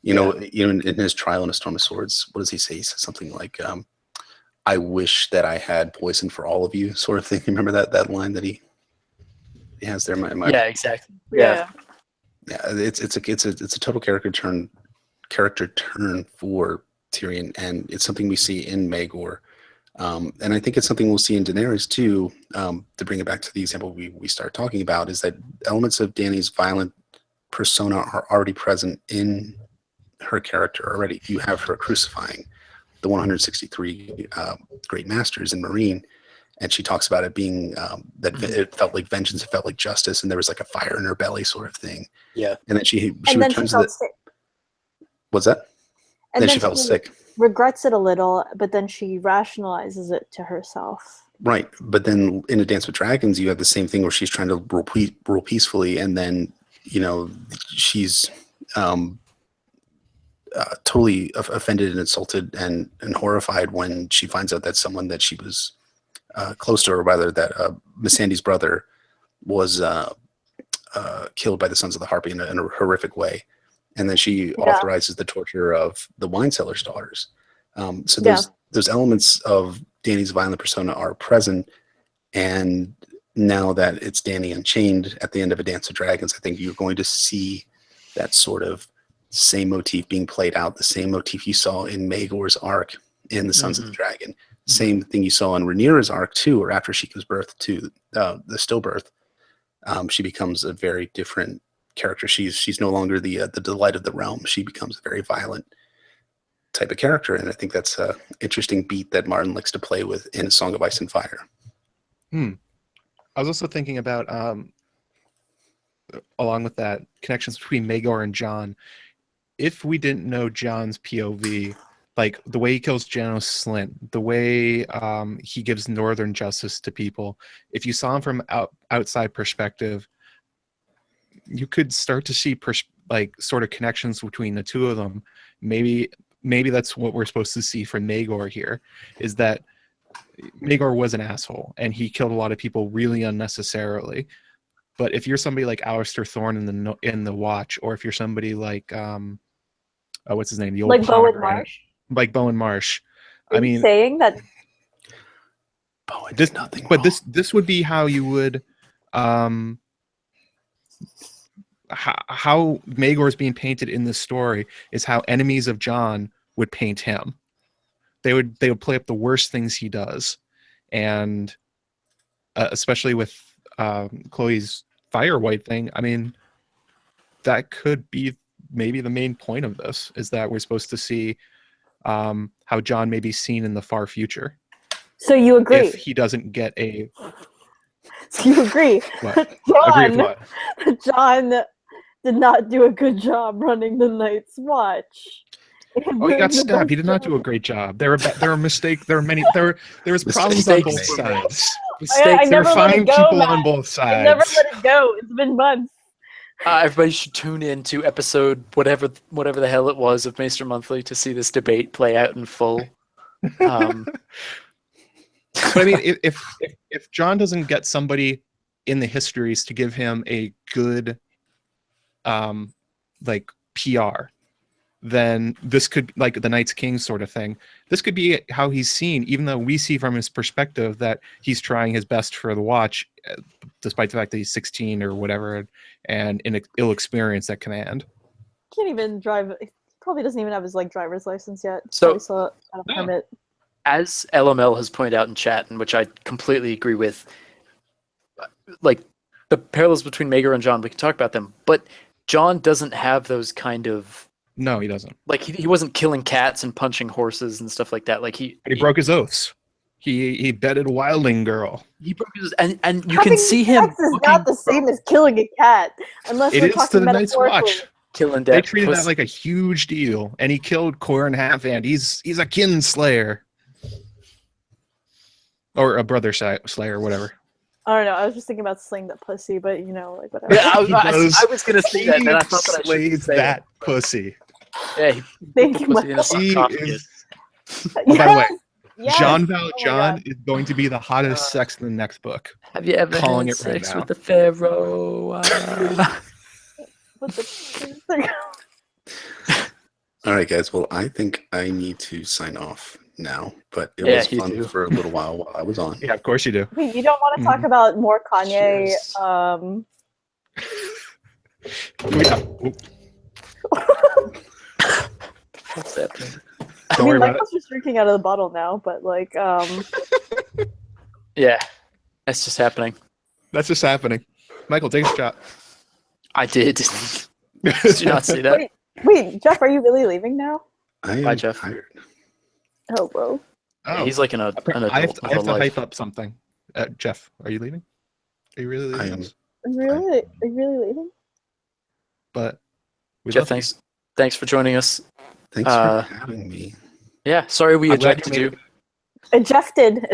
In his trial in A Storm of Swords, what does he say? He says something like, I wish that I had poison for all of you, sort of thing. Remember that line that he has there? Yeah, exactly. Yeah. Yeah, it's a total character turn for Tyrion, and it's something we see in Maegor, and I think it's something we'll see in Daenerys too. To bring it back to the example we start talking about, is that elements of Dany's violent persona are already present in her character already. You have her crucifying the 163 great masters in Marine, and she talks about it being that it felt like vengeance, it felt like justice, and there was like a fire in her belly, sort of thing. Yeah. And then she And then she returns felt to sick. what's that? And Then she felt sick. regrets it a little, but then she rationalizes it to herself. Right. But then in A Dance with Dragons, you have the same thing where she's trying to rule peacefully, and then, she's totally offended and insulted and horrified when she finds out that someone that she was close to, or rather that Missandei's brother was killed by the Sons of the Harpy in a horrific way. And then she authorizes the torture of the wine seller's daughters. So those elements of Dany's violent persona are present. And now that it's Dany Unchained at the end of A Dance of Dragons, I think you're going to see that sort of same motif being played out, the same motif you saw in Maegor's arc in the Sons of the Dragon. Same thing you saw in Rhaenyra's arc too, or after she gives birth to the stillbirth. She becomes a very different character. She's no longer the delight of the realm. She becomes a very violent type of character, and I think that's an interesting beat that Martin likes to play with in A Song of Ice and Fire. I was also thinking about, along with that, connections between Maegor and Jon. If we didn't know Jon's POV, like the way he kills Janos Slynt, the way he gives northern justice to people, if you saw him from outside perspective, you could start to see sort of connections between the two of them. Maybe that's what we're supposed to see from Maegor here, is that Maegor was an asshole and he killed a lot of people really unnecessarily. But if you're somebody like Alistair Thorne in the Watch, or if you're somebody like what's his name, the old Like Bowen pomegranate, Marsh? like Bowen Marsh. Are you saying that Bowen did nothing but wrong. this would be how you would how Maegor is being painted in this story is how enemies of Jon would paint him. They would play up the worst things he does, and especially with Chloe's fire white thing. I mean, that could be maybe the main point of this, is that we're supposed to see how Jon may be seen in the far future. So you agree? If he doesn't get a... So you agree? What? Agree with what? Jon did not do a good job running the Night's Watch. Oh, he got stabbed. He did not do a great job. There were mistakes. There were many. There was problems on both sides. I There were never let fine it go, people Matt. on both sides. I never let it go. It's been months. Everybody should tune in to episode whatever the hell it was of Maester Monthly to see this debate play out in full. But I mean, if Jon doesn't get somebody in the histories to give him a good like PR, then this could, like the Night's King sort of thing, this could be how he's seen, even though we see from his perspective that he's trying his best for the Watch, despite the fact that he's 16 or whatever and ill-experienced at command. Can't even drive. He probably doesn't even have his driver's license yet. So- Still out of permit. As LML has pointed out in chat, and which I completely agree with, like the parallels between Maegor and Jon, we can talk about them, but Jon doesn't have those kind of, No, he doesn't. like he wasn't killing cats and punching horses and stuff like that. Like he broke his oaths. He bedded a wildling girl. He broke his, and you Having can see him sex is not the same as killing a cat, unless It we're is to talking the Night's metaphorically. Watch. killing They dead treated that like a huge deal, and he killed Corrin Halfhand. He's a kin slayer, or a brother slayer, whatever. I don't know. I was just thinking about slaying that pussy, but you know, like whatever. Yeah, He does. I was gonna say that, and then I thought that I Slays should say that it. pussy. Yeah, he Thank put you, the pussy in a Michael. He sarcophagus. is. Oh, by the way, Yes! Jean Oh my Valjean God. is going to be the hottest sex in the next book. Have you ever Calling had it right sex now. with the pharaoh? What the- All right, guys. Well, I think I need to sign off now, but it Yeah, was you fun do. for a little while I was on. Yeah, of course you do. Wait, you don't want to talk about more Kanye? Cheers. Can we talk- What's happening? Don't worry about it. Michael's just drinking out of the bottle now, but like, Yeah, that's just happening. That's just happening. Michael, take a shot. I did. Did you not see that? wait, Jeff, are you really leaving now? I am Bye, Jeff. tired. Oh, whoa. Oh, He's like an adult. I have to with a life. hype up something. Jeff, are you leaving? Are you really leaving? I am. us? Really? Are you really leaving? But we Jeff, love you. thanks for joining us. Thanks for having me. Yeah, sorry we I'm glad ejected you you. made Ejected.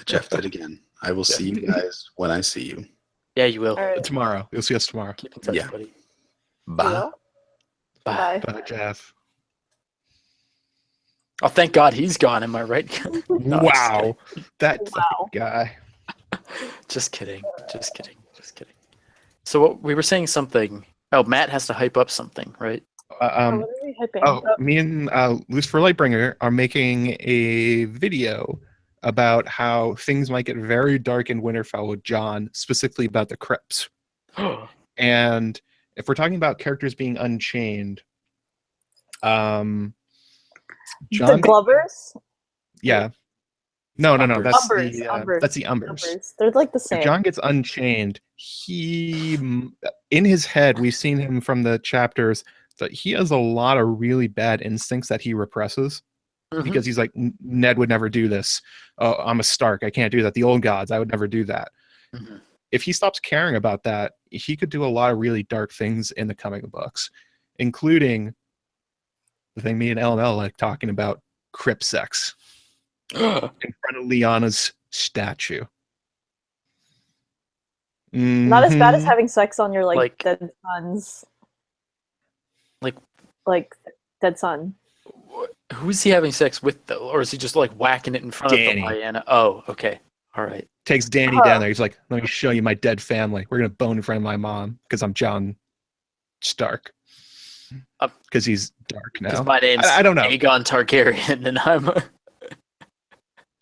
Jeff did again. I will see you guys when I see you. Yeah, you will. All right. Tomorrow. You'll see us tomorrow. Keep in touch, Yeah. buddy. Bye. Well, Bye. bye. Bye, Jeff. Oh, thank God he's gone. Am I right? No, I'm just Wow. That Wow. guy. Just kidding. Just kidding. Just kidding. So what we were saying something. Oh, Matt has to hype up something, right? What are we hyping? Me and Loose for Lightbringer are making a video about how things might get very dark in Winterfell with Jon, specifically about the crypts. And if we're talking about characters being unchained, The Jon, Glovers? yeah, no, that's Umbers, the Umbers, that's the Umbers. Numbers. They're like the If same. Jon gets unchained, he in his head, we've seen him from the chapters that he has a lot of really bad instincts that he represses. Because he's like, Ned would never do this. Oh, I'm a Stark. I can't do that. The old gods, I would never do that. Mhm. If he stops caring about that, he could do a lot of really dark things in the coming books, including the thing me and LML like talking about, crypt sex in front of Lyanna's statue. Not as bad as Mhm. having sex on your Like- dead son's Like- dead son. Who's he having sex with though, or is he just like whacking it in front Danny. of the Lyanna? Oh, okay, all right. Takes Danny down there. He's like, let me show you my dead family. We're gonna bone in front of my mom because I'm Jon Stark. Because he's dark now. Because my name's I don't know. Aegon Targaryen, and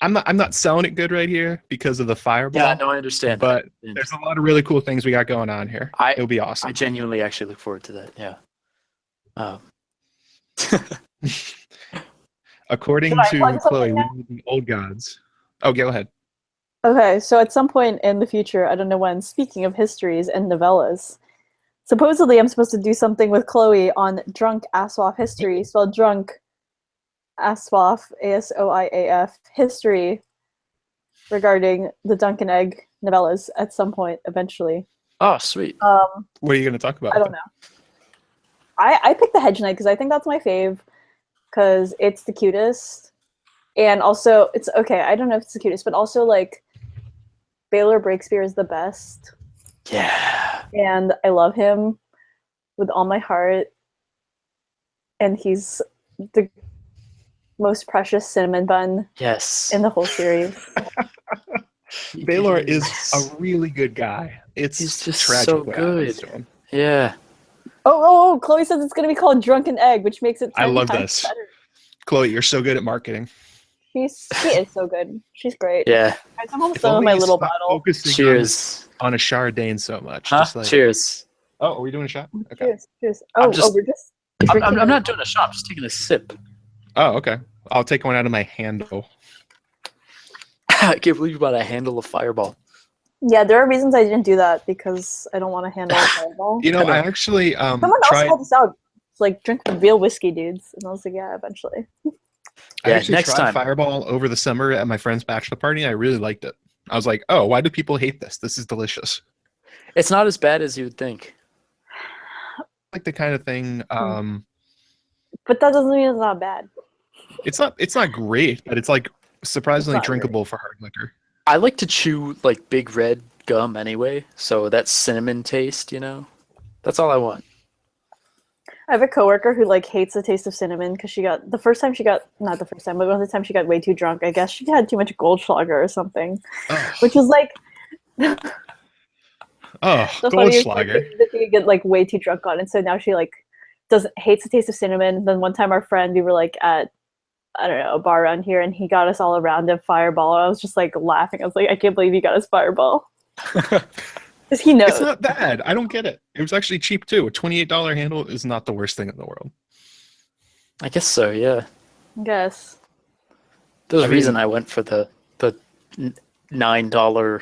I'm not selling it good right here because of the fireball. yeah, no, I understand. But that. there's a lot of really cool things we got going on here. It'll be awesome. I genuinely actually look forward to that. Yeah. According Should I to plug Chloe, something we now? need the old gods. Oh, go ahead. Okay, so at some point in the future, I don't know when, speaking of histories and novellas, supposedly I'm supposed to do something with Chloe on Drunk Aswaf history, spelled Drunk Aswaf, Asoiaf, history regarding the Dunk and Egg novellas at some point eventually. Oh, sweet. What are you going to talk about? I don't know. I picked the Hedge Knight because I think that's my fave because it's the cutest. And also, it's okay, I don't know if it's the cutest, but also, like, Baylor Breakspear is the best. Yeah. And I love him with all my heart. And he's the most precious cinnamon bun Yes. in the whole series. Baylor is a really good guy. It's He's just tragic so what happens good. to him. Yeah. Oh, Chloe says it's going to be called Drunken Egg, which makes it 10 I love times this. better. Chloe, you're so good at marketing. She is so good. She's great. Yeah. I'm almost If done with only my you little stop bottle. focusing Cheers. on a Chardane so much. Huh? Just like, Cheers. oh, are we doing a shot? Okay. Cheers. I'm Oh, just- we're just. I'm not doing a shot. I'm just taking a sip. Oh, okay. I'll take one out of my handle. I can't believe you bought a handle of Fireball. Yeah, there are reasons I didn't do that because I don't want to handle a fireball. You know, I actually Someone else tried. called this out. It's like, drink real whiskey, dudes. And I was like, yeah, eventually. I Yeah, actually next tried time. Fireball over the summer at my friend's bachelor party. I really liked it. I was like, oh, why do people hate this? This is delicious. It's not as bad as you would think. Like the kind of thing. But that doesn't mean it's not bad. It's not great, but it's like surprisingly It's not drinkable for hard liquor. I like to chew like big red gum anyway, so that cinnamon taste, that's all I want. I have a coworker who like hates the taste of cinnamon because the first time she got, not the first time, but one of the time she got way too drunk. I guess she had too much Goldschlager or something, which was like Oh, the funniest like, Goldschlager. thing that you get like way too drunk on, and so now she like hates the taste of cinnamon. And then one time our friend, we were like at, I don't know, a bar around here, and he got us all around a Fireball. I was just like laughing. I was like, I can't believe he got us Fireball. Because he knows. It's not bad. I don't get it. It was actually cheap too. A $28 handle is not the worst thing in the world. I guess so, yeah. I guess. There's a reason I went for the $9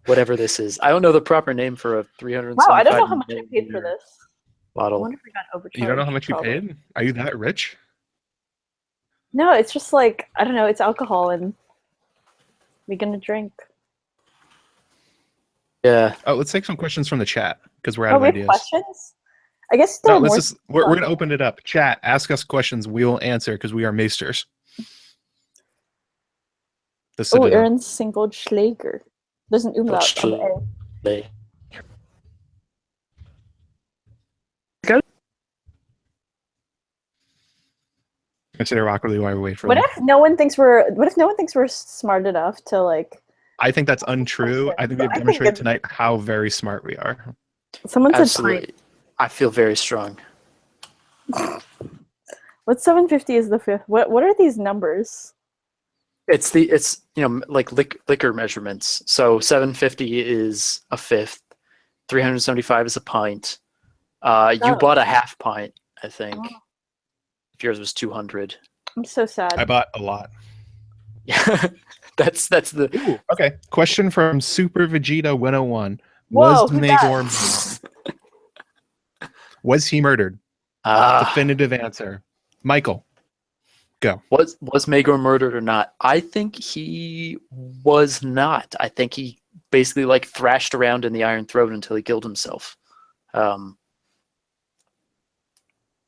whatever this is. I don't know the proper name for a 375. Wow, I don't know how much I paid for this. I Bottle. wonder if we got overcharged. You don't know how much Probably. you paid? Are you that rich? No, it's just like, I don't know, it's alcohol and we're gonna drink. Yeah. Oh, let's take some questions from the chat because we're out Oh, of we have ideas. questions? I guess No, there are let's more. just we're gonna open it up. Chat, ask us questions. We will answer because we are maesters. The Oh, Citadel. Aaron singled Schläger. There's an umlaut on the A. Consider awkwardly while we wait for What them. if no one thinks we're smart enough to like? I think that's untrue. I think we've I think demonstrated it- tonight how very smart we are. Someone said Absolutely. I feel very strong. What 750 is the fifth? What are these numbers? It's like liquor measurements. So 750 is a fifth, 375 is a pint. You Oh. bought a half pint, I think. Oh. If yours was 200. I'm so sad. I bought a lot. Yeah, that's the. Ooh, okay. Question from Super Vegeta 101. Whoa, Was who's Maegor was he murdered? Definitive answer. Michael, go. Was Maegor murdered or not? I think he was not. I think he basically like thrashed around in the Iron Throne until he killed himself.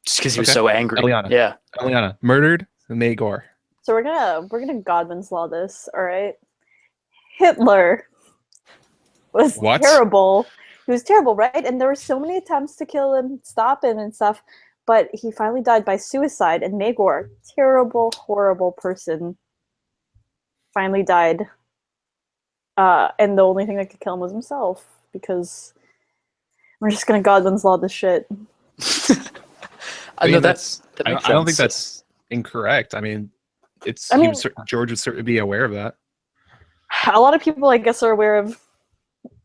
Just because he was Okay. so angry. Eliana. Yeah. Eliana, murdered Maegor. So we're gonna Godwin's law this, all right? Hitler was What? terrible. He was terrible, right? And there were so many attempts to kill him, stop him, and stuff. But he finally died by suicide. And Maegor, terrible, horrible person, finally died. And the only thing that could kill him was himself, because we're just gonna Godwin's law this shit. I know mean, that I makes don't think sense. that's incorrect. I mean, George would certainly be aware of that. A lot of people, I guess, are aware of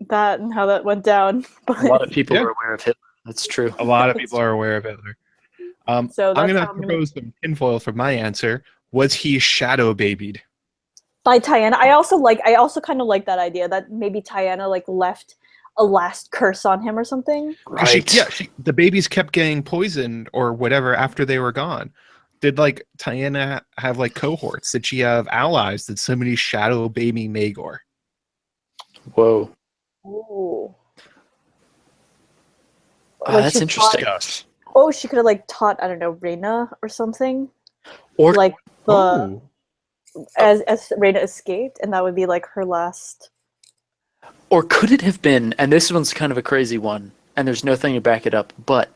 that and how that went down. But A lot of people Yeah. are aware of Hitler. That's true. A lot of people are aware of Hitler. So I'm that's going to how I'm gonna- propose some tinfoil for my answer. Was he shadow babied? by Tiana. I also kind of like that idea that maybe Tiana like left a last curse on him or something. Right. The babies kept getting poisoned or whatever after they were gone. Did like Tiana have like cohorts? Did she have allies? Did somebody shadow baby Maegor? Whoa. Ooh. That's she interesting. She could have like taught, I don't know, Rhaena or something. Or Like the Oh, as Rhaena escaped, and that would be like her last. Or could it have been, and this one's kind of a crazy one, and there's nothing to back it up, but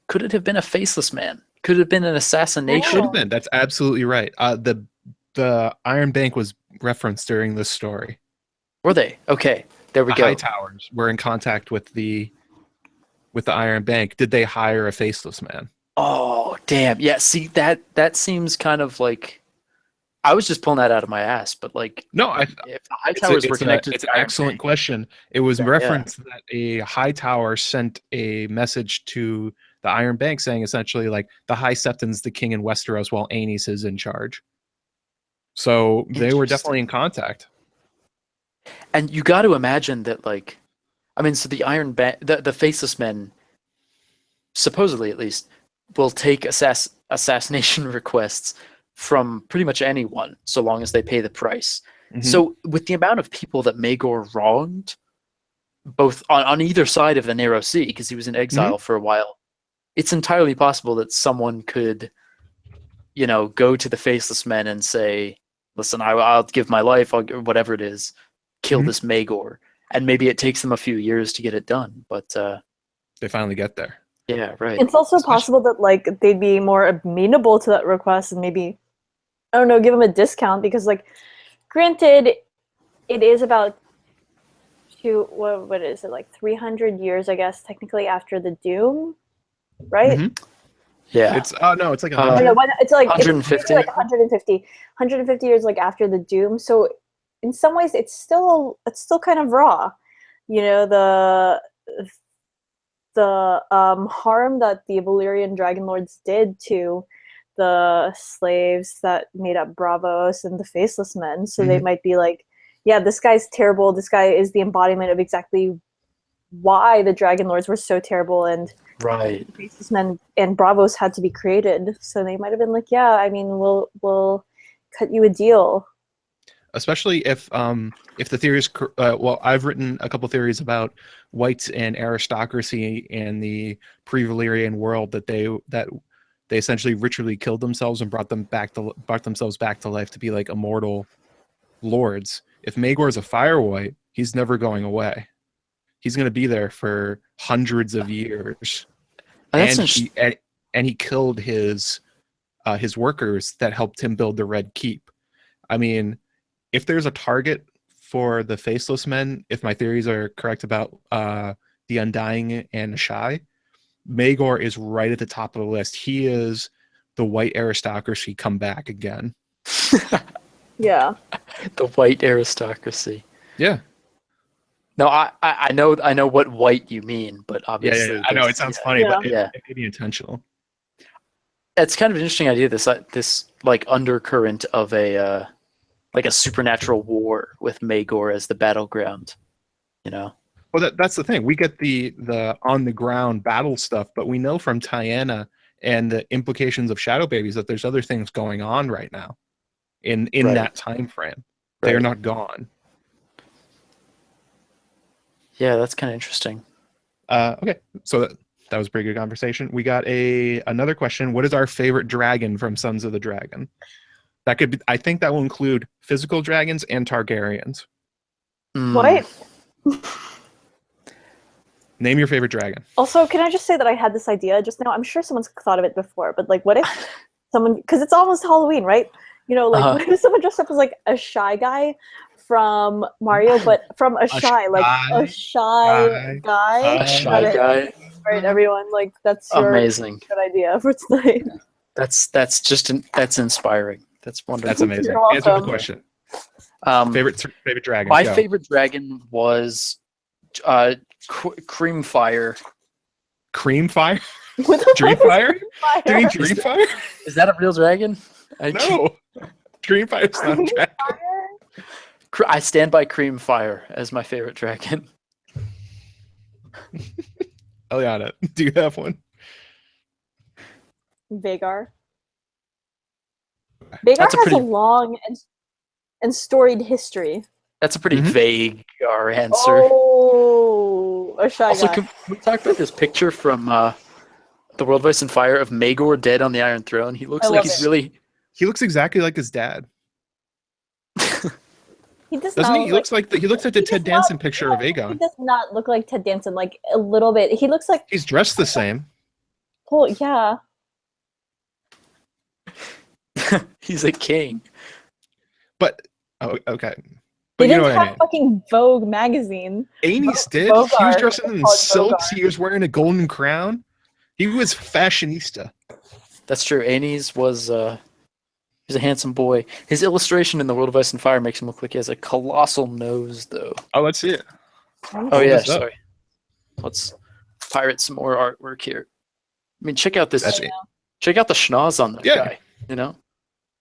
could it have been a faceless man? Could it have been an assassination? should have been. That's absolutely right. The Iron Bank was referenced during this story. Were they? Okay, there we The go. High Towers were in contact with the Iron Bank. Did they hire a faceless man? Oh, damn. Yeah, see, that seems kind of like... I was just pulling that out of my ass, but like, No, if the High Towers were connected it's to an the Iron excellent Bank, question. It was Yeah. referenced that a High Tower sent a message to the Iron Bank saying essentially like the High Septon's the king in Westeros while Aenys is in charge. So they were definitely in contact. And you got to imagine that, like, I mean, so the Iron Bank, the Faceless Men, supposedly at least, will take assassination requests from pretty much anyone, so long as they pay the price. Mhm. So with the amount of people that Maegor wronged, both on either side of the Narrow Sea, because he was in exile for a while, it's entirely possible that someone could, go to the Faceless Men and say, listen, I'll give my life, whatever it is, kill Mhm. this Maegor. And maybe it takes them a few years to get it done, but They finally get there. yeah, right. It's also possible that like they'd be more amenable to that request and maybe, I don't know, give them a discount because like, granted, it is about what is it, like 300 years, I guess, technically after the Doom, right? Mhm. Yeah. It's no, it's like Uh, No, 100. it's like 150? Like 150 years like after the Doom. So in some ways, it's still kind of raw. You know, the harm that the Valyrian Dragon Lords did to the slaves that made up Bravos and the Faceless Men. So they Mhm. might be like, yeah, this guy's terrible. This guy is the embodiment of exactly why the Dragon Lords were so terrible, and Right. Faceless Men and Bravos had to be created. So they might have been like, yeah, I mean, we'll cut you a deal. Especially if the theory is well, I've written a couple theories about whites and aristocracy and the pre-Valyrian world that they essentially ritually killed themselves and brought themselves back to life to be like immortal lords. If Maegor is a fire white, he's never going away. He's going to be there for hundreds of years, That's and he killed his workers that helped him build the Red Keep. I mean, if there's a target for the Faceless Men, if my theories are correct about the Undying and Shy, Maegor is right at the top of the list. He is the white aristocracy come back again. Yeah. the white aristocracy. Yeah. No, I know what white you mean, but obviously Yeah. I know it sounds funny, but it may be intentional. It's kind of an interesting idea. This like undercurrent of a like a supernatural war with Maegor as the battleground. You know. Well, that's the thing. We get the on the ground battle stuff, but we know from Tiana and the implications of Shadow Babies that there's other things going on right now in Right. that time frame. They are Right. not gone. Yeah, that's kind of interesting. Okay, so that was a pretty good conversation. We got another question. What is our favorite dragon from Sons of the Dragon? That could be, I think that will include physical dragons and Targaryens. What? Name your favorite dragon. Also, can I just say that I had this idea just now? I'm sure someone's thought of it before, but like, what if someone, because it's almost Halloween, right? You know, like, what if someone dressed up as like a shy guy from Mario, but from a shy guy. A shy guy. Right, everyone, like, that's your Amazing. good idea for tonight. That's inspiring. That's wonderful. That's amazing. You're welcome. Answer the question. Favorite dragon. My Go. favorite dragon was Cream Fire. Cream Fire? What the Dream fuck is Fire? fire? Do you mean Dream Fire? Is that a real dragon? No. Dream Fire is not a dragon. I stand by Cream Fire as my favorite dragon. Eliana, do you have one? Vagar. That's Vagar a has pretty- a long and storied history. That's a pretty Mhm. vague answer. Oh, a shy Also, guy. can we talk about this picture from The World of Ice and Fire of Maegor dead on the Iron Throne? He looks I like love he's it. really... He looks exactly like his dad. He does Doesn't not he? He looks like the Ted does not- Danson picture of He Aegon. does not look like Ted Danson, like a little bit. He looks like, He's dressed the same. oh yeah. he's a king. But okay. They But you know didn't what have I mean. fucking Vogue magazine. Aenys did. He was Bogart. dressed in Called silks. Bogart. He was wearing a golden crown. He was fashionista. That's true. Aenys was he's a handsome boy. His illustration in The World of Ice and Fire makes him look like he has a colossal nose, though. Oh, let's see it. Oh yeah, this up. sorry. Let's pirate some more artwork here. I mean, check out this. That's it. Check out the schnoz on that Yeah. guy. You know.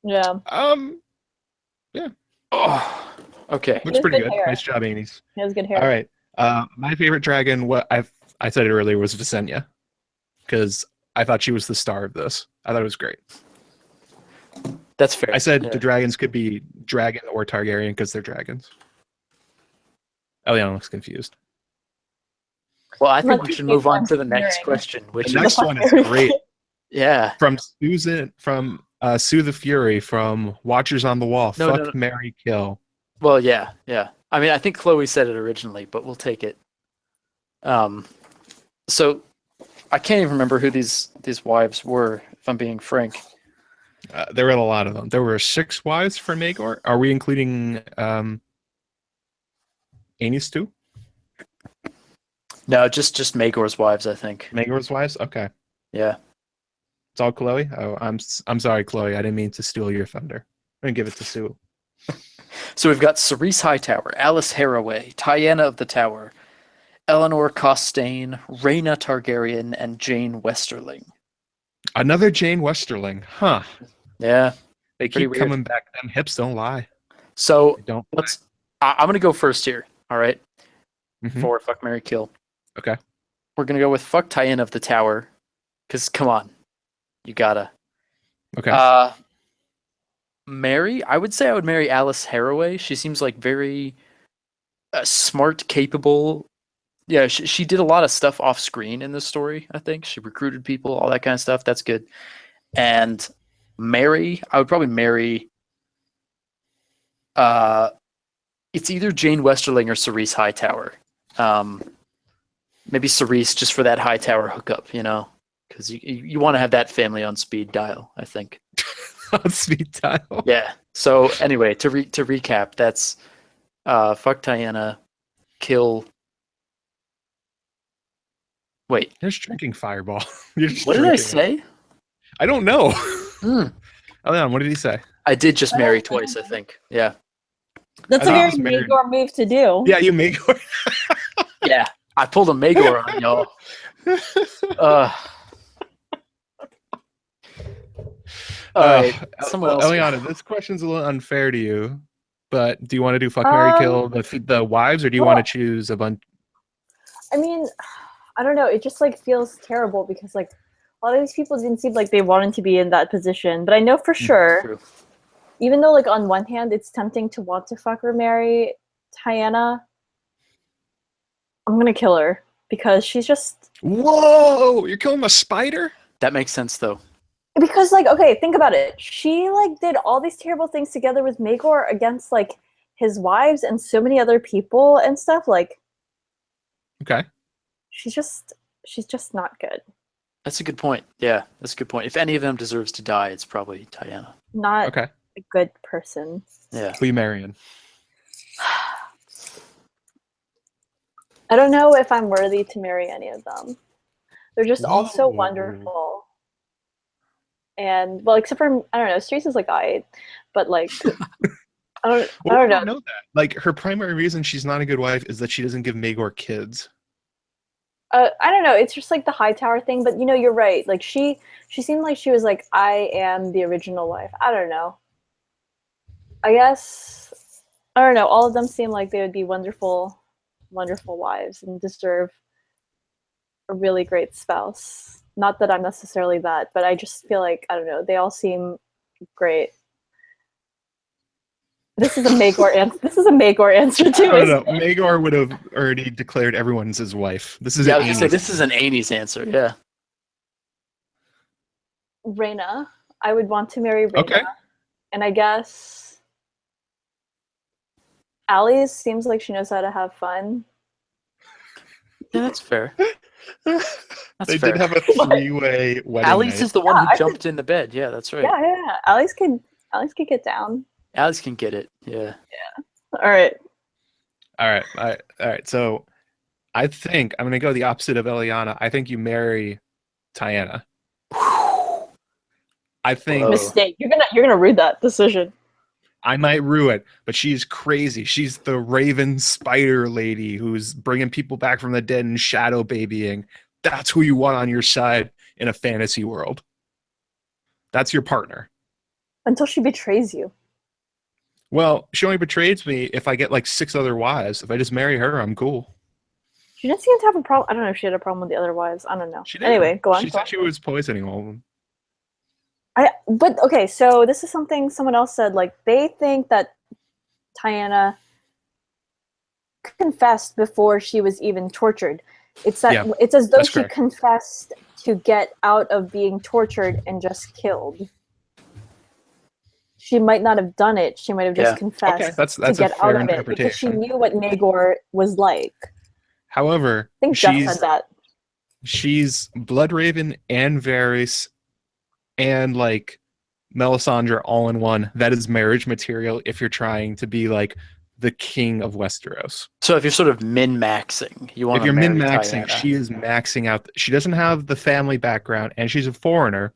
Yeah, Oh, okay. Looks has pretty good good. hair. Nice job, Aenys. he has good hair. All right. My favorite dragon, I said it earlier, was Visenya, because I thought she was the star of this. I thought it was great. That's fair. I said Yeah. the dragons could be dragon or Targaryen because they're dragons. Eliana looks confused. Well, I think Like, we should people move on are to the next sneering. question, which The is next one is great. yeah. From Susan, from Sue the Fury from Watchers on the Wall. No, Fuck, no. marry, kill. Well, yeah. I mean, I think Chloe said it originally, but we'll take it. So I can't even remember who these wives were, if I'm being frank. There were a lot of them. There were 6 wives for Maegor. Are we including Rhaenys too? No, just Maegor's wives, I think. Maegor's wives? Okay. Yeah. It's all Chloe? Oh, I'm sorry, Chloe. I didn't mean to steal your thunder. I'm going to give it to Sue. So we've got Cerys Hightower, Alice Haraway, Tyenna of the Tower, Eleanor Costain, Rhaena Targaryen, and Jane Westerling. Another Jane Westerling. Huh. Yeah. They Pretty keep weird. coming back. Them hips don't lie. So They don't I'm going to go first here, all right? Mhm. For Fuck, Marry, Kill. Okay. We're going to go with Fuck Tyenna of the Tower, because come on. You gotta. Okay. I would say I would marry Alice Haraway. She seems like very smart, capable. Yeah, she did a lot of stuff off screen in this story, I think. She recruited people, all that kind of stuff. That's good. And I would probably marry it's either Jane Westerling or Cerys Hightower. Maybe Cerys just for that Hightower hookup, because you want to have that family on speed dial, I think. On speed dial. Yeah. So anyway, to recap, that's fuck Tyenna, kill. Wait, You're just drinking Fireball. You're just what did I drinking it. say? I don't know. Hmm. Hold on. What did he say? I did just marry twice, I think. Yeah. That's I a very was married. Maegor move to do. Yeah, you make. Yeah. I pulled a Maegor on y'all. All right. Someone else. Eliana, this question's a little unfair to you, but do you want to do fuck, marry, kill the wives, or do you want to choose a bunch? I mean, I don't know. It just like feels terrible because like a lot of these people didn't seem like they wanted to be in that position. But I know for sure, True. even though like on one hand it's tempting to want to fuck or marry Tyenna, I'm gonna kill her because she's just. Whoa! You're killing a spider? That makes sense, though. Because like, okay, think about it. She like did all these terrible things together with Maegor against like his wives and so many other people and stuff. Like, Okay. she's just not good. That's a good point. Yeah, that's a good point. If any of them deserves to die, it's probably Tyenna. Not Okay. a good person. Yeah. Who you marrying? I don't know if I'm worthy to marry any of them. They're just all so Whoa. wonderful. And well, except for I don't know, Cerise is like but like I don't Well, we know. don't know that. Like, her primary reason she's not a good wife is that she doesn't give Maegor kids. I don't know. It's just like the Hightower thing, but you're right. Like she seemed like she was like, I am the original wife. I don't know. I guess I don't know. All of them seem like they would be wonderful, wonderful wives and deserve a really great spouse. Not that I'm necessarily that, but I just feel like I don't know. They all seem great. This is a Maegor answer. This is a Maegor answer too. I don't know. Maegor would have already declared everyone's his wife. This is Yeah, I an was gonna say Amy's. this is an Amy's answer. Yeah. Rhaena. I would want to marry Rhaena. Okay. And I guess Allie seems like she knows how to have fun. Yeah, that's fair. That's They fair. did have a 3-way wedding Alice night. is the one Yeah, who jumped in the bed. Yeah, that's right. Yeah. Allie's could get down. Alice can get it. Yeah. All right. All right. So I think I'm going to go the opposite of Eliana. I think you marry Tyenna. I think Whoa. Mistake. You're gonna rue that decision. I might rue it, but she's crazy. She's the Raven Spider lady who's bringing people back from the dead and shadow babying. That's who you want on your side in a fantasy world. That's your partner. Until she betrays you. Well, she only betrays me if I get like 6 other wives. If I just marry her, I'm cool. She didn't seem to have a problem. I don't know if she had a problem with the other wives. I don't know. She did. Anyway, go on. She said she was poisoning all of them. But okay, so this is something someone else said. Like they think that Tyenna confessed before she was even tortured. It's that it's as though that's she correct. confessed to get out of being tortured and just killed. she might not have done it. She might have just Yeah. confessed Okay, that's to a get fair out of it because she interpretation. knew what Maegor was like. However, I think Jeff said that. she's Bloodraven and Varys and like Melisandre all in one. That is marriage material if you're trying to be like the king of Westeros. So if you're sort of min-maxing, you want If to you're marry min-maxing, Tyanna. she is maxing out. She doesn't have the family background, and she's a foreigner,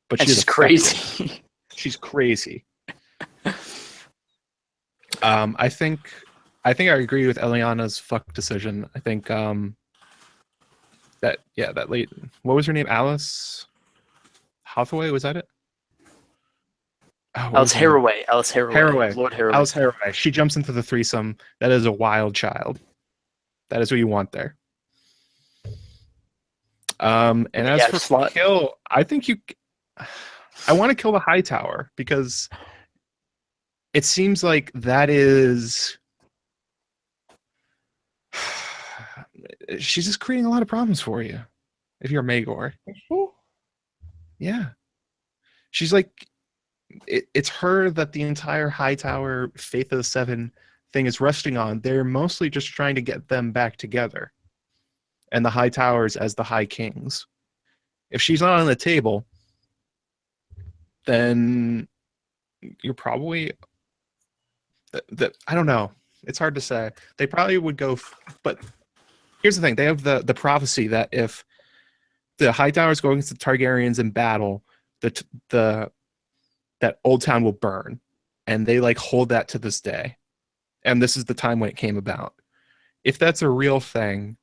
but And she's she's effective. crazy. She's crazy. I think I agree with Eliana's fuck decision. I think that late. What was her name? Alice Hathaway, was that it? Oh, what was Alice her name? Haraway. Alice Haraway. Haraway. Lord Haraway. Alice Haraway. She jumps into the threesome. That is a wild child. That is what you want there. And as Yeah, for slut. kill, I think I want to kill the High Tower because it seems like that is she's just creating a lot of problems for you if you're Maegor. Is she? Yeah. She's like it's her that the entire High Tower Faith of the Seven thing is resting on. They're mostly just trying to get them back together. And the High Towers as the High Kings. If she's not on the table, then you're probably I don't know. It's hard to say. They probably would go, but here's the thing: they have the prophecy that if the High Tower is going against the Targaryens in battle, that Old Town will burn, and they like hold that to this day. And this is the time when it came about. If that's a real thing,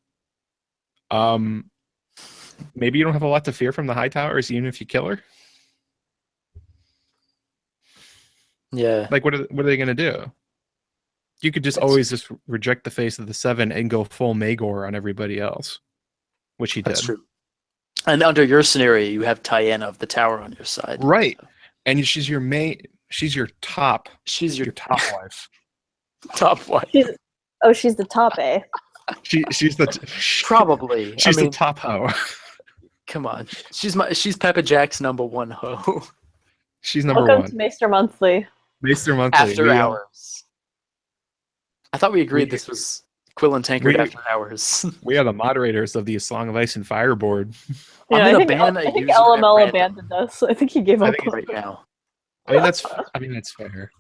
maybe you don't have a lot to fear from the High Towers, even if you kill her. Yeah. Like, what are they gonna do? You could just always just reject the face of the Seven and go full Maegor on everybody else, which he did. That's true. And under your scenario, you have Tyanna of the Tower on your side. Right. And she's your she's your top. She's your top wife. top wife. She's the top, eh? She's the Probably. She's the top hoe. Come on. She's Peppa Jack's number one hoe. She's number Welcome one. to Maester Monthly. Maester Monthly. After hours. I thought we agreed this was Quill and Tankard after hours. We are the moderators of the Song of Ice and Fire board. Yeah, I'm I gonna ban a think user LML at random abandoned us. I think he gave up. right now. I mean that's fair.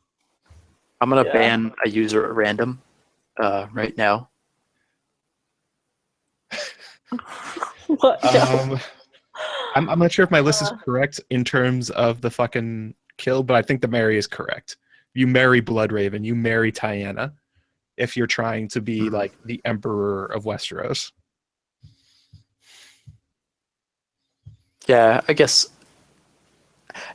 I'm gonna Yeah. ban a user at random right now. What? I'm not sure if my list is correct in terms of the fucking kill, but I think the marry is correct. You marry Bloodraven, you marry Tyanna, if you're trying to be like the Emperor of Westeros. Yeah, I guess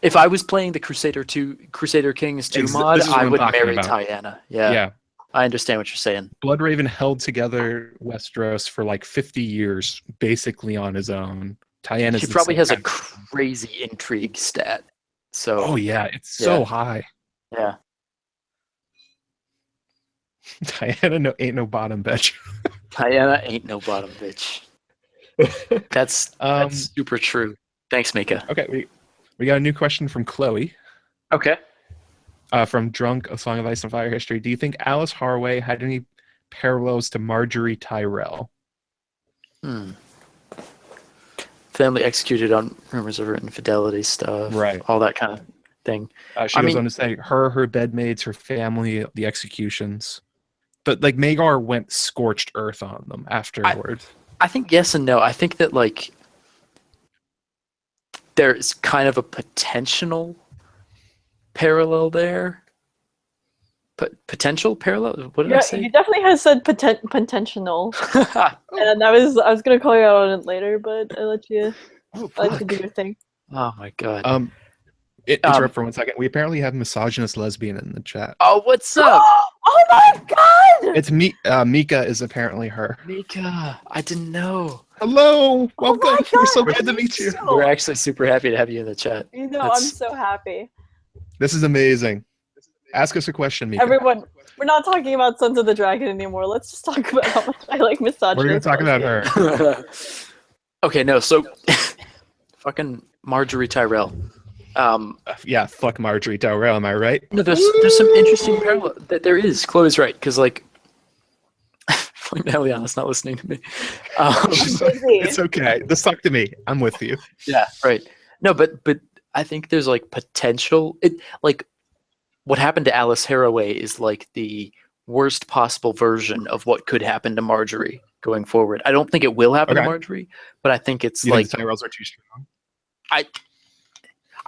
if I was playing the Crusader Kings 2 mod, this is what I I'm would talking marry about. Tyanna. Yeah, I understand what you're saying. Bloodraven held together Westeros for like 50 years, basically on his own. Tyanna's She the probably same has a kind. crazy intrigue stat. So Oh yeah, it's so Yeah. high. yeah. Tyanna ain't no bottom bitch. Tyanna ain't no bottom bitch. That's super true. Thanks, Mika. Okay, we got a new question from Chloe. Okay. From Drunk, A Song of Ice and Fire History. Do you think Alice Harway had any parallels to Marjorie Tyrell? Family executed on rumors of her infidelity stuff. Right. All that kind of thing. She goes on to say her bedmaids, her family, the executions. But like Maegor went scorched earth on them afterwards. I think yes and no. I think that like there's kind of a potential parallel there. Potential parallel? What did I Yeah, say? you definitely have said potential, and I was gonna call you out on it later, but I let you do your thing. Oh my god. Interrupt for 1 second. We apparently have misogynist lesbian in the chat. Oh, what's up? Oh my god! It's Mika is apparently her. Mika, I didn't know. Hello, welcome. my We're so God, glad to meet you. We're actually super happy to have you in the chat. You know, That's- I'm so happy. This is amazing. Ask us a question, Mika. Everyone, we're not talking about Sons of the Dragon anymore. Let's just talk about how much I like misogyny. We're going to talk about her. Okay, no, so fucking Marjorie Tyrell. Yeah, fuck Marjorie Tyrell, am I right? No, there's some interesting parallel. That there is. Chloe's right because like, Eliana's not listening to me. It's okay. Just talk to me. I'm with you. Yeah, right. No, but I think there's like potential. It like what happened to Alice Haraway is like the worst possible version of what could happen to Marjorie going forward. I don't think it will happen to Marjorie, but I think it's You like think the Tyrells are too strong?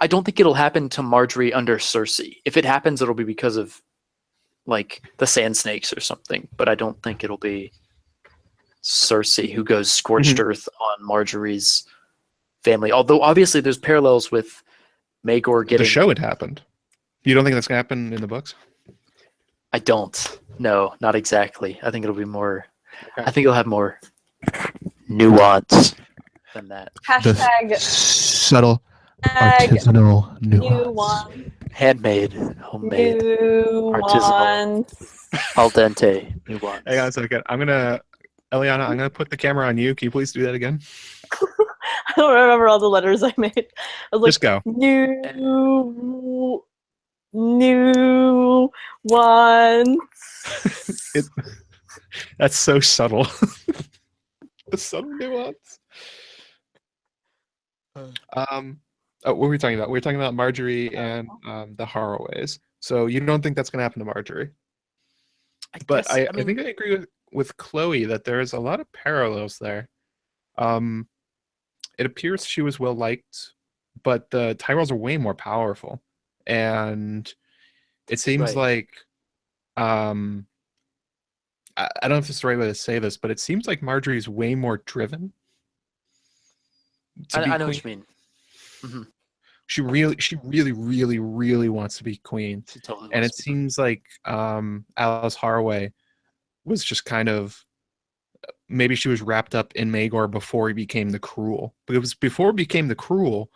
I don't think it'll happen to Marjorie under Cersei. If it happens, it'll be because of like the Sand Snakes or something. But I don't think it'll be Cersei who goes scorched earth on Marjorie's family. Although obviously there's parallels with Maegor getting. The show had happened. You don't think that's gonna happen in the books? I don't. No, not exactly. I think it'll be more. Okay. I think it'll have more nuance than that. Hashtag subtle artisanal nuance. Handmade, homemade, artisanal, al dente nuance. Hang on a second. Eliana, I'm gonna put the camera on you. Can you please do that again? I don't remember all the letters I made. I was like, just go. New one. That's so subtle. The subtle nuance. What were we talking about? We were talking about Marjorie and the Haraways. So you don't think that's going to happen to Marjorie? I think I agree with Chloe that there's a lot of parallels there. It appears she was well liked, but the Tyrells are way more powerful, and it seems like I don't know if it's the right way to say this, but it seems like Marjorie is way more driven. I know what you mean. Mm-hmm. She really wants to be queen. Totally and it seems like Alice Haraway was just kind of, maybe she was wrapped up in Maegor before he became the Cruel. But it was before he became the Cruel.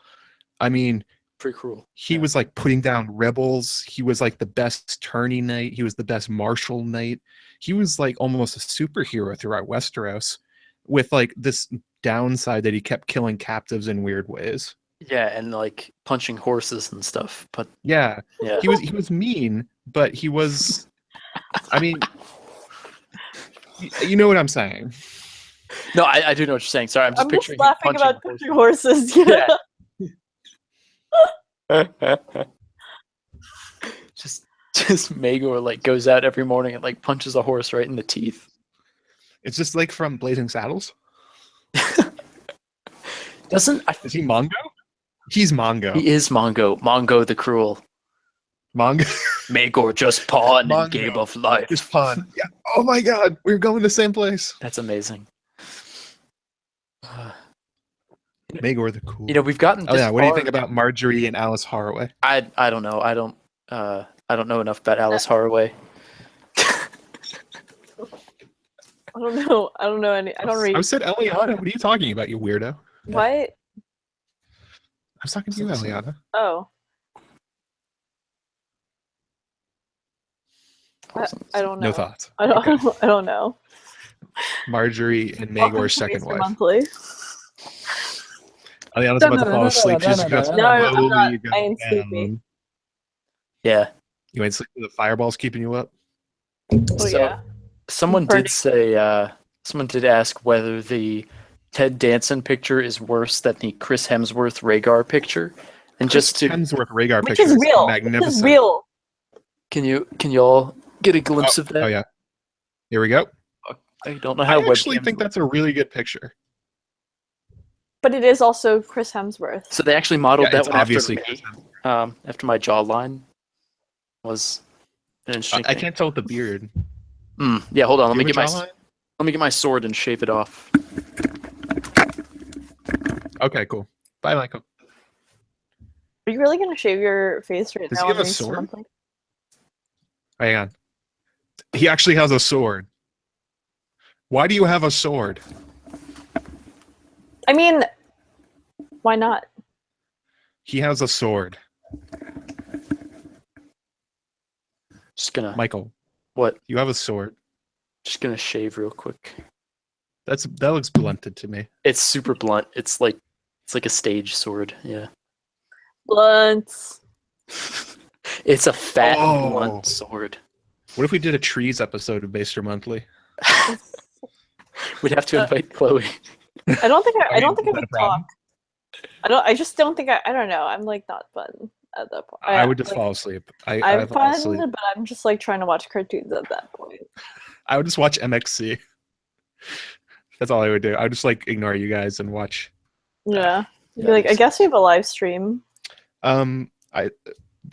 I mean, pretty cruel. He was like putting down rebels. He was like the best tourney knight. He was the best martial knight. He was like almost a superhero throughout Westeros, with like this downside that he kept killing captives in weird ways. Yeah, and like punching horses and stuff. But yeah. He was mean, but he was. I mean, you know what I'm saying. No, I do know what you're saying. Sorry, I'm just laughing about punching horses. Yeah. just Maegor like goes out every morning and like punches a horse right in the teeth. It's just like from Blazing Saddles. Is he Mongo? He's Mongo. He is Mongo. Mongo the Cruel. Mongo. Maegor just pawned and gave of life. Just pawn. Yeah. Oh my God, we're going the same place. That's amazing. Maegor the Cool. You know, we've gotten. Oh yeah. What do you think about Marjorie and Alice Haraway? I don't know. I don't know enough about Alice Haraway. I don't know any. I don't read. I said Eliana. What are you talking about, you weirdo? What? I was talking to you, Eliana. Oh. I don't know. No thoughts. I don't know. Marjorie and Maegor's second wife. Monthly. Eliana's about to fall asleep. She's just I'm not. I ain't sleepy. Yeah. You ain't sleepy? The fireball's keeping you up? Oh, yeah. Someone did say, someone did ask whether the Ted Danson picture is worse than the Chris Hemsworth Rhaegar picture. And Hemsworth Rhaegar picture is real. Magnificent. This is real. Can you all get a glimpse of that? Oh yeah. Here we go. I don't know how. I actually think that's a really good picture. But it is also Chris Hemsworth. So they actually modeled that one obviously after my jawline was an interesting I can't tell with the beard. Yeah, hold on. Let me get my sword and shave it off. Okay, cool. Bye, Michael. Are you really gonna shave your face right now? Does he have a sword? Hang on. He actually has a sword. Why do you have a sword? I mean, why not? He has a sword. Just gonna. Michael. What? You have a sword. Just gonna shave real quick. That looks blunted to me. It's super blunt. It's like a stage sword. Yeah. Blunts. It's a fat Oh. blunt sword. What if we did a trees episode of Baster Monthly? We'd have to invite Chloe. I don't think I Is don't think I that a would problem? talk. I just don't think I don't know. I'm like not fun at that point. I would just like, fall asleep. I I'm fall fun, asleep. but I'm just like trying to watch cartoons at that point. I would just watch MXC. That's all I would do. I would just like ignore you guys and watch. Yeah. Yeah, Be like, I makes guess we have a live stream. I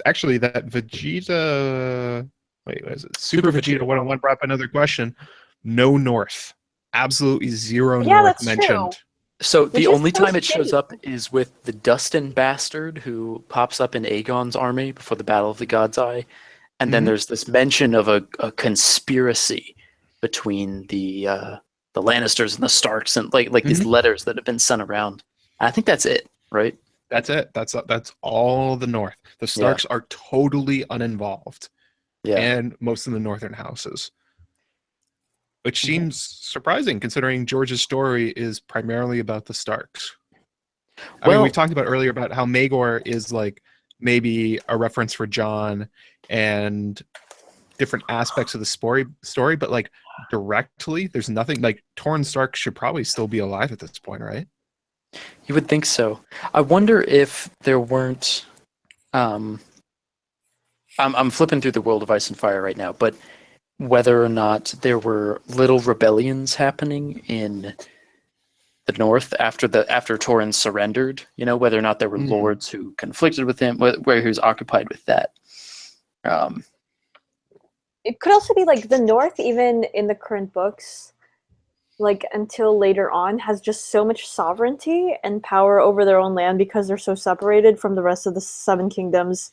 actually that Vegeta. Wait, what is it? Super Vegeta 101 brought up another question. No North. Absolutely zero Yeah, North that's mentioned. true. So Which the is only so time it shows shitty. up is with the Dustin bastard who pops up in Aegon's army before the Battle of the God's Eye. And then Mhm. there's this mention of a conspiracy between the Lannisters and the Starks, and like these letters that have been sent around. I think that's it, right? That's it. That's all the North. The Starks are totally uninvolved, Yeah. and most of the Northern houses, which seems surprising considering George's story is primarily about the Starks. I mean, Well- we talked about earlier about how Maegor is like maybe a reference for Jon and different aspects of the story, but like directly, there's nothing. Like Torrhen Stark should probably still be alive at this point, right? You would think so. I wonder if there weren't. I'm flipping through the world of Ice and Fire right now, but whether or not there were little rebellions happening in the north after Torrhen surrendered, whether or not there were lords who conflicted with him, where he was occupied with that. It could also be like the North, even in the current books, like until later on, has just so much sovereignty and power over their own land because they're so separated from the rest of the Seven Kingdoms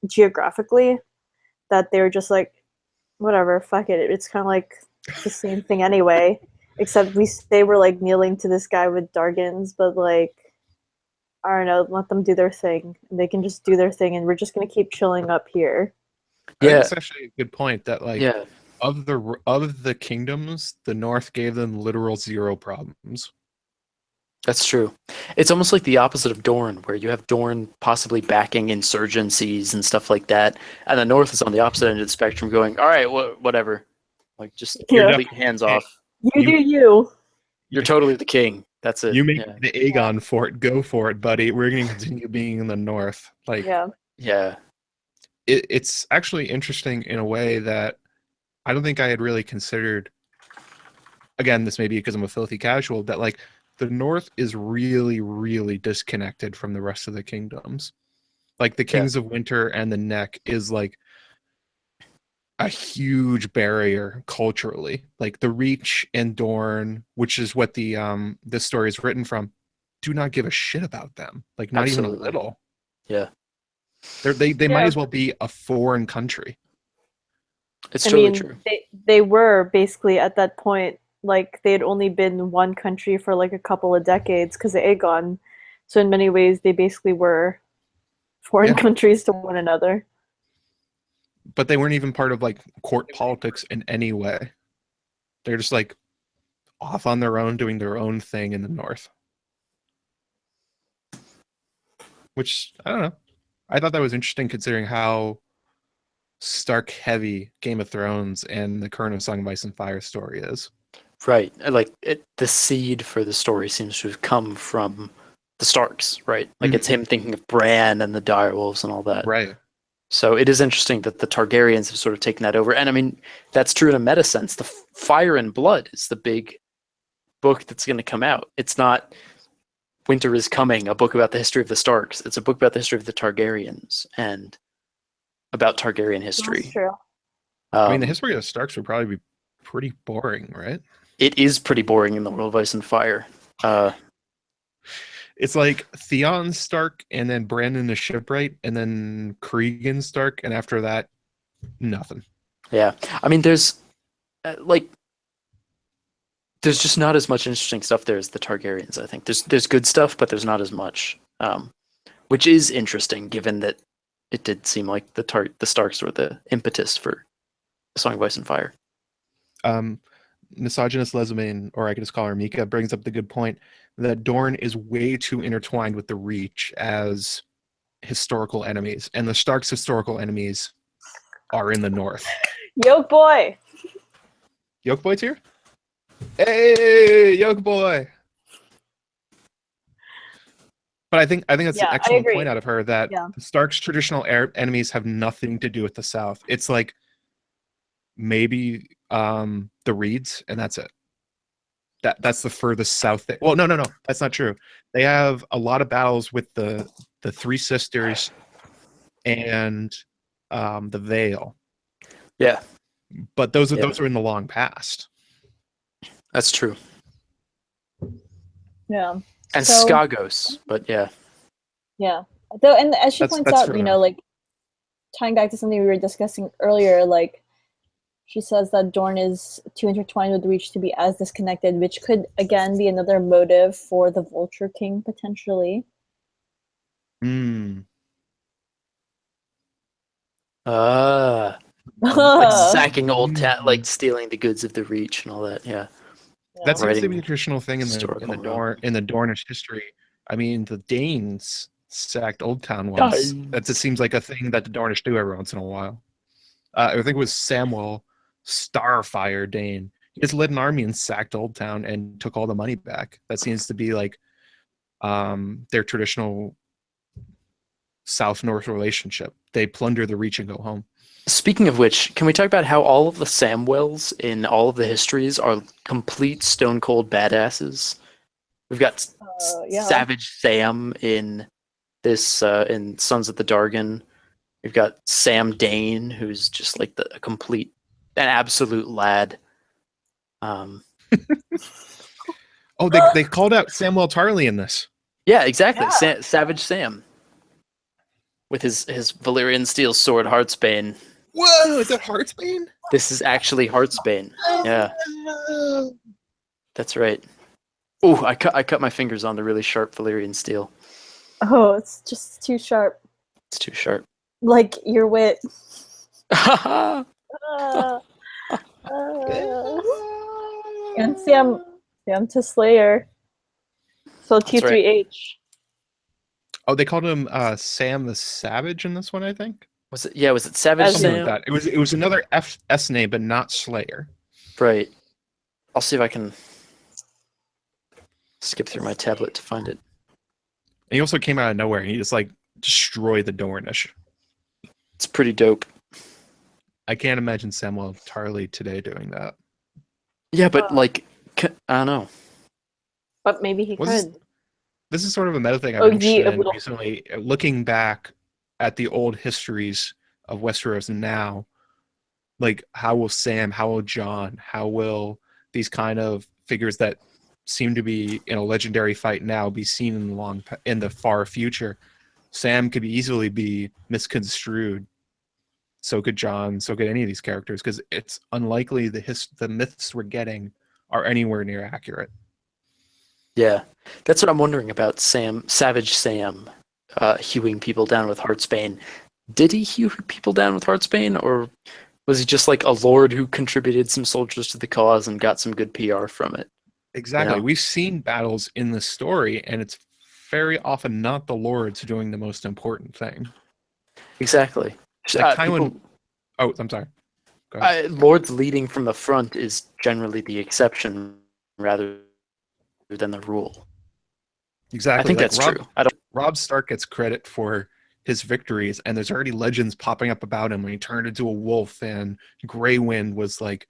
geographically that they're just like, whatever, fuck it. It's kind of like the same thing anyway, except they were like kneeling to this guy with Dargons, but like, I don't know, let them do their thing. They can just do their thing, and we're just gonna keep chilling up here. I think Yeah. it's actually a good point that like of the kingdoms, the North gave them literal zero problems. That's true. It's almost like the opposite of Dorne, where you have Dorne possibly backing insurgencies and stuff like that, and the North is on the opposite end of the spectrum, going, "All right, whatever, like just complete hands off. You do you. You're totally the king. That's it. You make the Aegon fort, go for it, buddy. We're going to continue being in the North." Like, yeah. It's actually interesting in a way that I don't think I had really considered. Again, this may be because I'm a filthy casual, that like the North is really, really disconnected from the rest of the kingdoms. Like the Kings of Winter and the Neck is like a huge barrier culturally. Like the Reach and Dorne, which is what the this story is written from, do not give a shit about them. Like not even a little. Yeah. They might as well be a foreign country. It's totally true. They were basically at that point, like they had only been one country for like a couple of decades because of Aegon. So in many ways, they basically were foreign countries to one another. But they weren't even part of like court politics in any way. They're just like off on their own, doing their own thing in the North. Which, I don't know. I thought that was interesting considering how Stark heavy Game of Thrones and the current of Song of Ice and Fire story is. Right. Like the seed for the story seems to have come from the Starks, right? Like it's him thinking of Bran and the direwolves and all that. Right. So it is interesting that the Targaryens have sort of taken that over. And I mean, that's true in a meta sense. The Fire and Blood is the big book that's going to come out. It's not Winter is Coming, a book about the history of the Starks. It's a book about the history of the Targaryens and about Targaryen history. That's true. I mean, the history of the Starks would probably be pretty boring, right? It is pretty boring in the world of Ice and Fire. It's like Theon Stark and then Brandon the Shipwright and then Cregan Stark, and after that, nothing. Yeah. I mean, there's just not as much interesting stuff there as the Targaryens, I think. There's good stuff, but there's not as much. Which is interesting, given that it did seem like the Starks were the impetus for Song of Ice and Fire. misogynist lesbian, or I could just call her Mika, brings up the good point that Dorne is way too intertwined with the Reach as historical enemies, and the Stark's historical enemies are in the north. Yo, boy. Yoke Boy's here? Hey, Yoke Boy! But I think that's Yeah, an I excellent agree. point out of her that Yeah. the Stark's traditional enemies have nothing to do with the South. It's like maybe the Reeds, and that's it. That's the furthest south. Well, no, that's not true. They have a lot of battles with the Three Sisters and the Vale, Yeah, but those Yeah. are in the long past. that's true. Yeah. And So- Skagos, but yeah. Yeah. Though, and as she points That's out, further. like tying back to something we were discussing earlier, like she says that Dorne is too intertwined with Reach to be as disconnected, which could again be another motive for the Vulture King potentially. Mm. Like Yeah. sacking old town, like stealing the goods of the Reach and all that. Yeah. That seems to Writing be a traditional thing in the historical Dornish history. I mean, the Danes sacked Old Town once. Danes. That just seems like a thing that the Dornish do every once in a while. I think it was Samwell Starfire Dane. He just led an army and sacked Old Town and took all the money back. That seems to be like their traditional South-North relationship. They plunder the Reach and go home. Speaking of which, can we talk about how all of the Samwells in all of the histories are complete stone cold badasses? We've got Yeah. Savage Sam in this in Sons of the Dargon. We've got Sam Dane, who's just like an absolute lad. Oh, they called out Samwell Tarly in this. Yeah, exactly. Yeah. Savage Sam with his Valyrian steel sword, Heartsbane. Whoa, is that Heartsbane? This is actually Heartsbane. Yeah, that's right. Oh, I cut my fingers on the really sharp Valyrian steel. Oh, it's just too sharp. It's too sharp. Like your wit. Yeah, And Sam to Slayer. So That's right. T3H. Oh, they called him Sam the Savage in this one, I think. was it Savage As Something Sam? like that. It was another S name, but not Slayer. Right. I'll see if I can skip through my tablet to find it. And he also came out of nowhere and he just like destroyed the Dornish. It's pretty dope. I can't imagine Samwell Tarly today doing that. Yeah, but like, I don't know. But maybe he Was could. This is sort of a meta thing I've Oh, been ye interested of in little- recently, looking back at the old histories of Westeros now. Like, how will Sam, how will Jon, how will these kind of figures that seem to be in a legendary fight now be seen in the far future? Sam could easily be misconstrued. So could Jon, so could any of these characters, because it's unlikely the myths we're getting are anywhere near accurate. Yeah, that's what I'm wondering about Savage Sam, hewing people down with Heartsbane. Did he hew people down with Heartsbane, or was he just like a lord who contributed some soldiers to the cause and got some good PR from it? Exactly. Yeah. We've seen battles in the story, and it's very often not the lords doing the most important thing. Exactly. Like Tywin. Oh, I'm sorry. Go ahead. Lords leading from the front is generally the exception rather than the rule. Exactly. I think like that's true. I don't. Robb Stark gets credit for his victories, and there's already legends popping up about him when he turned into a wolf, and Grey Wind was like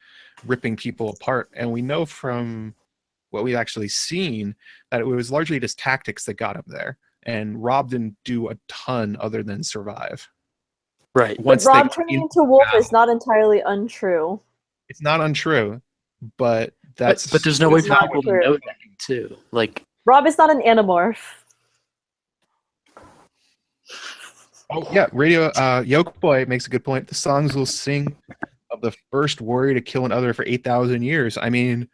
ripping people apart. And we know from what we've actually seen that it was largely just tactics that got him there. And Robb didn't do a ton other than survive. Right. But Once Robb they- turning into wolf is not entirely untrue. It's not untrue, but that's But there's no way It's for not people to true. know that too. Like, Robb is not an anamorph. Oh yeah, Radio Yoke Boy makes a good point. The songs will sing of the first warrior to kill another for 8,000 years. I mean,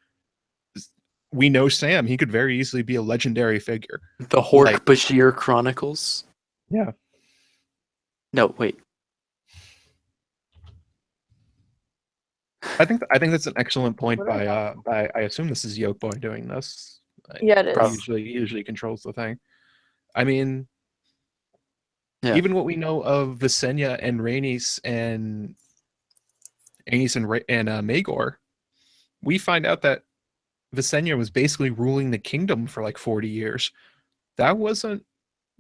we know Sam. He could very easily be a legendary figure. the Hork Like- Bashir Chronicles. Yeah. No, wait. I think that's an excellent point by I assume this is Yoke Boy doing this. Yeah, it is. He usually controls the thing. I mean, Yeah. even what we know of Visenya and Rhaenys and Maegor, we find out that Visenya was basically ruling the kingdom for like 40 years. That wasn't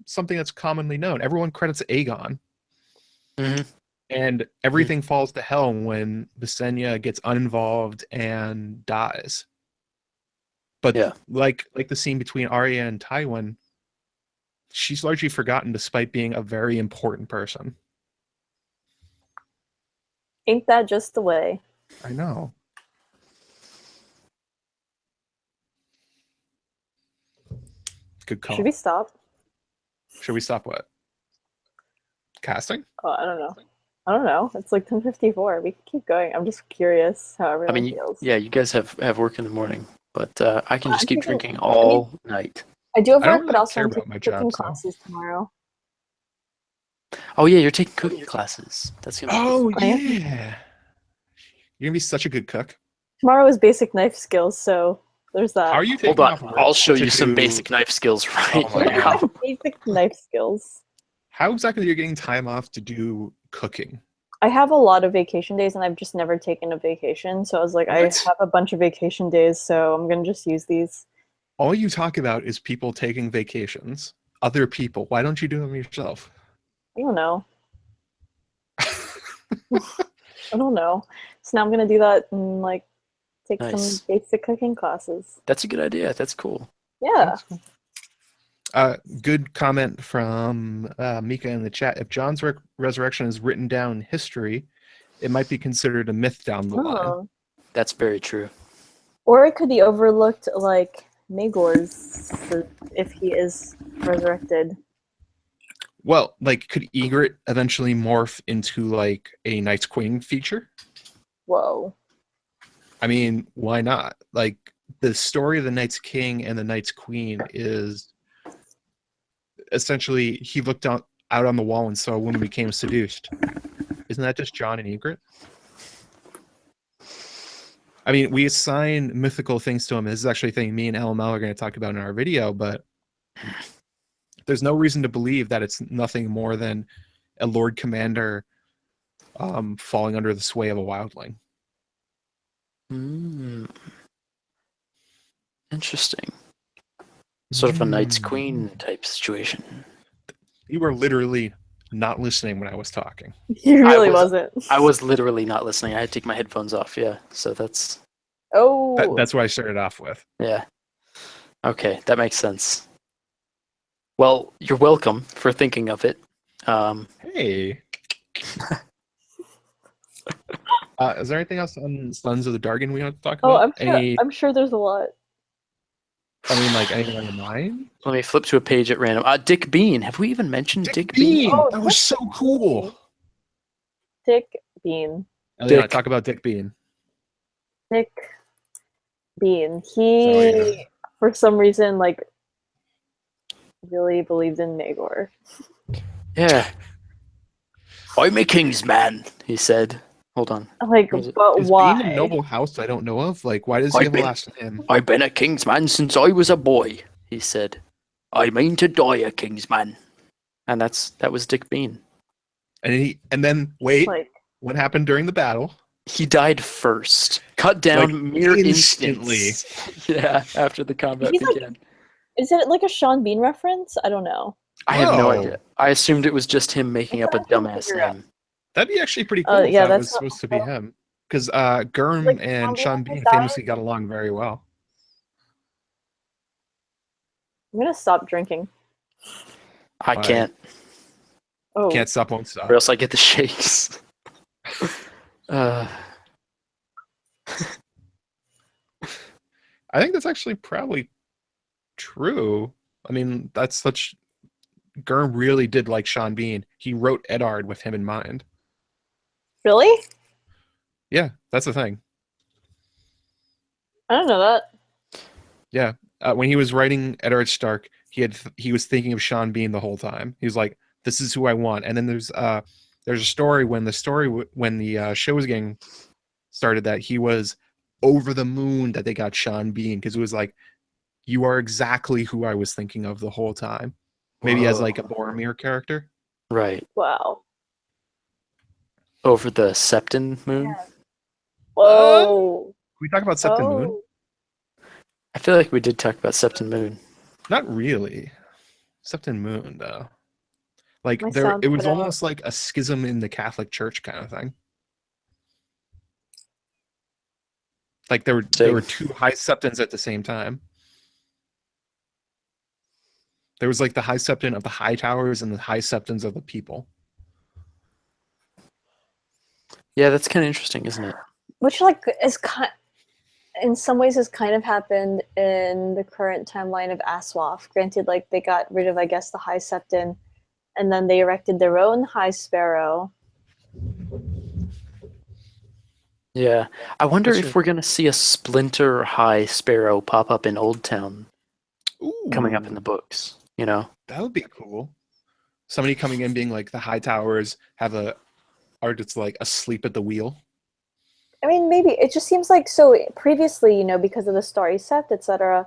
something that's commonly known. Everyone credits Aegon. Mhm. And everything falls to hell when Visenya gets uninvolved and dies. But Yeah. like the scene between Arya and Tywin, she's largely forgotten despite being a very important person. Ain't that just the way? I know. Good call. Should we stop? Should we stop what? Casting? Oh, I don't know. I don't know. It's like 10:54. We can keep going. I'm just curious how I everyone mean, feels. yeah, you guys have work in the morning, but I can just I'm keep thinking- drinking all night. I do have I don't work, but really also care I'm about taking my cooking job, so. classes tomorrow. Oh yeah, you're taking cooking classes. That's gonna be Oh I am. yeah. You're gonna be such a good cook. Tomorrow is basic knife skills, so there's that. How are you taking Hold on, off work I'll show to you some do- basic knife skills right Oh my now. God. Basic knife skills. How exactly are you getting time off to do cooking? I have a lot of vacation days, and I've just never taken a vacation. So I was like, I What? have a bunch of vacation days, so I'm gonna just use these. All you talk about is people taking vacations. Other people. Why don't you do them yourself? I don't know. I don't know. So now I'm gonna do that and like take Nice. some basic cooking classes. That's a good idea. That's cool. Yeah. Good comment from Mika in the chat. If John's resurrection is written down in history, it might be considered a myth down the line. Oh. That's very true. Or it could be overlooked like Maegor's if he is resurrected. Well, like, could Egret eventually morph into like a Night's Queen feature? Whoa. I mean, why not? Like, the story of the Night's King and the Night's Queen is essentially he looked out on the wall and saw a woman became seduced. Isn't that just Jon and Egret? I mean, we assign mythical things to him. This is actually a thing me and LML are going to talk about in our video, but there's no reason to believe that it's nothing more than a Lord Commander falling under the sway of a wildling. Interesting. Sort of a Night's Queen type situation. You were literally not listening when I was talking. He really wasn't. I was literally not listening. I had to take my headphones off. Yeah. So that's Oh. That's what I started off with. yeah. Okay, that makes sense. Well, you're welcome for thinking of it. Hey. Is there anything else on Sons of the Dargon we want to talk Oh, about? I'm sure there's a lot. I mean, like anything on your mind? Let me flip to a page at random. Dick Bean. Have we even mentioned Dick Bean? Oh, that was so cool. Dick Bean. Eliana, talk about Dick Bean. Dick Bean. He, for some reason, like, really believed in Maegor. Yeah. I'm a king's man, he said. Hold on. Like, Was it- but Is why? Bean a noble house I don't know of? Like, why does he have a last name? I've been a king's man since I was a boy, he said. I mean to die a king's man. And that was Dick Bean. And then wait, Like, what happened during the battle? He died first. Cut down Like, mere instantly. instants. Yeah, after the combat He's like- began. is it like a Sean Bean reference? I don't know. I have no Whoa. idea. I assumed it was just him making up a dumbass figure out. name. That'd be actually pretty cool if yeah, that that's was not- supposed to be him. Because Gurm Like, and Sean Bean died? famously got along very well. I'm gonna stop drinking. I Why? can't, Oh, Can't stop, won't stop. or else I get the shakes. I think that's actually probably true. I mean, that's such. Gurm really did like Sean Bean. He wrote Eddard with him in mind. really? Yeah, that's the thing. I don't know that. Yeah, when he was writing Eddard Stark, he was thinking of Sean Bean the whole time. He was like, "This is who I want." And then there's a story when the show was getting started that, he was over the moon that they got Sean Bean, because it was like, you are exactly who I was thinking of the whole time. Maybe as like a Boromir character. Right. Wow. Over the Septon moon. Yeah. Whoa. Can we talk about Septon Moon? I feel like we did talk about Septon moon. Not really. Septon Moon, though. Like My there, sound it was cut out. almost like a schism in the Catholic Church kind of thing. Like there were two high septons at the same time. There was like the high septon of the High Towers and the high septons of the people. Yeah, that's kind of interesting, isn't it? Which like is in some ways has kind of happened in the current timeline of Aswath. Granted, like they got rid of, I guess, the High Septon, and then they erected their own High Sparrow. Yeah. I wonder That's if true. we're going to see a Splinter High Sparrow pop up in Old Town coming up in the books, you know? That would be cool. Somebody coming in being like the High Towers are just like asleep at the wheel. I mean, maybe it just seems like so previously, because of the Starry Sept, etc.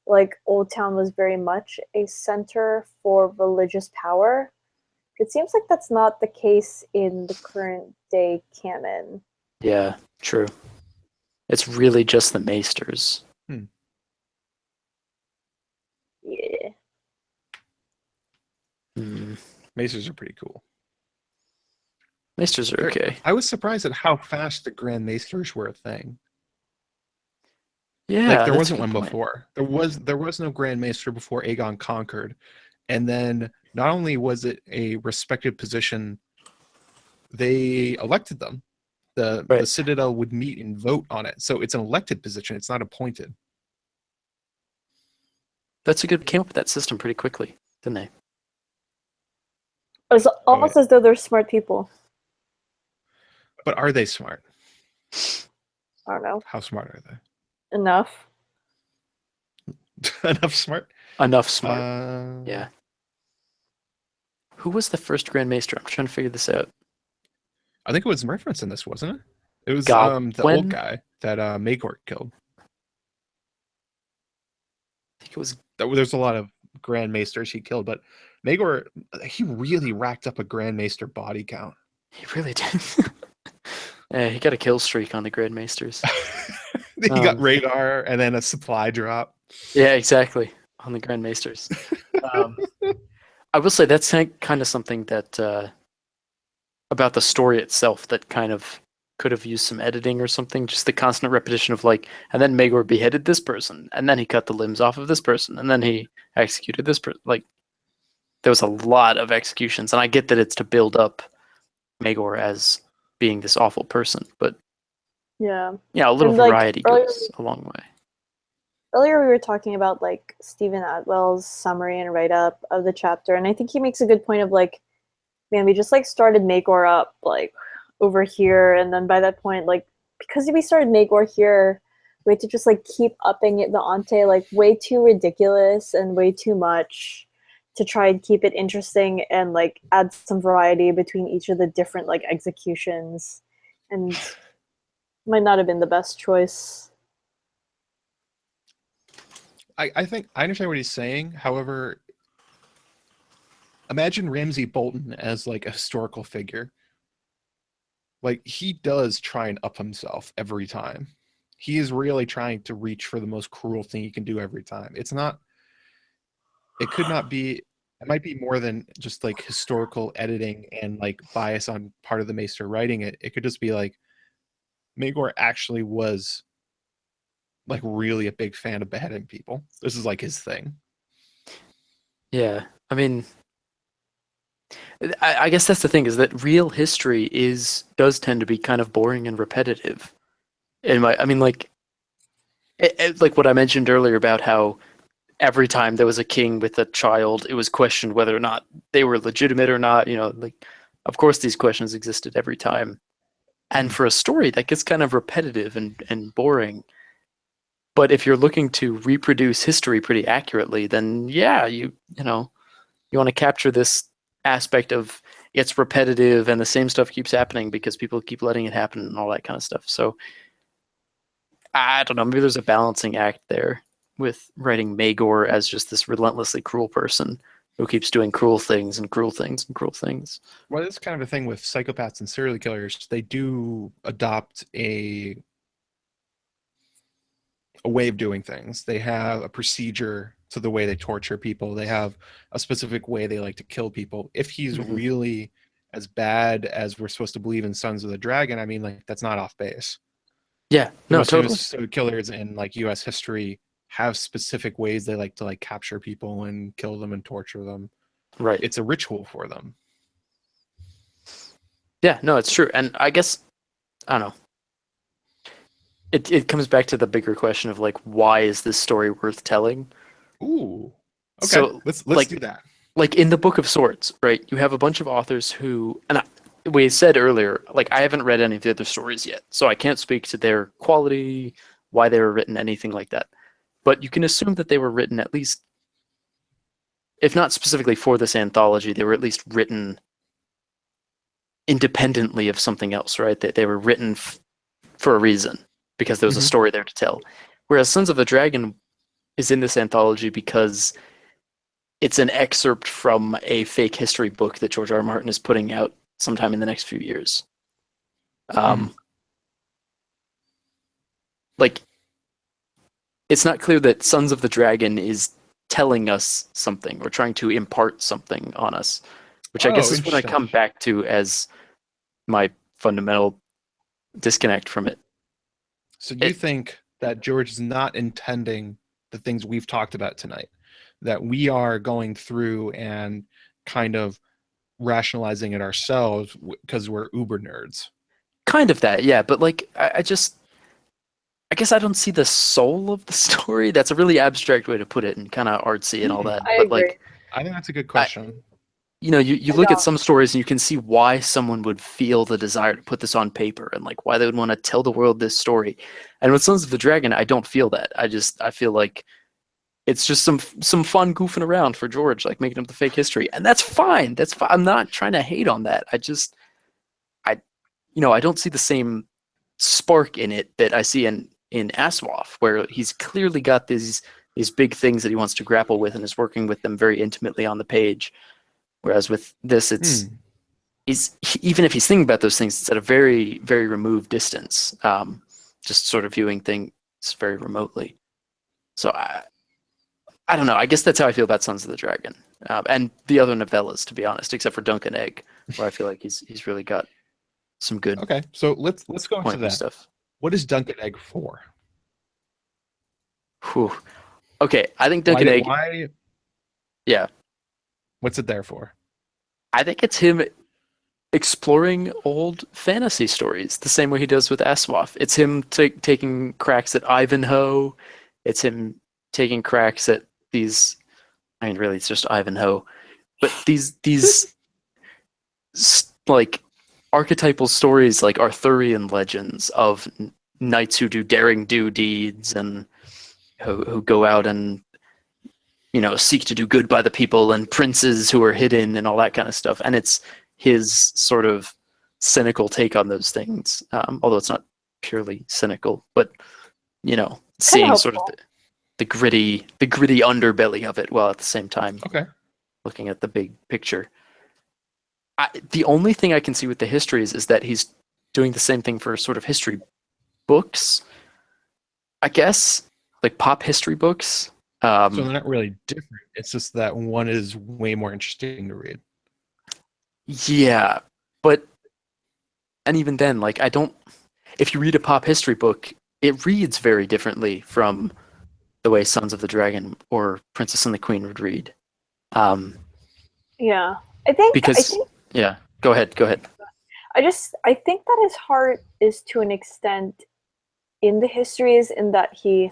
Like Old Town was very much a center for religious power. It seems like that's not the case in the current day canon. Yeah, true. It's really just the Maesters. Yeah. Maesters are pretty cool. Maesters are okay. I was surprised at how fast the Grand Maesters were a thing. Yeah, Like there that's wasn't a one good point. before. There was no Grand Maester before Aegon conquered. And then not only was it a respected position, they elected them. The Right. Citadel would meet and vote on it. So it's an elected position. It's not appointed. That's a good. Came up with that system pretty quickly, didn't they? It's almost as though they're smart people. But are they smart? I don't know. How smart are Enough. they? Enough smart? Enough smart. Yeah. Who was the first Grand Maester? I'm trying to figure this out. I think it was referenced in this, wasn't it? It was Gawain? the old guy that Maegor killed. I think it was. There's a lot of Grand Maesters he killed, but Maegor, he really racked up a Grand Maester body count. He really did. Yeah, he got a kill streak on the Grand Maesters. He got radar and then a supply drop. Yeah, exactly. On the Grand Maesters. I will say that's kind of something that about the story itself that kind of could have used some editing or something. Just the constant repetition of like, and then Maegor beheaded this person, and then he cut the limbs off of this person, and then he executed this person. Like, there was a lot of executions, and I get that it's to build up Maegor as being this awful person, but yeah, a little And, like, variety goes a long way. Earlier we were talking about like Stephen Atwell's summary and write-up of the chapter, and I think he makes a good point of like, man, we just like started Maegor up like over here, and then by that point, like, because we started Maegor here, we had to just like keep upping it, the ante, like way too ridiculous and way too much to try and keep it interesting and like add some variety between each of the different like executions, and might not have been the best choice. I think I understand what he's saying. However, imagine Ramsay Bolton as like a historical figure. Like, he does try and up himself every time. He is really trying to reach for the most cruel thing he can do every time. It might be more than just like historical editing and like bias on part of the Maester writing it. It could just be like Maegor actually was like really a big fan of beheading people. This is like his thing. Yeah, I mean, I guess that's the thing, is that real history does tend to be kind of boring and repetitive. Like what I mentioned earlier about how every time there was a king with a child, it was questioned whether or not they were legitimate or not. Like, of course, these questions existed every time. And for a story, that gets kind of repetitive and boring. But if you're looking to reproduce history pretty accurately, then yeah, you want to capture this aspect of it's repetitive and the same stuff keeps happening because people keep letting it happen and all that kind of stuff. So I don't know, maybe there's a balancing act there with writing Maegor as just this relentlessly cruel person who keeps doing cruel things and cruel things and cruel things. Well, it's kind of a thing with psychopaths and serial killers. They do adopt a way of doing things. They have a procedure to the way they torture people. They have a specific way they like to kill people. If he's really as bad as we're supposed to believe in Sons of the Dragon, I mean, like, that's not off base. Yeah, The no, most totally. famous serial killers in like U.S. history have specific ways they like to like capture people and kill them and torture them. Right. It's a ritual for them. Yeah, no, it's true. And I guess, I don't know. It comes back to the bigger question of like, why is this story worth telling? Ooh. Okay, So, let's like, do that. Like in the Book of Swords, right? You have a bunch of authors who, and we said earlier, like I haven't read any of the other stories yet, so I can't speak to their quality, why they were written, anything like that. But you can assume that they were written at least, if not specifically for this anthology, they were at least written independently of something else, right? They were written for a reason because there was a story there to tell. Whereas Sons of the Dragon is in this anthology because it's an excerpt from a fake history book that George R. R. Martin is putting out sometime in the next few years. Like, it's not clear that Sons of the Dragon is telling us something or trying to impart something on us, which I guess is what I come back to as my fundamental disconnect from it. So you think that George is not intending the things we've talked about tonight, that we are going through and kind of rationalizing it ourselves because we're uber nerds? Kind of that, yeah. But like, I guess I don't see the soul of the story. That's a really abstract way to put it and kind of artsy and all that. I but agree. like, I think that's a good question. you look at some stories and you can see why someone would feel the desire to put this on paper and like why they would want to tell the world this story. And with Sons of the Dragon, I don't feel that. I feel like it's just some fun goofing around for George, like making up the fake history, and that's fine. That's fine. I'm not trying to hate on that. I don't see the same spark in it that I see in Aswaf, where he's clearly got these big things that he wants to grapple with and is working with them very intimately on the page. Whereas with this, even if he's thinking about those things, it's at a very, very removed distance, just sort of viewing things very remotely. So I don't know. I guess that's how I feel about Sons of the Dragon and the other novellas, to be honest, except for Dunk and Egg, where I feel like he's really got some good. Okay, so let's go into that stuff. What is Dunk and Egg for? Whew. Okay, I think Dunk and Egg. Why? Yeah. What's it there for? I think it's him exploring old fantasy stories the same way he does with Aswaf. It's him taking cracks at Ivanhoe. It's him taking cracks at these. I mean, really, it's just Ivanhoe, but these like archetypal stories, like Arthurian legends of knights who do daring do deeds and who go out and seek to do good by the people, and princes who are hidden and all that kind of stuff. And it's his sort of cynical take on those things, although it's not purely cynical, but seeing sort of the gritty underbelly of it, while at the same time looking at the big picture. The only thing I can see with the histories is that he's doing the same thing for sort of history books, I guess, like pop history books. So they're not really different. It's just that one is way more interesting to read. Yeah, and even then, like, if you read a pop history book, it reads very differently from the way Sons of the Dragon or Princess and the Queen would read. Yeah, I think yeah. Go ahead. I think that his heart is to an extent in the histories, in that he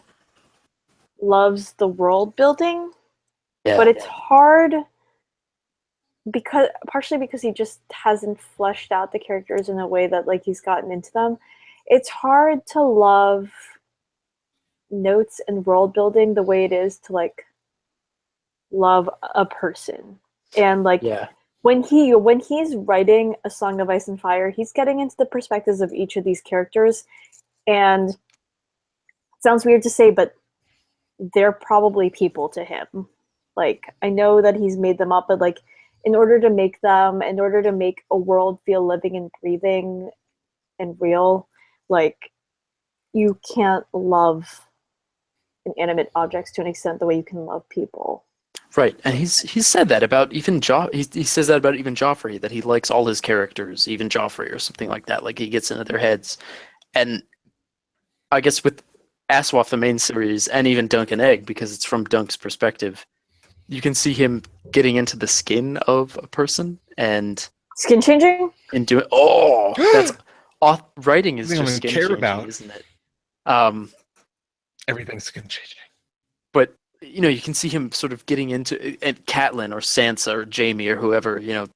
loves the world building, but it's hard partially because he just hasn't fleshed out the characters in a way that like he's gotten into them. It's hard to love notes and world building the way it is to like love a person. And like when he's writing A Song of Ice and Fire, he's getting into the perspectives of each of these characters, and it sounds weird to say, but they're probably people to him. Like, I know that he's made them up, but like, in order to make a world feel living and breathing and real, like, you can't love inanimate objects to an extent the way you can love people. Right, and he's said that about even he says that about even Joffrey, that he likes all his characters, even Joffrey or something like that. Like, he gets into their heads, and I guess with Aswath, the main series, and even Dunk and Egg, because it's from Dunk's perspective, you can see him getting into the skin of a person and Skin changing? doing. That's writing is Everything I'm just gonna skin care changing, about. isn't it? Everything's skin changing. But you can see him sort of getting into and Catelyn or Sansa or Jaime or whoever, Yeah.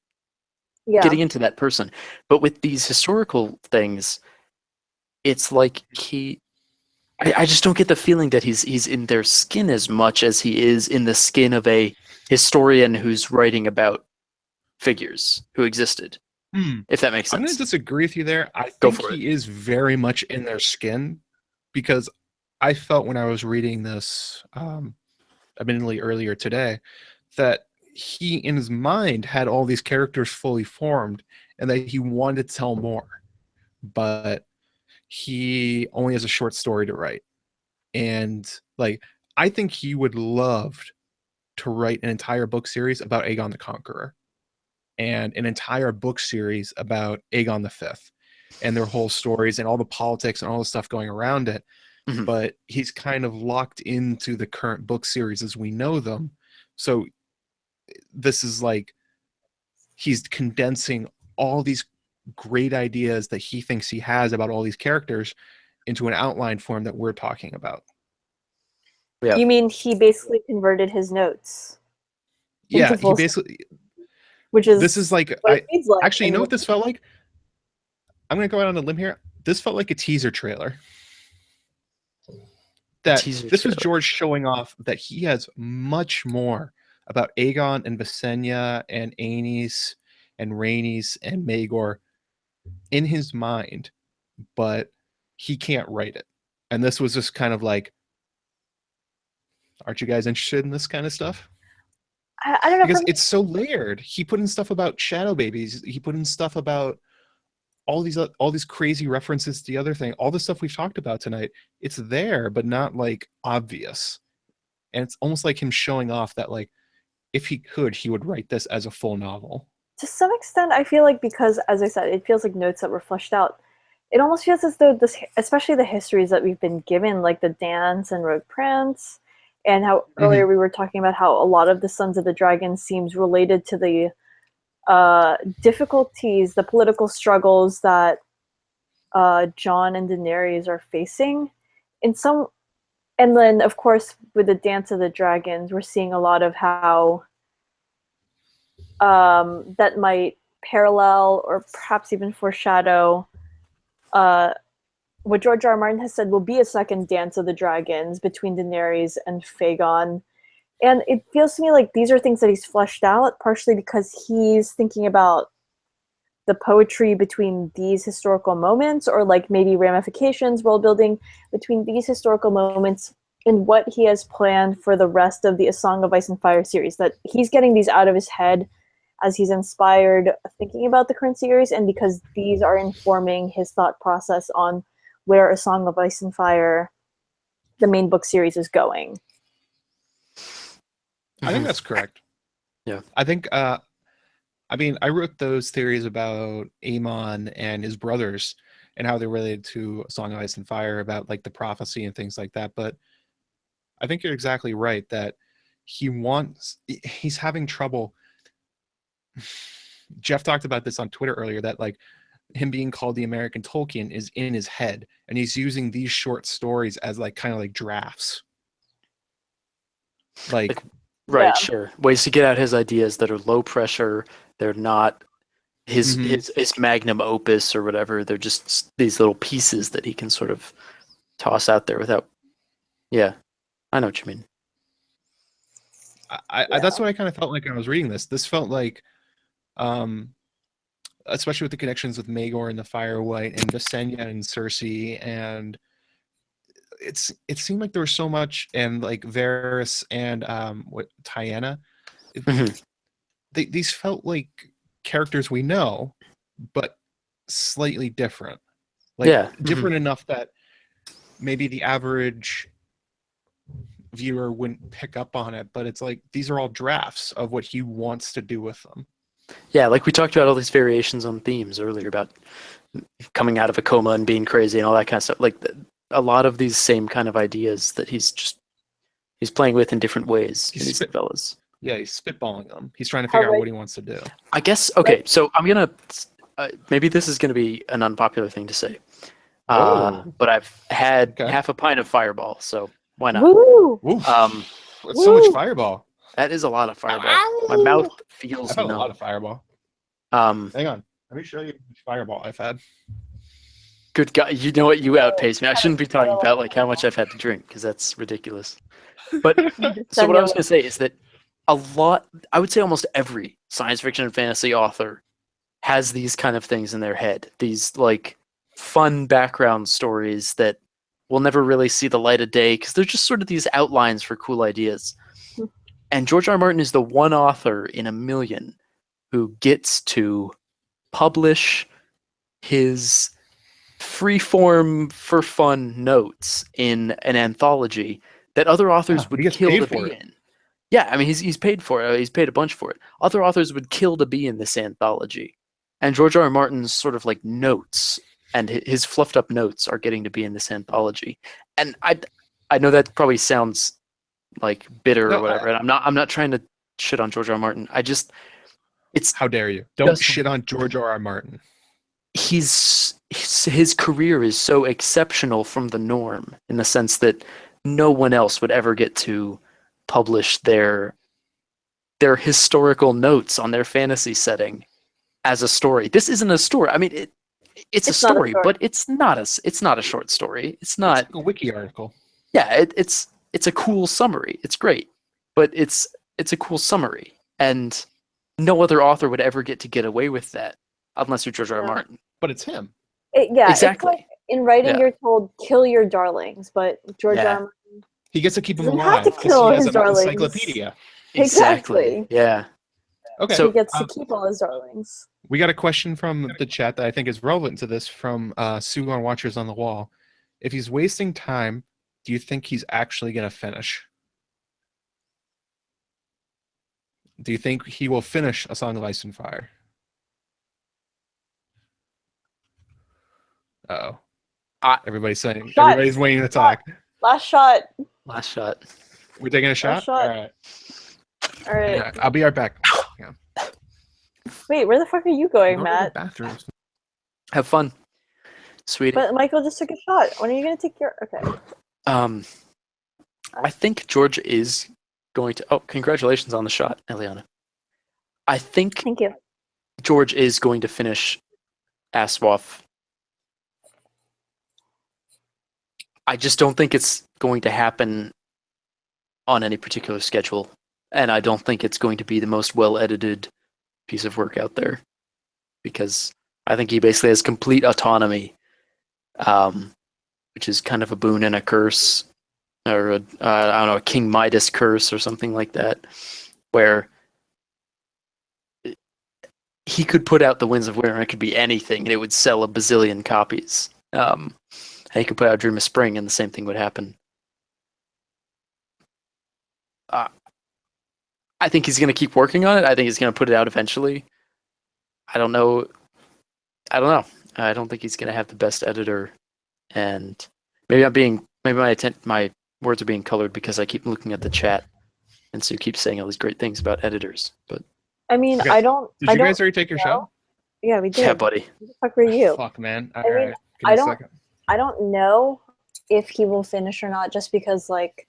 getting into that person. But with these historical things, it's like I just don't get the feeling that he's in their skin as much as he is in the skin of a historian who's writing about figures who existed. If that makes I'm going sense. to disagree with you there. I Go think for he is very much in their skin, because I felt when I was reading this, admittedly earlier today, that he in his mind had all these characters fully formed and that he wanted to tell more, but he only has a short story to write. And like, I think he would love to write an entire book series about Aegon the Conqueror and an entire book series about Aegon the Fifth and their whole stories and all the politics and all the stuff going around it. Mhm. But he's kind of locked into the current book series as we know them. So this is like, he's condensing all these great ideas that he thinks he has about all these characters into an outline form that we're talking about. Yeah. You mean he basically converted his notes? Yeah, into he full basically, which is this is like, what it reads like. actually, you know and what this felt like? I'm going to go out on a limb here. This felt like a teaser trailer. That Teaser this was trailer. George showing off that he has much more about Aegon and Visenya and Rhaenys and Rhaenys and Maegor in his mind, but he can't write it. And this was just kind of like, aren't you guys interested in this kind of stuff? I don't know. Because For me, it's so layered. He put in stuff about shadow babies. He put in stuff about all these crazy references to the other thing. All the stuff we've talked about tonight. It's there, but not like obvious. And it's almost like him showing off that, like, if he could, he would write this as a full novel. to some extent, I feel like, because, as I said, it feels like notes that were fleshed out. It almost feels as though this, especially the histories that we've been given, like the Dance and Rogue Prince, and how earlier we were talking about how a lot of the Sons of the Dragon seems related to the difficulties, the political struggles that Jon and Daenerys are facing. And then, of course, with the Dance of the Dragons, we're seeing a lot of how that might parallel or perhaps even foreshadow what George R. R. Martin has said will be a second Dance of the Dragons between Daenerys and Rhaegon. And it feels to me like these are things that he's fleshed out, partially because he's thinking about the poetry between these historical moments, or like maybe ramifications, world building between these historical moments, and what he has planned for the rest of the A Song of Ice and Fire series. That he's getting these out of his head as he's inspired thinking about the current series, and because these are informing his thought process on where A Song of Ice and Fire, the main book series, is going. I think that's correct. Yeah. I think, I mean, I wrote those theories about Aemon and his brothers and how they're related to A Song of Ice and Fire, about like the prophecy and things like that. But I think you're exactly right that he's having trouble. Jeff talked about this on Twitter earlier, that like him being called the American Tolkien is in his head, and he's using these short stories as like kind of like drafts. Like, Right, Yeah. sure. Ways to get out his ideas that are low pressure. They're not his Mhm. his magnum opus or whatever. They're just these little pieces that he can sort of toss out there without. Yeah, I know what you mean. I that's what I kind of felt like when I was reading this. This felt like especially with the connections with Maegor and the Firewhite and Visenya and Cersei, and it seemed like there was so much, and like Varys and Tyanna. These felt like characters we know, but slightly different. Like different enough that maybe the average viewer wouldn't pick up on it, but it's like these are all drafts of what he wants to do with them. Yeah, like we talked about all these variations on themes earlier about coming out of a coma and being crazy and all that kind of stuff. Like a lot of these same kind of ideas that he's playing with in different ways in these novellas. Yeah, he's spitballing them. He's trying to figure out what he wants to do. I guess, okay, so I'm going to, maybe this is going to be an unpopular thing to say. But I've had half a pint of Fireball, so why not? Woo! That's so much Fireball. That is a lot of Fireball. My mouth feels I've had numb. a lot of Fireball. Hang on. Let me show you how much Fireball I've had. Good God, you know what? You outpaced me. I shouldn't be talking about like how much I've had to drink because that's ridiculous. But so what I was going to say is that I would say almost every science fiction and fantasy author has these kind of things in their head. These like fun background stories that will never really see the light of day because they're just sort of these outlines for cool ideas. And George R. R. Martin is the one author in a million who gets to publish his freeform for fun notes in an anthology that other authors would kill to be in. Yeah, I mean he's paid for it. He's paid a bunch for it. Other authors would kill to be in this anthology, and George R. R. Martin's sort of like notes and his fluffed up notes are getting to be in this anthology. And I know that probably sounds like bitter or whatever. And I'm not trying to shit on George R. R. Martin. How dare you? Don't shit on George R. R. Martin. His career is so exceptional from the norm in the sense that no one else would ever get to publish their historical notes on their fantasy setting as a story. This isn't a story. I mean, it's a story, but it's not a short story. It's not like a wiki article. Yeah, it's a cool summary. It's great, but it's a cool summary, and no other author would ever get away with that unless you're George R. R. Martin. But it's him. Exactly. It's like in writing, you're told kill your darlings, but George R. R. Martin, he gets to keep them doesn't alive. have to kill he has his an darlings. encyclopedia. Exactly. Yeah. Okay. So he gets to keep all his darlings. We got a question from the chat that I think is relevant to this from Sue on Watchers on the Wall. If he's wasting time, do you think he's actually going to finish? Do you think he will finish A Song of Ice and Fire? Uh-oh. Everybody's waiting to talk. Last shot. We're taking a shot? All right. Yeah, I'll be right back. Yeah. Wait, where the fuck are you going, Matt? Bathrooms. Have fun, sweetie. But Michael just took a shot. When are you going to take your... Okay. I think George is going to... Oh, congratulations on the shot, Eliana. I think Thank you. George is going to finish Aswath. I just don't think it's going to happen on any particular schedule. And I don't think it's going to be the most well-edited piece of work out there. Because I think he basically has complete autonomy, which is kind of a boon and a curse. Or, a King Midas curse or something like that. Where he could put out The Winds of Winter and it could be anything and it would sell a bazillion copies. And he could put out Dream of Spring and the same thing would happen. I think he's going to keep working on it. I think he's going to put it out eventually. I don't know. I don't think he's going to have the best editor. And maybe my words are being colored because I keep looking at the chat and Sue keeps saying all these great things about editors. But I mean, okay. I don't... Did you guys already take your shot? Yeah, we did. Yeah, buddy. Who the fuck were you? Fuck, man. All I mean, right. Give me a second. I don't know if he will finish or not, just because like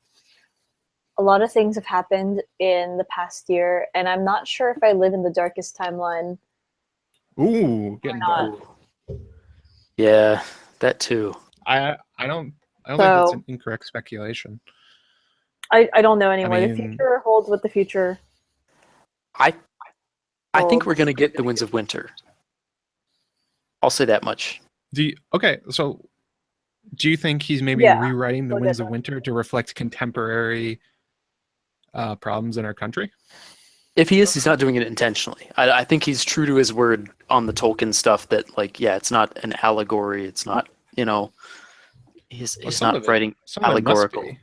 a lot of things have happened in the past year, and I'm not sure if I live in the darkest timeline. Ooh, getting dark. Yeah, that too. I don't think that's an incorrect speculation. I don't know anymore. I The mean, future holds what the future. I think we're going to get the Winds of Winter. I'll say that much. So do you think he's maybe Yeah, rewriting the we'll Winds get of that. Winter to reflect contemporary problems in our country? If he is, he's not doing it intentionally. I think he's true to his word on the Tolkien stuff that, like, yeah, it's not an allegory. It's not, he's Some not of it- writing some of it must allegorical. be.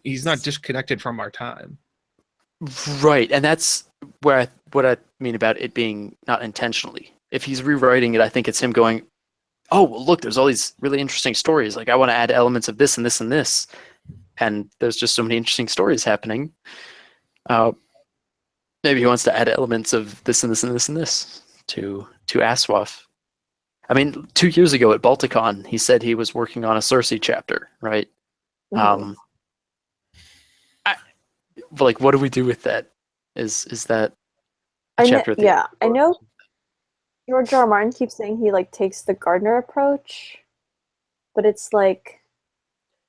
He's not disconnected from our time. Right, and that's what I mean about it being not intentionally. If he's rewriting it, I think it's him going, oh, well, look, there's all these really interesting stories. Like, I want to add elements of this and this and this. And there's just so many interesting stories happening. Maybe he wants to add elements of this and this and this and this to Aswaf. I mean, 2 years ago at Balticon, he said he was working on a Cersei chapter, right? Mhm. Like, what do we do with that? Is that a I chapter? I know George R. R. Martin keeps saying he like takes the gardener approach, but it's like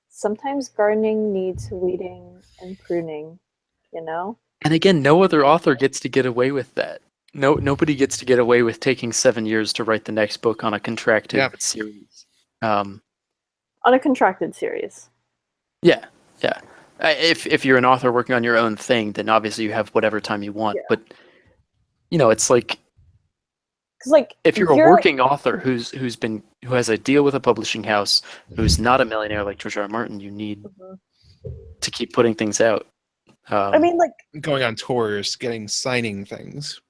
sometimes gardening needs weeding and pruning, you know? And again, no other author gets to get away with that. Nobody gets to get away with taking 7 years to write the next book on a contracted series. On a contracted series. Yeah. If you're an author working on your own thing, then obviously you have whatever time you want. Yeah. But it's like, Because like if you're a working author who has a deal with a publishing house, who's not a millionaire like George R. R. Martin, you need Mhm. to keep putting things out. I mean, like, Going on tours, signing things.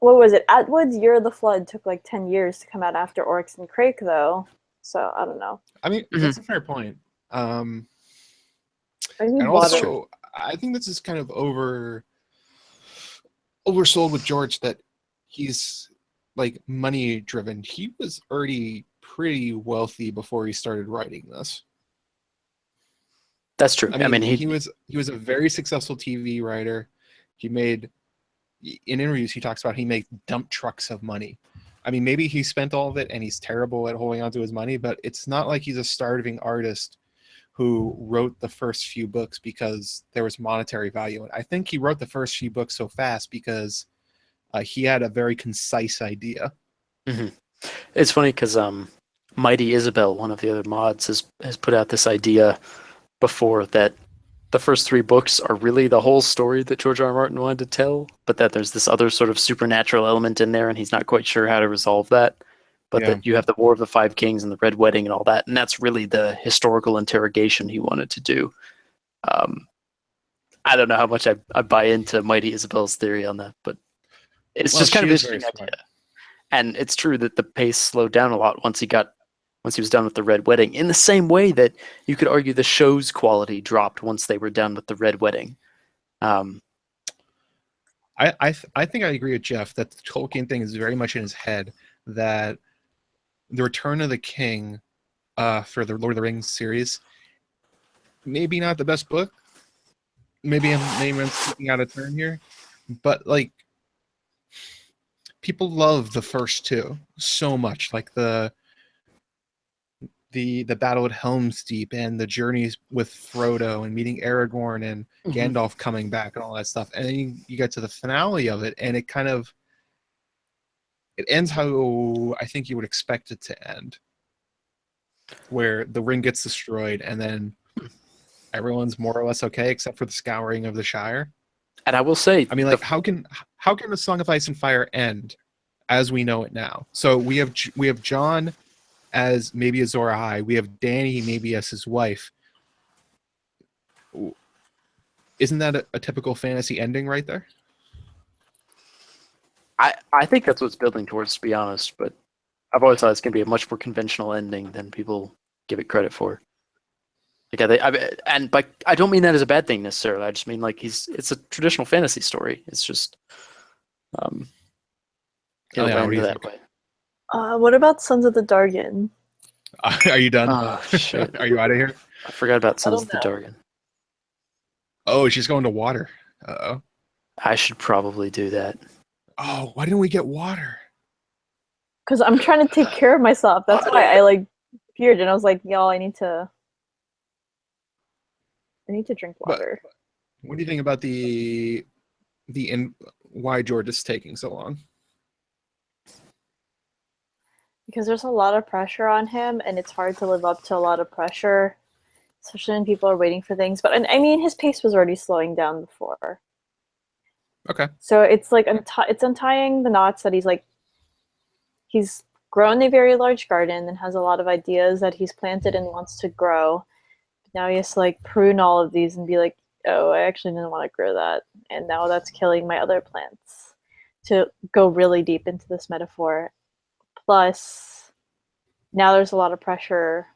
what was it? Atwood's Year of the Flood took like 10 years to come out after Oryx and Crake, though. So I don't know. I mean, that's a fair point. I need And water. also, I think this is kind of oversold with George, that he's like money driven. He was already pretty wealthy before he started writing this. That's true. I mean, he was a very successful TV writer. He made, in interviews, he talks about he made dump trucks of money. I mean, maybe he spent all of it and he's terrible at holding on to his money, but it's not like he's a starving artist who wrote the first few books because there was monetary value in it. I think he wrote the first few books so fast because he had a very concise idea. Mm-hmm. It's funny because Mighty Isabel, one of the other mods, has put out this idea before that the first 3 books are really the whole story that George R. R. Martin wanted to tell, but that there's this other sort of supernatural element in there, and he's not quite sure how to resolve that. But that you have the War of the Five Kings and the Red Wedding and all that, and that's really the historical interrogation he wanted to do. I don't know how much I buy into Mighty Isabel's theory on that, but it's just kind of interesting idea. And it's true that the pace slowed down a lot once he was done with the Red Wedding, in the same way that you could argue the show's quality dropped once they were done with the Red Wedding. I think I agree with Jeff that the Tolkien thing is very much in his head, that the Return of the King for the Lord of the Rings series, maybe not the best book. Maybe I'm speaking out of turn here, but like, people love the first 2 so much, like the battle at Helm's Deep and the journeys with Frodo and meeting Aragorn and Gandalf coming back and all that stuff. And then you get to the finale of it, and it ends how I think you would expect it to end, where the ring gets destroyed and then everyone's more or less okay except for the scouring of the Shire. And I will say, I mean, like, how can the Song of Ice and Fire end as we know it now? So we have John as maybe Azor Ahai. We have Dany maybe as his wife. Isn't that a typical fantasy ending right there? I think that's what's building towards, to be honest, but I've always thought it's going to be a much more conventional ending than people give it credit for. Like, but I don't mean that as a bad thing necessarily. I just mean like it's a traditional fantasy story. It's just it'll end that way. What about Sons of the Dargon? Are you done? Oh shit! Are you out of here? I forgot about Sons of the Dargon. Oh, she's going to water. Uh-oh. I should probably do that. Oh, why didn't we get water? Because I'm trying to take care of myself. That's why I like appeared and I was like, y'all, I need to drink water. What do you think about why George is taking so long. Because there's a lot of pressure on him, and it's hard to live up to a lot of pressure, especially when people are waiting for things. But I mean, his pace was already slowing down before. Okay. So it's like it's untying the knots that he's grown a very large garden and has a lot of ideas that he's planted and wants to grow. Now he has to like prune all of these and be like, oh, I actually didn't want to grow that, and now that's killing my other plants. To go really deep into this metaphor. Plus, now there's a lot of pressure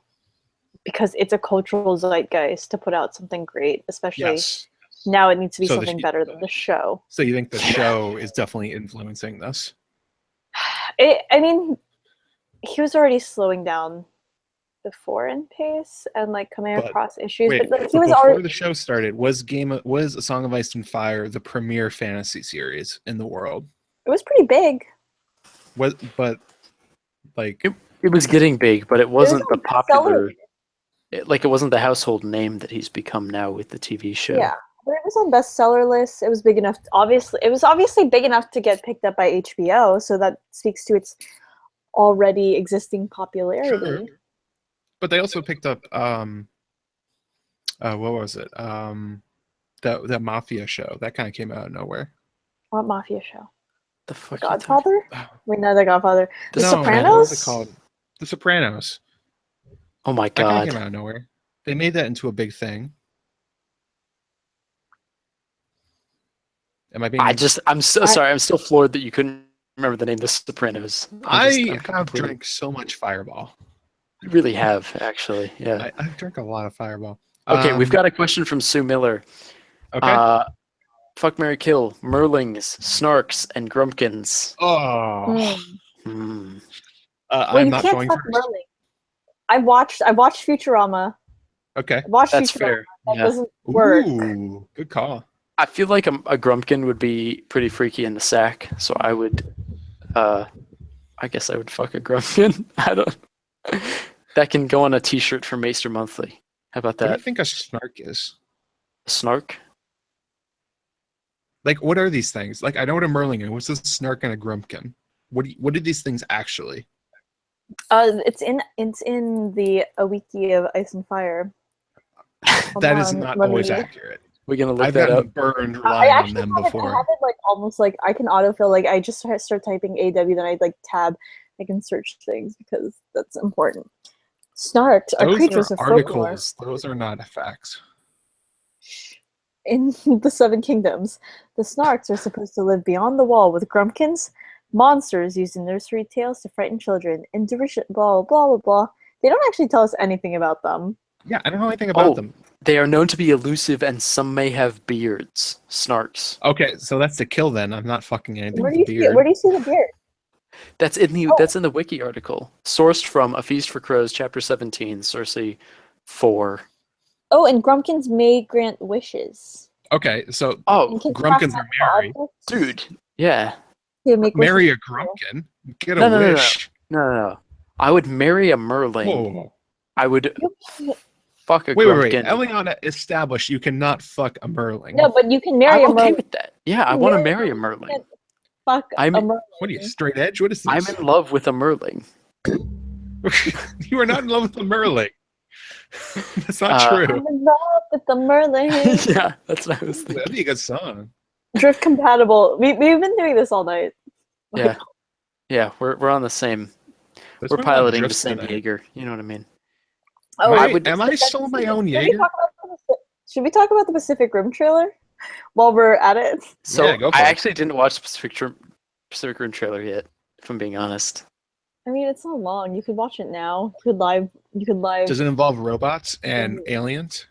because it's a cultural zeitgeist to put out something great, especially now it needs to be something better than the show. So you think the show is definitely influencing this? I mean, he was already slowing down before in pace and like coming across issues. Wait, but like, he was before already the show started, was A Song of Ice and Fire the premier fantasy series in the world? It was pretty big. It was getting big, but it wasn't the popular. It wasn't the household name that he's become now with the TV show. Yeah, but it was on bestseller lists. It was big enough. It was obviously big enough to get picked up by HBO. So that speaks to its already existing popularity. Sure. But they also picked up what was it? That mafia show that kind of came out of nowhere. What mafia show? The fuck? Godfather? Wait, no, The Godfather. The Sopranos? Man, what's it called? The Sopranos. Oh my That kind god! of came out of nowhere. They made that into a big thing. Am I being? I'm so sorry. I'm still floored that you couldn't remember the name of The Sopranos. I have drank so much Fireball. You really have, actually. Yeah. I've drank a lot of Fireball. Okay, we've got a question from Sue Miller. Okay. Fuck, marry, kill. Merlings, Snarks, and Grumpkins. Oh. Hmm. I'm not going first. Merling. I watched Futurama. Okay. That's fair. That doesn't work. Ooh, good call. I feel like a Grumpkin would be pretty freaky in the sack, so I would, I guess I would fuck a Grumpkin. I don't. That can go on a T-shirt for Maester Monthly. How about that? What do you think a snark is? A snark? Like, what are these things? Like, I know what a merling is. What's a snark and a grumpkin? What are these things actually? It's in the a wiki of Ice and Fire. That is not always accurate. We're gonna look I've that gotten up. burned relying on them before. I have it like almost like I can autofill. Like I just start typing AW, then I like tab. I can search things because that's important. Snarks are creatures of articles. folklore. Those are not facts. In the Seven Kingdoms, the Snarks are supposed to live beyond the wall with grumpkins, monsters used in nursery tales to frighten children, and derision, blah, blah, blah, blah. They don't actually tell us anything about them. Yeah, I don't know anything about them. They are known to be elusive, and some may have beards. Snarks. Okay, so that's the kill then. I'm not fucking anything Where with do the you beard. where do you see the beard? That's in the wiki article, sourced from A Feast for Crows, chapter 17, Cersei 4. Oh, and grumpkins may grant wishes. Okay, so Grumpkins are married. Dude, yeah. Marry a grumpkin? Get a wish. No. I would marry a merling. Whoa. I would fuck a Wait. grumpkin. Eliana established you cannot fuck a merling. No, but you can marry a merling. I'm okay with that. Yeah, I want to marry a merling. Fuck a merling. What are you, straight edge? What is this? I'm in love with a merling. You are not in love with a merling. That's not true. I'm in love with the merling. Yeah, that's what I was thinking. That'd be a good song. Drift compatible. We've been doing this all night. Yeah, we're on the same. There's we're been piloting the drifts same tonight. Jaeger. You know what I mean? Oh, am I still my own Jaeger? Should we talk about the Pacific Rim trailer while we're at it? So Yeah, go for I it. actually didn't watch the Pacific Rim trailer yet, if I'm being honest. I mean, it's not long. You could watch it now. You could live. Does it involve robots and aliens?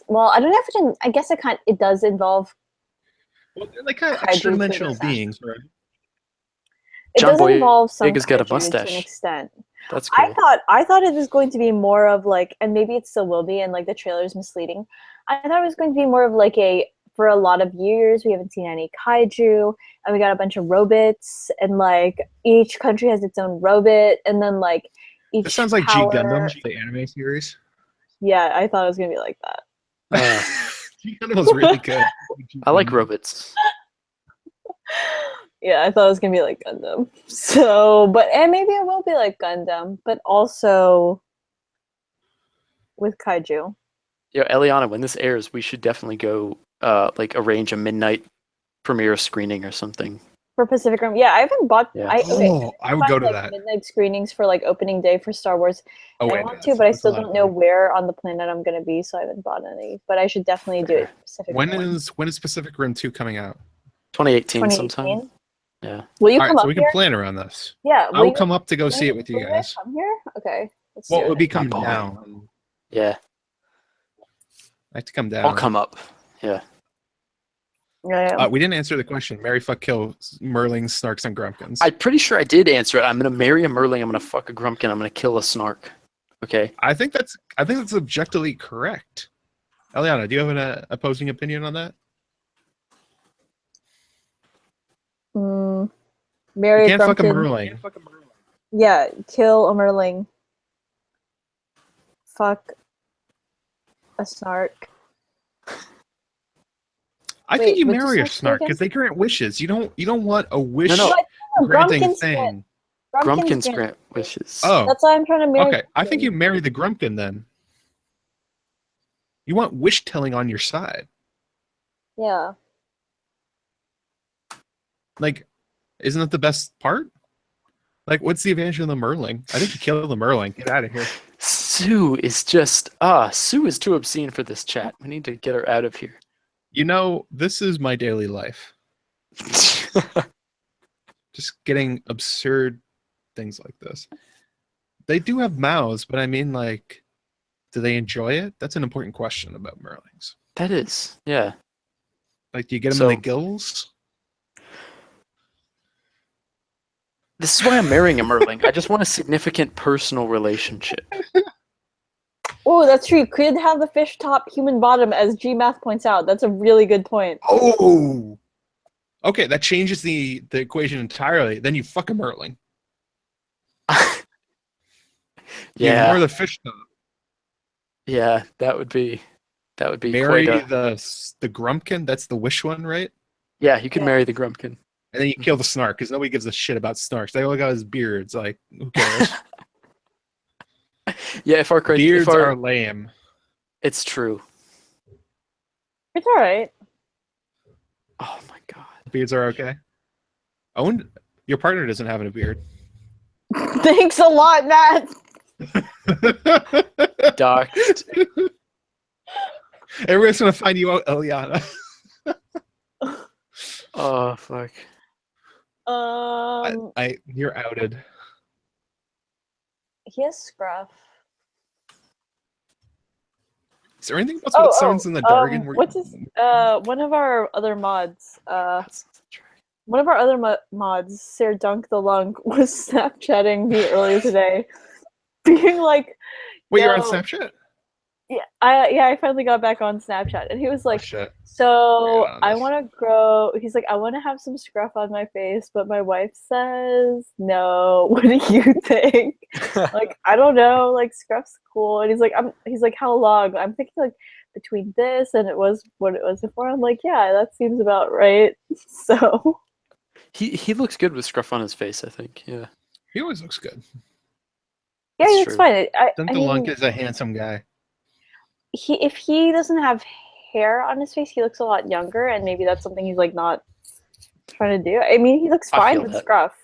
Well, I don't know if I guess it does involve. Well, they're like kind of extra-dimensional beings, right? It does involve some Boyega's got a kaiju to an mustache. extent. That's cool. I thought it was going to be more of like, and maybe it still will be, and like the trailer is misleading. I thought it was going to be more of like for a lot of years we haven't seen any kaiju, and we got a bunch of robots, and like each country has its own robot, and then like each. It sounds like G Gundam, the anime series. Yeah, I thought it was gonna be like that. G Gundam was really good. I like robots. Yeah, I thought it was gonna be like Gundam. So, and maybe it will be like Gundam, but also with kaiju. Yeah, Eliana, when this airs, we should definitely go like arrange a midnight premiere screening or something. For Pacific Rim, yeah, I haven't bought. Yeah. I would go to like that. midnight screenings for like opening day for Star Wars. Oh I wait, want to, but I still don't know money. where on the planet I'm gonna be, so I haven't bought any. But I should definitely do it. Pacific When Rim. is Pacific Rim 2 coming out? 2018 sometime. 2018? Yeah. Will you All come right, up so we can here? plan around this. Yeah. I'll come up to go see it with you will guys. Come here. Okay. Let's Well, do it would it. be coming boy. down. Yeah. I have to come down. I'll come up. Yeah. Yeah. We didn't answer the question. Marry, fuck, kill, Merlings, Snarks, and Grumpkins. I'm pretty sure I did answer it. I'm gonna marry a Merling. I'm gonna fuck a Grumpkin. I'm gonna kill a Snark. Okay. I think that's objectively correct. Eliana, do you have an opposing opinion on that? Marry You a can't fuck a Grumpkin. Merling. Yeah, kill a Merling. Fuck a Snark. I Wait, think you what'd you marry a say Snark again? because they grant wishes. You don't want a wish No. granting Grumpkins thing. Grumpkins grant wishes. Oh, That's why I'm trying to marry. okay. I think you marry the Grumpkin then. You want wish telling on your side. Yeah. Like, isn't that the best part? Like, what's the advantage of the Merling? I think you kill the Merling. Get out of here. Sue is just Sue is too obscene for this chat. We need to get her out of here. You know, this is my daily life. Just getting absurd things like this. They do have mouths, but I mean, like, do they enjoy it? That's an important question about Merlings. That is, yeah. Like, do you get them in the gills? This is why I'm marrying a Merling. I just want a significant personal relationship. Oh, that's true. You could have the fish top, human bottom, as GMath points out. That's a really good point. Oh! Okay, that changes the equation entirely. Then you fuck a Merling. Yeah. You ignore the fish top. Yeah, that would be Marry quite the Grumpkin. That's the wish one, right? Yeah, you can Yeah. marry the Grumpkin. And then you kill the Snark because nobody gives a shit about Snarks. They all got his beards. Like, who cares? Yeah, if our Beards are lame. It's true. It's all right. Oh my god. Beards are okay. Owen, your partner doesn't have a beard. Thanks a lot, Matt. Doxed. Everyone's gonna find you out, Eliana. Oh fuck. You're outed. He has scruff. Is there anything else about Serns in the Dargon? What's his? One of our other mods. One of our other mods, Sir Dunk the Lunk, was Snapchatting me earlier today, being like, Wait, you're on "Yo, Snapchat? Yeah, I finally got back on Snapchat, and he was like, shit. "So Yeah, I want to grow." He's like, "I want to have some scruff on my face, but my wife says no. What do you think?" Like, I don't know. Like, scruff's cool, and he's like, "How long?" I'm thinking like between this and it was what it was before. I'm like, "Yeah, that seems about right." So He looks good with scruff on his face, I think. Yeah. He always looks good. yeah, That's it's true. fine. Dunk the Lunk is a handsome guy. If he doesn't have hair on his face, he looks a lot younger, and maybe that's something he's like not trying to do. I mean, he looks I fine feel with that. scruff.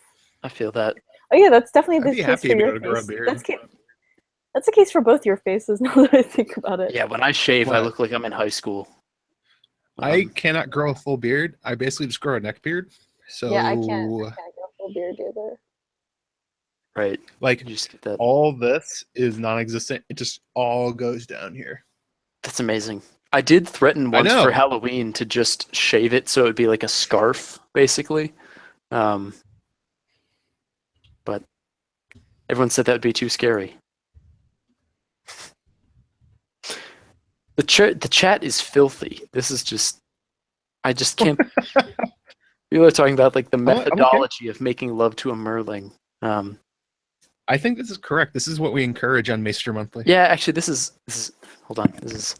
I feel that. Oh yeah, that's definitely I'd the be case happy for to be your able to grow a face. beard. That's the case for both your faces. Now that I think about it. Yeah, when I shave, I What? look like I'm in high school. I cannot grow a full beard. I basically just grow a neck beard. So Yeah, I can't grow full beard either. Right. like You just get that. all this is non-existent. It just all goes down here. That's amazing. I did threaten once know. for Halloween to just shave it so it would be like a scarf, basically. But everyone said that would be too scary. The chat is filthy. This is just... I just can't... People are talking about like the I'm okay. methodology of making love to a Merling. I think this is correct. This is what we encourage on Maester Monthly. Yeah, actually, this is hold on. This is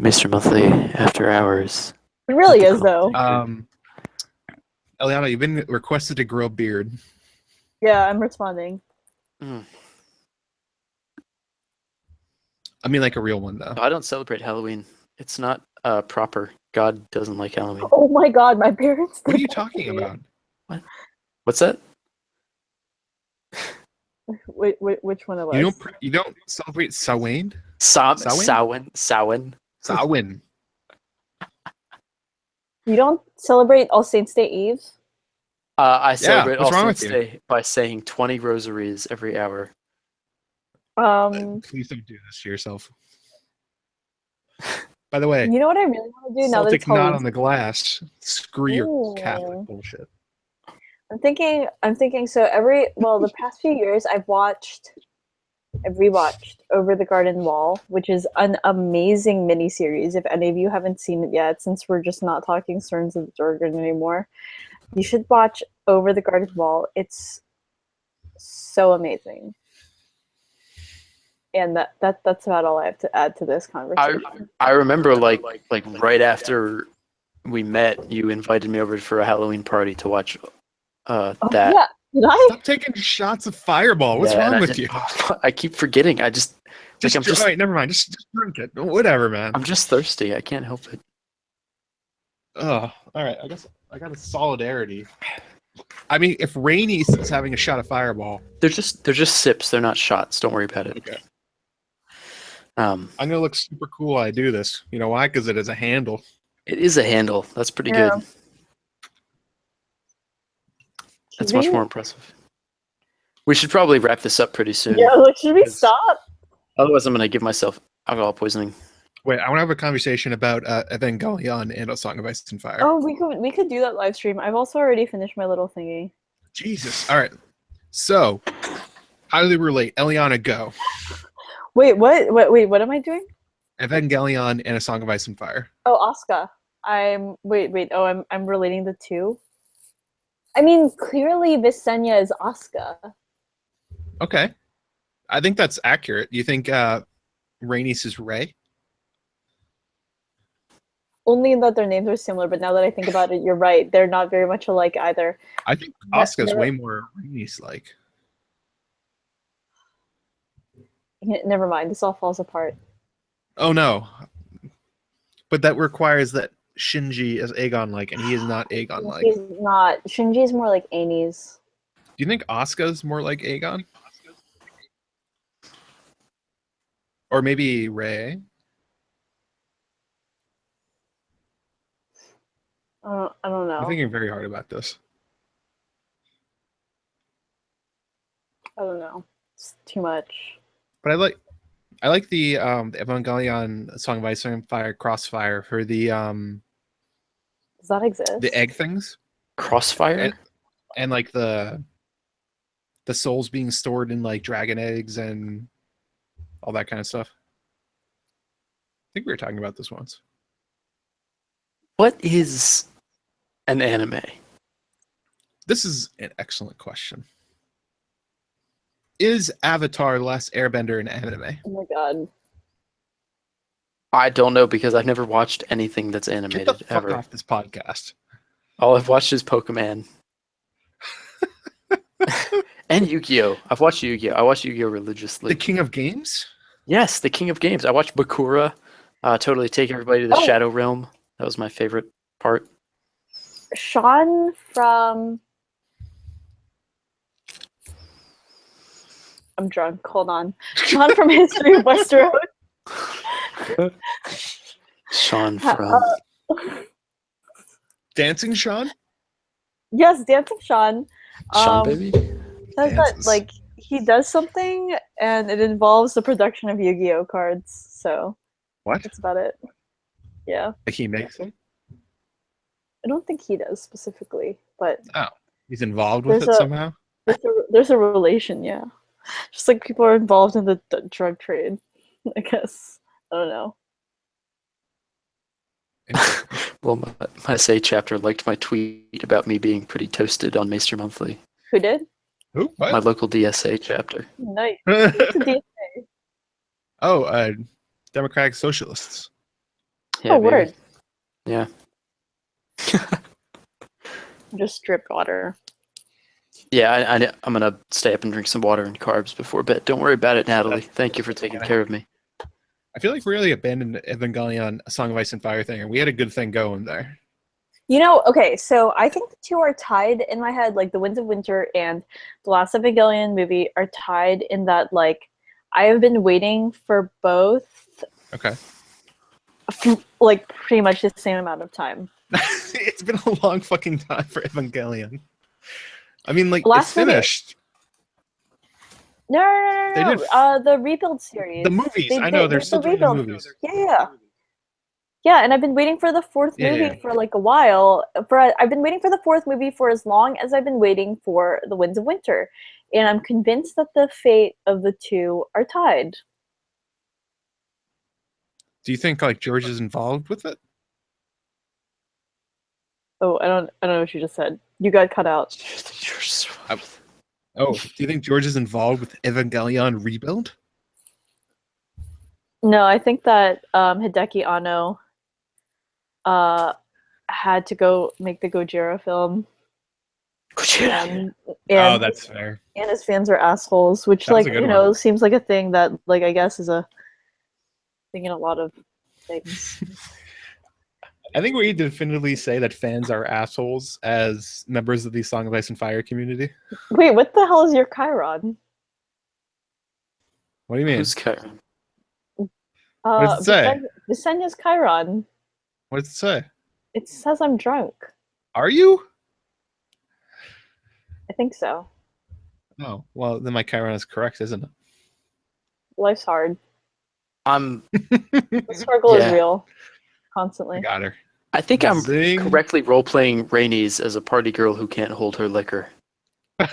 Mr. Monthly After Hours. It really is though. Eliana, you've been requested to grow a beard. Yeah, I'm responding. Mm. I mean, like a real one though. No, I don't celebrate Halloween. It's not proper. God doesn't like Halloween. Oh my god, my parents. What are did you that talking to me. about? What's that? Wait, which one of us? You don't celebrate Samhain? Samhain. Samhain. You don't celebrate All Saints Day Eve? I celebrate what's All wrong with Saints you? Day by saying 20 rosaries every hour. Please don't do this to yourself. By the way, You know what I really want to do now that it's Celtic knot Halloween? on the glass. Screw your Ooh. Catholic bullshit. I'm thinking. So the past few years, I've rewatched Over the Garden Wall, which is an amazing miniseries. If any of you haven't seen it yet, since we're just not talking Serns of the Dargon anymore, you should watch Over the Garden Wall. It's so amazing. And that's about all I have to add to this conversation. I remember like right after we met, you invited me over for a Halloween party to watch that. Yeah, did I? Stop taking shots of Fireball. What's Yeah, and wrong I with just- you? I keep forgetting. I'm All right, never mind. Just drink it. Whatever, man. I'm just thirsty. I can't help it. Oh, all right. I guess I got a solidarity. I mean, if Rhaenys is having a shot of Fireball, They're just sips. They're not shots. Don't worry about it. okay. Um, I'm gonna look super cool while I do this. You know why? Because it is a handle. it is a handle. That's pretty Yeah. good. That's much more impressive. We should probably wrap this up pretty soon. Yeah, like, should we Yes. stop? Otherwise, I'm gonna give myself alcohol poisoning. Wait, I want to have a conversation about Evangelion and A Song of Ice and Fire. Oh, we could do that live stream. I've also already finished my little thingy. Jesus. All right. So, how do they relate? Eliana, go. Wait, what am I doing? Evangelion and A Song of Ice and Fire. Oh, Asuka. I'm relating the two. I mean, clearly Visenya is Asuka. Okay. I think that's accurate. You think Rhaenys is Rey? Only in that their names are similar, but now that I think about it, you're right. They're not very much alike either. I think Asuka's way more Rhaenys-like. Never mind. This all falls apart. Oh no. But that requires that Shinji is Aegon-like, and he is not Aegon-like. He's not. Shinji's more like Anis. Do you think Asuka's more like Aegon? Or maybe Rey? I don't know. I'm thinking very hard about this. I don't know. It's too much. But I like the Evangelion Song of Ice and Fire Crossfire for the Does that exist? egg things Crossfire. and like the souls being stored in like dragon eggs and all that kind of stuff. I think we were talking about this once. What is an anime? This is an excellent question. Is Avatar: The Last Airbender an anime? Oh my god. I don't know because I've never watched anything that's Get animated the fuck ever. off this podcast. All I've watched is Pokemon. And Yu-Gi-Oh! I've watched Yu-Gi-Oh! I watch Yu-Gi-Oh! religiously. The King of Games? Yes, the King of Games. I watched Bakura. Totally take everybody to the Oh. Shadow Realm. That was my favorite part. Sean from. I'm drunk. Hold on. Sean from History of Westeros. Sean from. Dancing Sean? Yes, Dancing Sean. Sean Baby? Says that Dances. like he does something and it involves the production of Yu-Gi-Oh cards. So What? that's about it. Yeah, Like he makes them? I don't think he does specifically, but He's involved with There's it a- somehow? there's a relation. Yeah, just like people are involved in the drug trade. I guess I don't know. Well, my SA chapter liked my tweet about me being pretty toasted on Maester Monthly. Who did? Who? My What? Oh. local DSA chapter. Nice. It's a D- Oh, Democratic Socialists. Yeah, oh, baby. word. Yeah. Just drip water. Yeah, I'm gonna stay up and drink some water and carbs before bed. Don't worry about it, Natalie. Thank you for taking care of me. I feel like we really abandoned Evangelion, A Song of Ice and Fire thing, and we had a good thing going there. You know, okay, so I think the two are tied in my head. Like, The Winds of Winter and the last Evangelion movie are tied in that, like, I have been waiting for both, Okay. like, pretty much the same amount of time. It's been a long fucking time for Evangelion. I mean, like, Last it's finished. No. They did The Rebuild series. The movies, I know, they're still doing the movies. Yeah, and I've been waiting for the fourth movie Yeah. for like a while. I've been waiting for the fourth movie for as long as I've been waiting for The Winds of Winter. And I'm convinced that the fate of the two are tied. Do you think, like, George is involved with it? Oh, I don't know what you just said. You got cut out. Oh, do you think George is involved with Evangelion Rebuild? No, I think that Hideki Anno had to go make the Gojira film. And Oh, that's fair. And his fans are assholes, which, That was like, a good you know, one. seems like a thing that, like, I guess is a thing in a lot of things. I think we definitively say that fans are assholes as members of the Song of Ice and Fire community. Wait, what the hell is your Chiron? What do you mean? Who's Kyron? What does it say? Visenya's Chiron. What does it say? It says I'm drunk. Are you? I think so. Oh, well, then my Chiron is correct, isn't it? Life's hard. I'm. The struggle is Yeah. real. I Constantly. got her. I think I'm Zing. correctly role-playing Rhaenys as a party girl who can't hold her liquor. I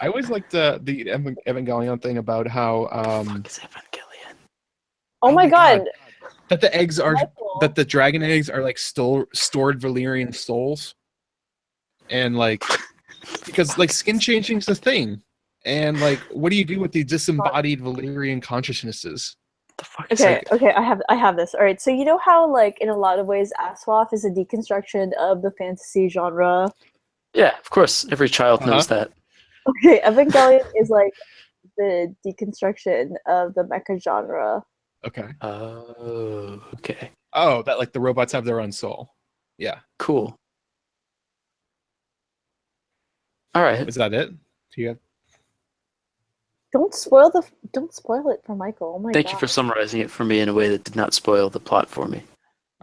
I always liked the Evangelion thing about how Fuck is Evangelion? Oh my god. that the eggs are Michael. that the dragon eggs are like stored Valyrian souls, and like because like skin changing is a thing, and like what do you do with the disembodied Valyrian consciousnesses? The fuck is Okay, that? okay, I have this. All right, so you know how, like, in a lot of ways, Aswath is a deconstruction of the fantasy genre. Yeah, of course. Every child knows that. Okay, Evangelion is like the deconstruction of the mecha genre. Okay. Oh, okay. Oh, that like the robots have their own soul. Yeah. Cool. All right. Is that it? Do you have... Don't spoil it for Michael. Oh my god. Thank you for summarizing it for me in a way that did not spoil the plot for me.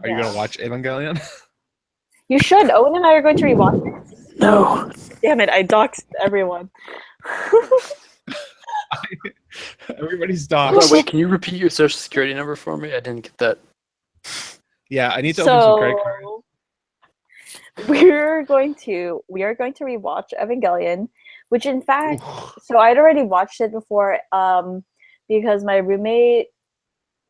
Are you gonna watch Evangelion? You should. Owen and I are going to rewatch it. No. Damn it, I doxed everyone. Everybody's Hold on, dogs. wait, can you repeat your social security number for me? I didn't get that. Yeah, I need to open some credit cards. We are going to rewatch Evangelion, which in fact, so I'd already watched it before, because my roommate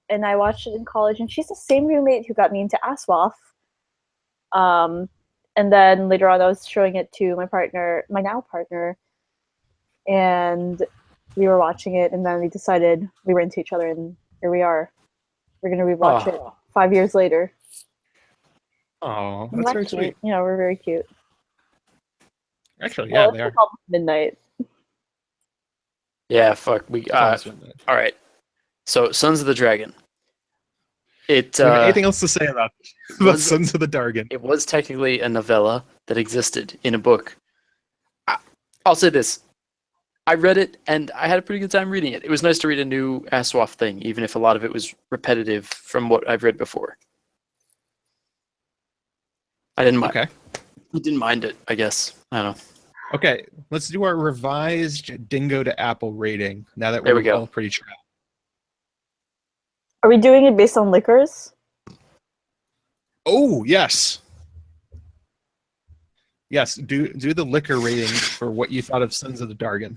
and I watched it in college, and she's the same roommate who got me into Aswath. And then later on, I was showing it to my now partner, and we were watching it, and then we decided we were into each other, and here we are. We're gonna rewatch it 5 years later. Oh, Isn't that's that very cute? sweet. You know, we're very cute. Actually, yeah, Well, they it's are. like almost midnight. Yeah, fuck. We It's almost midnight. all right. So, Sons of the Dragon. It Do you have anything else to say about Sons of the Dargon? It was technically a novella that existed in a book. I'll say this. I read it, and I had a pretty good time reading it. It was nice to read a new Aswath thing, even if a lot of it was repetitive from what I've read before. I didn't mind. Okay. I didn't mind it, I guess. I don't know. Okay, let's do our revised Dingo to Apple rating. Now that There we're we go. all pretty trapped. Are we doing it based on liquors? Oh yes, yes. Do the liquor rating for what you thought of Sons of the Dargon.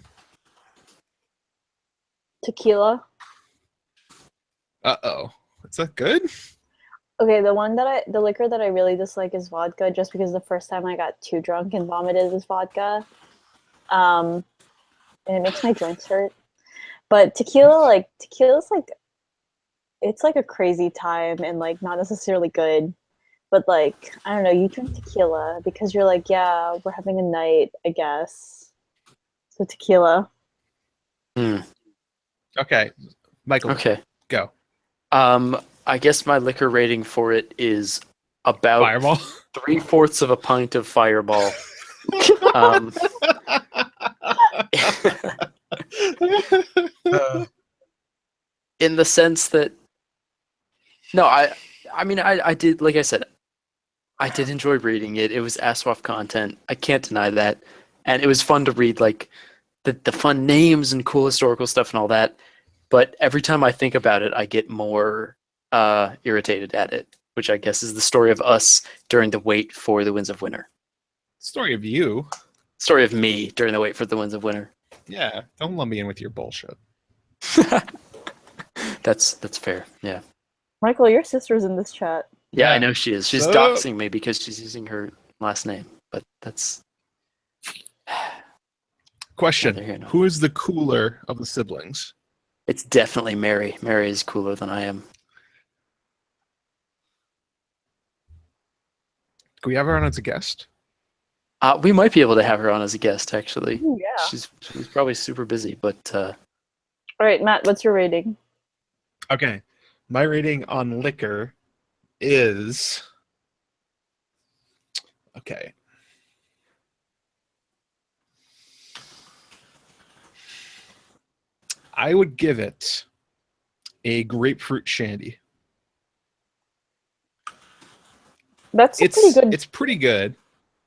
Tequila. Uh-oh, is that good? Okay, the liquor that I really dislike is vodka, just because the first time I got too drunk and vomited was vodka. And it makes my joints hurt. But tequila's like, it's like a crazy time and like not necessarily good. but like I don't know, you drink tequila because you're like, yeah, we're having a night, I guess. So tequila. Okay, Michael, Okay. go. I guess my liquor rating for it is about Fireball. 3/4 of a pint of Fireball. In the sense that, no, I mean, I did, like I said, I did enjoy reading it. It was Aswaf content. I can't deny that, and it was fun to read, like the fun names and cool historical stuff and all that. But every time I think about it, I get more irritated at it, which I guess is the story of us during the wait for the Winds of Winter. Story of you. Story of me during the wait for the Winds of Winter. Yeah, don't lump me in with your bullshit. That's fair. Yeah. Michael, your sister's in this chat. Yeah, Yeah. I know she is. She's So- doxing me because she's using her last name, but that's Question: neither here nor Who is the cooler of the siblings? it's definitely Mary. Mary is cooler than I am. Can we have her on as a guest? We might be able to have her on as a guest, actually. Ooh, yeah. She's probably super busy, but All right, Matt, what's your rating? Okay, my rating on liquor is okay. I would give it a grapefruit shandy. That's a pretty good. It's pretty good.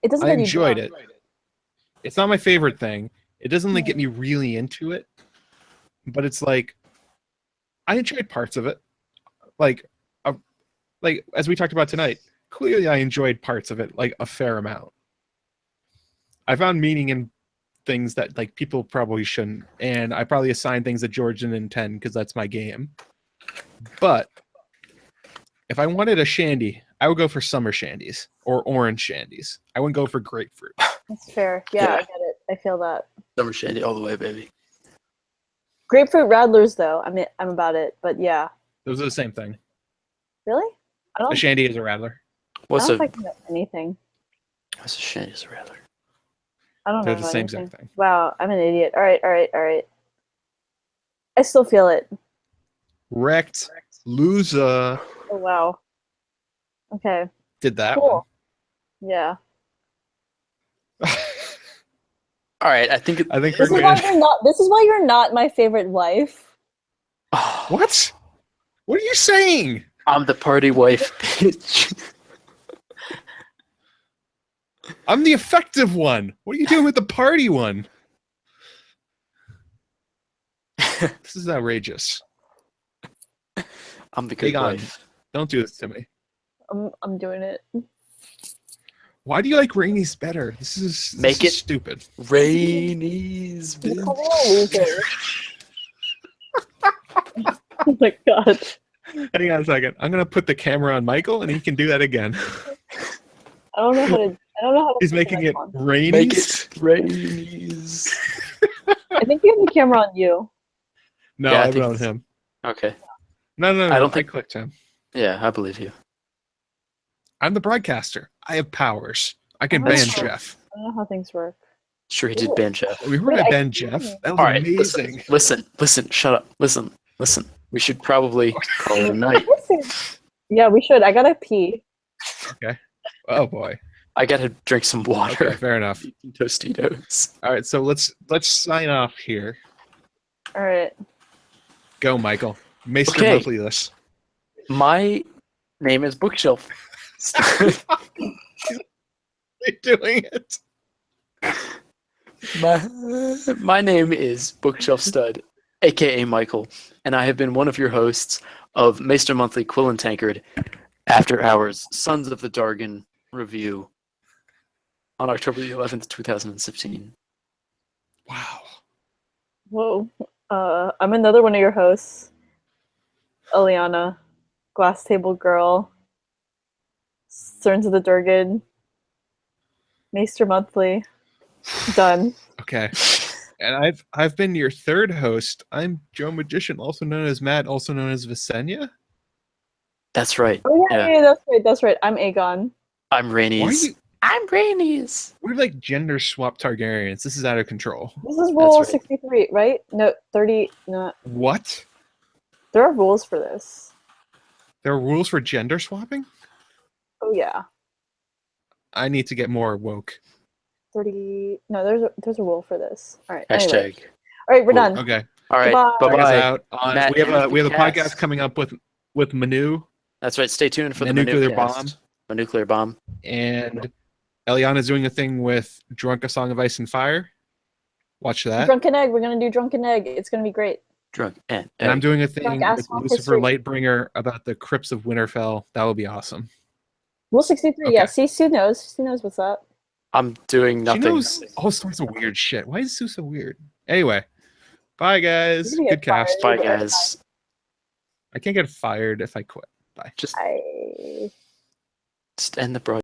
It doesn't I get you enjoyed drunk. it. It's not my favorite thing. It doesn't like get me really into it, but it's like I enjoyed parts of it. Like as we talked about tonight, clearly I enjoyed parts of it like a fair amount. I found meaning in things that like people probably shouldn't, and I probably assign things that George didn't intend because that's my game. But if I wanted a shandy, I would go for summer shandies or orange shandies. I wouldn't go for grapefruit. That's fair. Yeah, Yeah. I get it. I feel that. summer shandy all the way, baby. Grapefruit Radlers, though. I'm about it, but yeah. Those are the same thing. Really? I A don't. shandy is a rattler. What's I a don't think I know anything. what's a shandy is a rattler? I don't They're know the same anything. exact thing. Wow, I'm an idiot. All right. I still feel it. Wrecked. Loser. Oh wow. Okay. Did that Cool. Yeah. one. All right, I think. I think This we're is why good. you're not. This is why you're not my favorite wife. What? What are you saying? I'm the party wife, bitch. I'm the effective one. What are you doing with the party one? This is outrageous. I'm the good Hang on. wife. Don't do this to me. I'm doing it. Why do you like Rhaenys better? This Make is it- stupid. Rhaenys, You call bitch. me a loser. Oh my god. Hang on a second. I'm gonna put the camera on Michael, and he can do that again. I don't know how to. He's put the making mic it on. Rhaenys. Make it Rhaenys. I think you have the camera on you. No, Yeah, I I have it think on it's- him. Okay. No. I don't I think- clicked him. Yeah, I believe you. I'm the broadcaster. I have powers. I can That's ban true. Jeff. I don't know how things work. Sure, he did Ooh. ban Jeff. We heard Wait, I I banned can- Jeff. That was All right, amazing. listen. Shut up. Listen. We should probably call it a night. Yeah, we should. I gotta pee. Oh boy. I gotta drink some Okay, water. fair enough. Eating Tostitos. All right, so let's sign off here. All right. Go, Michael. Maester Okay. monthly list. My name is Bookshelf. You're doing it. My name is Bookshelf Stud, aka Michael, and I have been one of your hosts of Maester Monthly Quill and Tankard After Hours Sons of the Dargon review on October the 11th, 2016. Wow. Whoa. I'm another one of your hosts, Eliana, Glass Table Girl, Serns of the Dargon, Maester Monthly. Done. Okay. And I've been your third host. I'm Joe Magician, also known as Matt, also known as Visenya. That's right. Oh yeah, that's right. I'm Aegon. I'm Why are Rhaenys. you? I'm Rhaenys. We're like gender swap Targaryens. This is out of control. This is rule right. 63, right? No, 30. No, What? there are rules for this. There are rules for gender swapping? Oh yeah, I need to get more woke. 30. No, there's a rule for this. All right. Hashtag. Anyway. All right, we're done. Okay. All right. Goodbye. Check us Bye-bye. out on, Matt, we have a cast. podcast coming up with Manu That's right. Stay tuned for The the nuclear Manukast. bomb. A nuclear bomb. and Eliana's doing a thing with Drunk: A Song of Ice and Fire. Watch that. Drunken Egg. We're gonna do Drunken Egg. It's gonna be great. Drunk and And I'm doing a thing Drunk with Asphalt Lucifer History. Lightbringer about the Crypts of Winterfell. That would be awesome. Rule 63. Okay. Yeah. See, Sue knows. Sue knows what's up. I'm doing nothing. She knows all sorts of weird shit. Why is Sue so weird? Anyway, bye guys. You're gonna Good get cast. fired. Bye, guys. I can't get fired if I quit. Bye. Just I. end the broadcast.